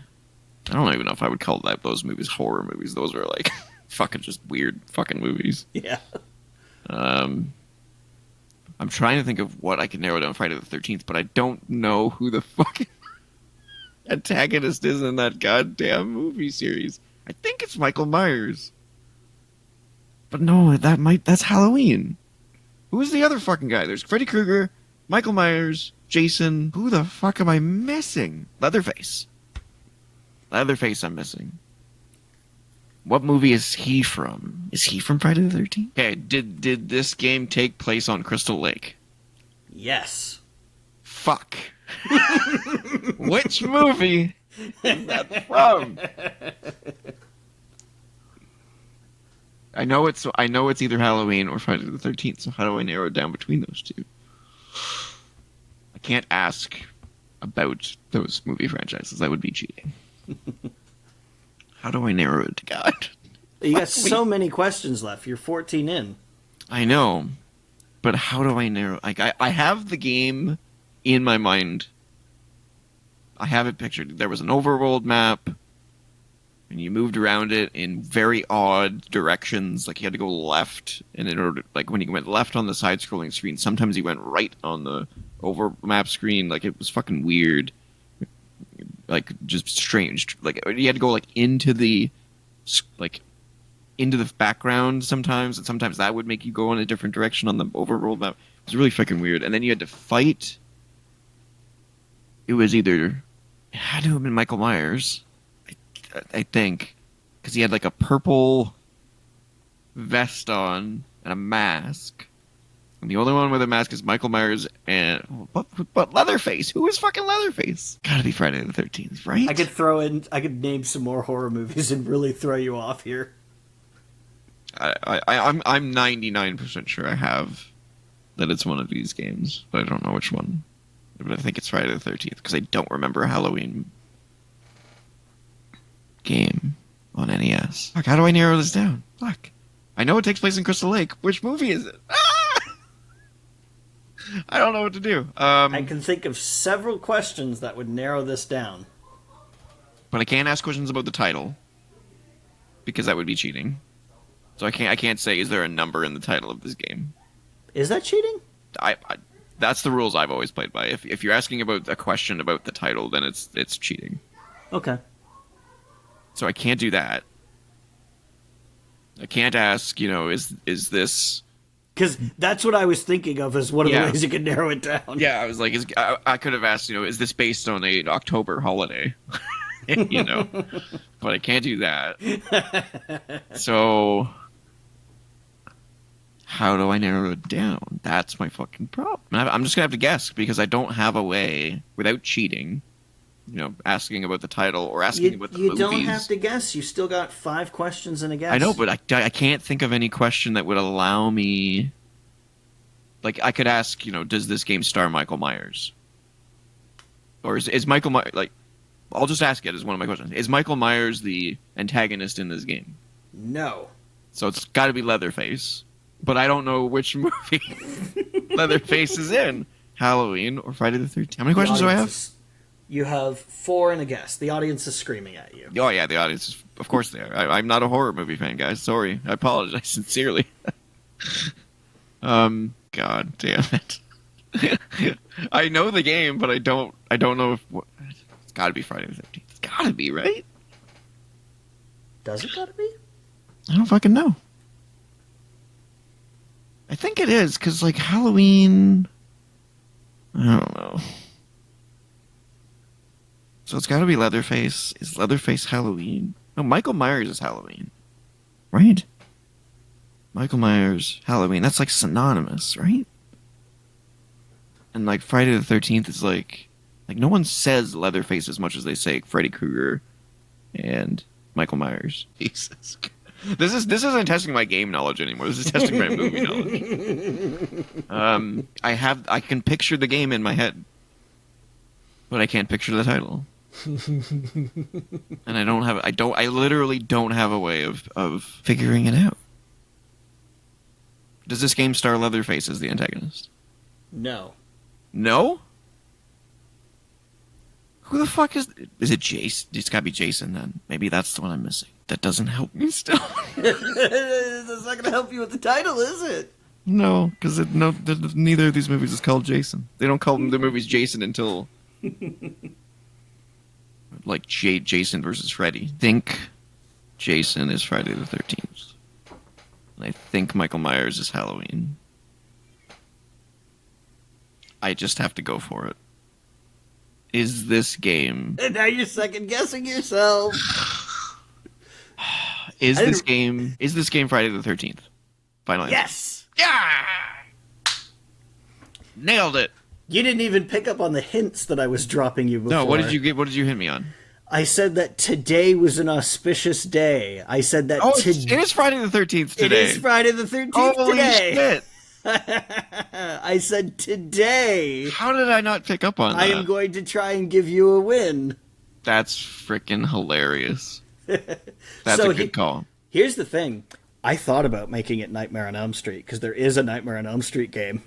I don't even know if I would call those movies horror movies. Those are like fucking just weird fucking movies. Yeah. I'm trying to think of what I can narrow down Friday the 13th, but I don't know who the fucking antagonist is in that goddamn movie series. I think it's Michael Myers. But no, that's Halloween. Who's the other fucking guy? There's Freddy Krueger, Michael Myers, Jason. Who the fuck am I missing? Leatherface. Leatherface I'm missing. What movie is he from? Is he from Friday the 13th? Okay, did this game take place on Crystal Lake? Yes. Fuck. Which movie is that from? I know it's either Halloween or Friday the 13th, so how do I narrow it down between those two? I can't ask about those movie franchises. That would be cheating. How do I narrow it? God. You got so many questions left. You're 14 in. I know. But how do I narrow... Like, I have the game in my mind. I have it pictured. There was an overworld map, and you moved around it in very odd directions. Like, you had to go left, and in order... Like, when you went left on the side-scrolling screen, sometimes you went right on the over-map screen. Like, it was fucking weird. Like, just strange. Like, you had to go, like, into the background sometimes, and sometimes that would make you go in a different direction on the overworld map. It was really fucking weird. And then you had to fight. It had to have been Michael Myers, I think, because he had, like, a purple vest on and a mask. And the only one with a mask is Michael Myers and... But Leatherface? Who is fucking Leatherface? Gotta be Friday the 13th, right? I could name some more horror movies and really throw you off here. I'm 99% sure I have that it's one of these games, but I don't know which one. But I think it's Friday the 13th, because I don't remember a Halloween game on NES. Fuck, how do I narrow this down? Fuck. I know it takes place in Crystal Lake. Which movie is it? Ah! I don't know what to do. I can think of several questions that would narrow this down. But I can't ask questions about the title, because that would be cheating. So I can't say, is there a number in the title of this game? Is that cheating? That's the rules I've always played by. If you're asking about a question about the title, then it's cheating. Okay. So I can't do that. I can't ask, is this... Because that's what I was thinking of as one of the ways you could narrow it down. Yeah, I was like, I could have asked, is this based on a October holiday? But I can't do that. So, how do I narrow it down? That's my fucking problem. I'm just gonna have to guess because I don't have a way without cheating. Asking about the title or asking about the movies. You don't have to guess. You still got 5 questions and a guess. I know, but I can't think of any question that would allow me. Like, I could ask, does this game star Michael Myers? Or is Michael Myers, like, I'll just ask it as one of my questions. Is Michael Myers the antagonist in this game? No. So it's got to be Leatherface. But I don't know which movie Leatherface is in. Halloween or Friday the 13th. How many questions do I have? You have 4 and a guess. The audience is screaming at you. Oh, yeah, the audience is... Of course they are. I'm not a horror movie fan, guys. Sorry. I apologize sincerely. God damn it. I know the game, but I don't know if... It's gotta be Friday the 13th. It's gotta be, right? Does it gotta be? I don't fucking know. I think it is, because, like, Halloween... I don't know. So it's gotta be Leatherface. Is Leatherface Halloween? No, Michael Myers is Halloween. Right? Michael Myers, Halloween. That's, like, synonymous, right? And, like, Friday the 13th is, like, no one says Leatherface as much as they say Freddy Krueger and Michael Myers. Jesus. This isn't testing my game knowledge anymore. This is testing my movie knowledge. I can picture the game in my head, but I can't picture the title. And I literally don't have a way of figuring it out. Does this game star Leatherface as the antagonist? No. No? Who the fuck is it? Jason? It's gotta be Jason then. Maybe that's the one I'm missing. That doesn't help me still. That's not gonna help you with the title, is it? No, because neither of these movies is called Jason. They don't call the movies Jason until like Jason versus Freddy. I think Jason is Friday the 13th. And I think Michael Myers is Halloween. I just have to go for it. Is this game... And now you're second guessing yourself. Is this game Friday the 13th? Final answer. Yes! Yeah! Nailed it. You didn't even pick up on the hints that I was dropping you before. No, what did you hit me on? I said that today was an auspicious day. I said that it is Friday the 13th today. It is Friday the 13th Holy today. Shit. I said today. How did I not pick up on that? I am going to try and give you a win. That's freaking hilarious. That's a good call. Here's the thing. I thought about making it Nightmare on Elm Street, because there is a Nightmare on Elm Street game.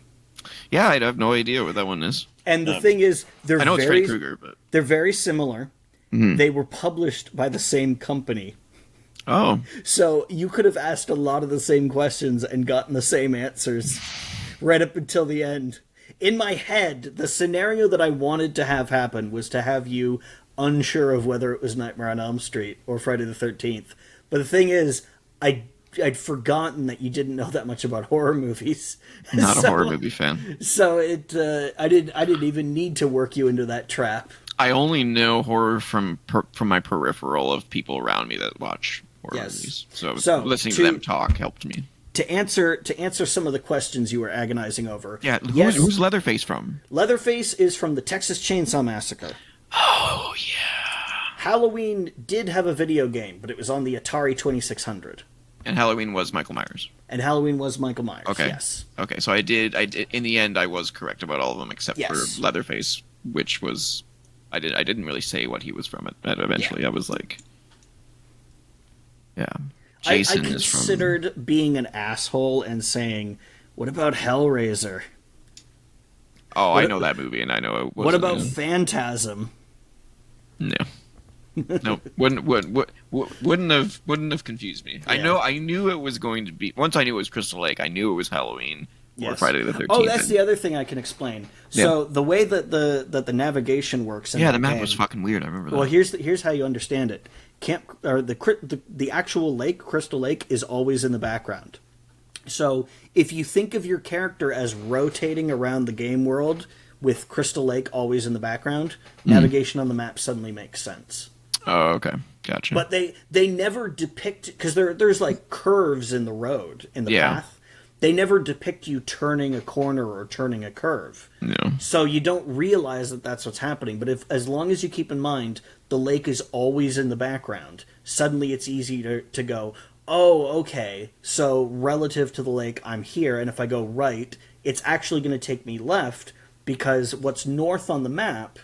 Yeah, I'd have no idea what that one is. And the thing is, I know it's Freddy Krueger, but... They're very similar. Mm-hmm. They were published by the same company. Oh. So you could have asked a lot of the same questions and gotten the same answers right up until the end. In my head, the scenario that I wanted to have happen was to have you unsure of whether it was Nightmare on Elm Street or Friday the 13th. But the thing is, I'd forgotten that you didn't know that much about horror movies. Not a horror movie fan. So I didn't even need to work you into that trap. I only know horror from my peripheral of people around me that watch horror movies. So listening to them talk helped me. To answer some of the questions you were agonizing over. Yeah, who's Leatherface from? Leatherface is from the Texas Chainsaw Massacre. Oh, yeah. Halloween did have a video game, but it was on the Atari 2600. And Halloween was Michael Myers. Okay. Yes. Okay, so I did in the end I was correct about all of them except for Leatherface, which was I didn't really say what he was from it. But eventually I was like, yeah. Jason I considered being an asshole and saying, what about Hellraiser? Oh, I know that movie, and I know it wasn't. What about Phantasm? No. No, wouldn't have confused me. Yeah. I knew it was going to be. Once I knew it was Crystal Lake, I knew it was Halloween or Friday the 13th. Oh, that's the other thing I can explain. So the way that the navigation works. The map was fucking weird. I remember that. Well, here's how you understand it. The actual lake, Crystal Lake, is always in the background. So if you think of your character as rotating around the game world with Crystal Lake always in the background, navigation on the map suddenly makes sense. Oh, okay. Gotcha. But they never depict, because there's like curves in the road, in the path. They never depict you turning a corner or turning a curve. No. So you don't realize that that's what's happening. But as long as you keep in mind the lake is always in the background, suddenly it's easy to go, oh, okay, so relative to the lake, I'm here, and if I go right, it's actually going to take me left, because what's north on the map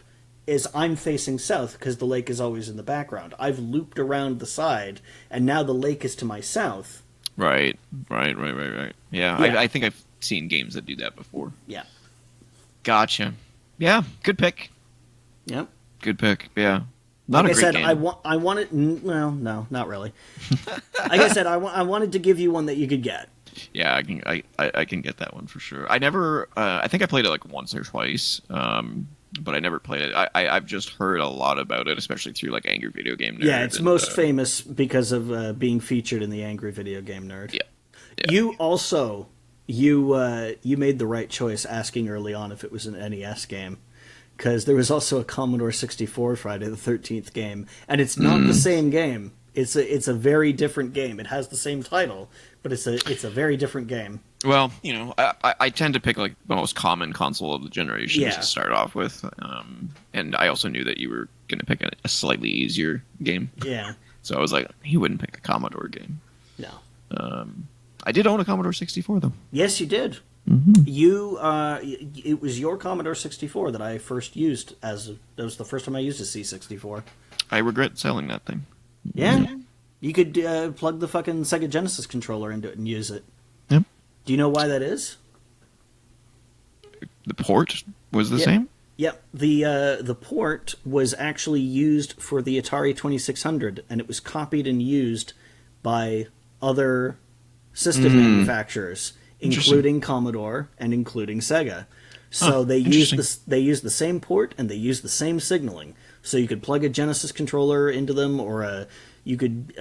is I'm facing south, because the lake is always in the background. I've looped around the side, and now the lake is to my south. Right. Yeah. I think I've seen games that do that before. Yeah. Gotcha. Yeah, good pick. Yep. Good pick, yeah. Not like a great I said, game. I wanted... Well, no, not really. Like I said, I wanted to give you one that you could get. Yeah, I can get that one for sure. I never... I think I played it like once or twice, but I never played it. I've just heard a lot about it, especially through like Angry Video Game Nerd. Yeah, it's most famous because of being featured in the Angry Video Game Nerd. Yeah. You also... You made the right choice asking early on if it was an NES game. Because there was also a Commodore 64 Friday the 13th game, and it's not the same game. It's a very different game. It has the same title, but it's a very different game. Well, I tend to pick like the most common console of the generation to start off with, and I also knew that you were going to pick a slightly easier game. Yeah. So I was like, he wouldn't pick a Commodore game. No. I did own a Commodore 64 though. Yes, you did. Mm-hmm. It was your Commodore 64 that I first used that was the first time I used a C64. I regret selling that thing. Yeah. You could plug the fucking Sega Genesis controller into it and use it. Yep. Do you know why that is? The port was the same? Yep. The port was actually used for the Atari 2600, and it was copied and used by other system manufacturers, including Commodore and including Sega. So they used the same port and they used the same signaling. So you could plug a Genesis controller into them, or you could.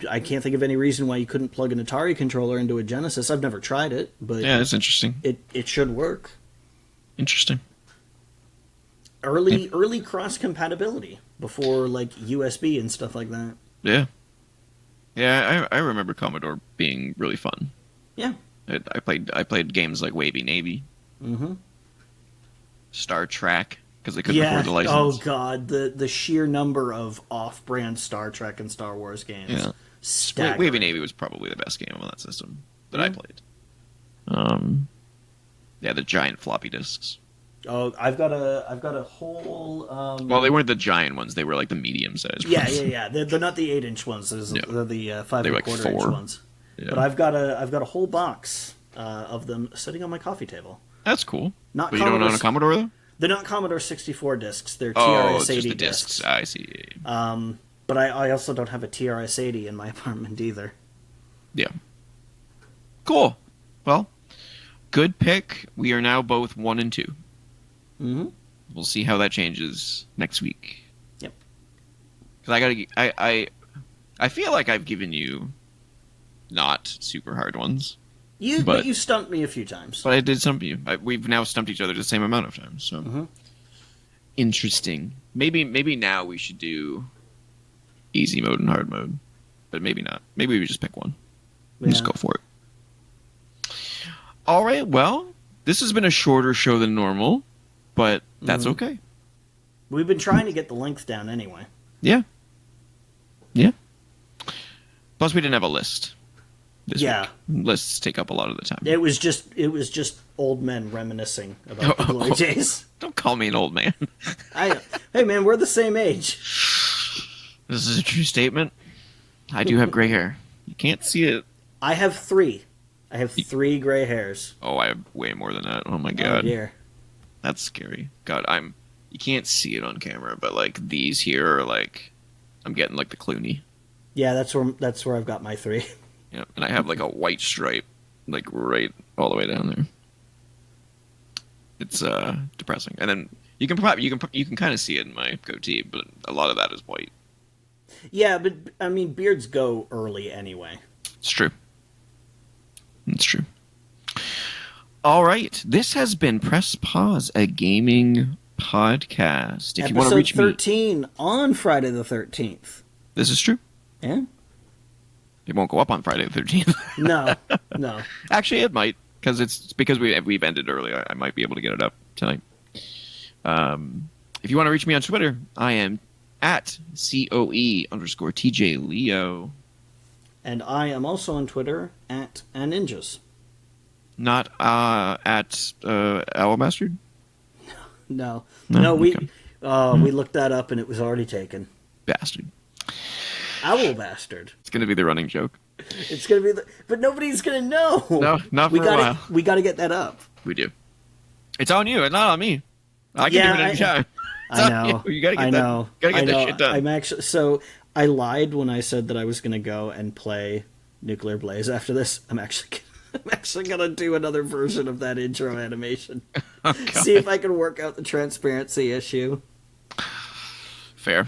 I can't think of any reason why you couldn't plug an Atari controller into a Genesis. I've never tried it, but yeah, it's interesting. It should work. Interesting. Early cross compatibility before like USB and stuff like that. Yeah. Yeah, I remember Commodore being really fun. Yeah. I played games like Wavy Navy, Star Trek, because they couldn't afford the license. Oh god, the sheer number of off-brand Star Trek and Star Wars games. Yeah. Staggering. Wavy Navy was probably the best game on that system that I played. Yeah, the giant floppy disks. Oh, I've got a whole. Well, they weren't the giant ones; they were like the medium-sized ones. Yeah. They're not the 8-inch ones. They're the 5 like quarter inch 4. ones. Yeah. But I've got a whole box of them sitting on my coffee table. That's cool. Not but you don't own a Commodore though? They're not Commodore 64 discs. They're Oh, TRS-80 it's just the discs. discs. I see. But I also don't have a TRS-80 in my apartment either. Yeah. Cool. Well, good pick. We are now both 1 and 2. Mm-hmm. We'll see how that changes next week. Yep. Because I feel like I've given you not super hard ones. But you stumped me a few times. But I did stump you. We've now stumped each other the same amount of times. So interesting. Maybe now we should do easy mode and hard mode, but maybe not. Maybe we just pick one. Yeah. Just go for it. All right. Well, this has been a shorter show than normal, but that's okay. We've been trying to get the length down anyway. Yeah. Yeah. Plus, we didn't have a list. This week. Lists take up a lot of the time. It was just old men reminiscing about the glory days. Don't call me an old man. Hey man, we're the same age. This is a true statement. I do have gray hair. You can't see it. I have 3. I have 3 gray hairs. Oh, I have way more than that. Oh my god. Oh dear. That's scary. God, you can't see it on camera, but like these here are like I'm getting like the Clooney. Yeah, that's where I've got my 3. Yeah, and I have like a white stripe like right all the way down there. It's depressing. And then you can kind of see it in my goatee, but a lot of that is white. Yeah, but I mean beards go early anyway. It's true. That's true. All right. This has been Press Pause, a gaming podcast. If you want to reach Episode 13 on Friday the 13th. This is true. Yeah. It won't go up on Friday the 13th. No. Actually, it might, because we've ended early. I might be able to get it up tonight. If you want to reach me on Twitter, I am at COE_TJLeo. And I am also on Twitter at Ninjas. Not at Owlbastard? No, okay. we looked that up and it was already taken. Bastard. Owl bastard. It's going to be the running joke. It's going to be but nobody's going to know. No, not for a while. We got to get that up. We do. It's on you. It's not on me. I can do it anytime. I know. You gotta get that shit done. I'm actually I lied when I said that I was going to go and play Nuclear Blaze after this. I'm actually going to do another version of that intro animation. Oh, see if I can work out the transparency issue. Fair.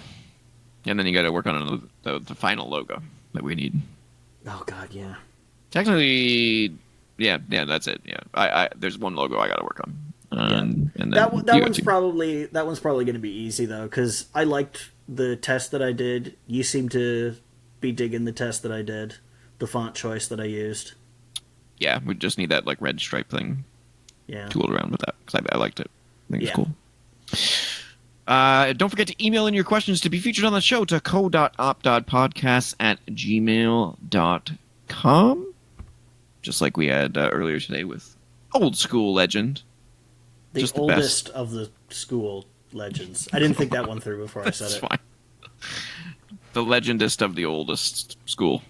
And then you got to work on the final logo that we need. Oh God, yeah. Technically, yeah, that's it. Yeah, there's one logo I got to work on. And then that one's probably going to be easy though, because I liked the test that I did. You seem to be digging the test that I did, the font choice that I used. Yeah, we just need that like red stripe thing. Yeah, tooled around with that because I liked it. I think it's cool. Don't forget to email in your questions to be featured on the show to co.op.podcasts@gmail.com. Just like we had earlier today with Old School Legend. The just oldest of the school legends. I didn't think that one through before I said it. Fine. The legendest of the oldest school.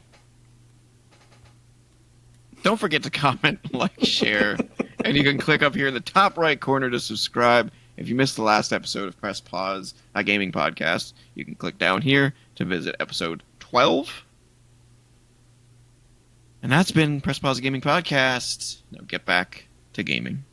Don't forget to comment, like, share, and you can click up here in the top right corner to subscribe. If you missed the last episode of Press Pause, a gaming podcast, you can click down here to visit episode 12. And that's been Press Pause, a gaming podcast. Now get back to gaming.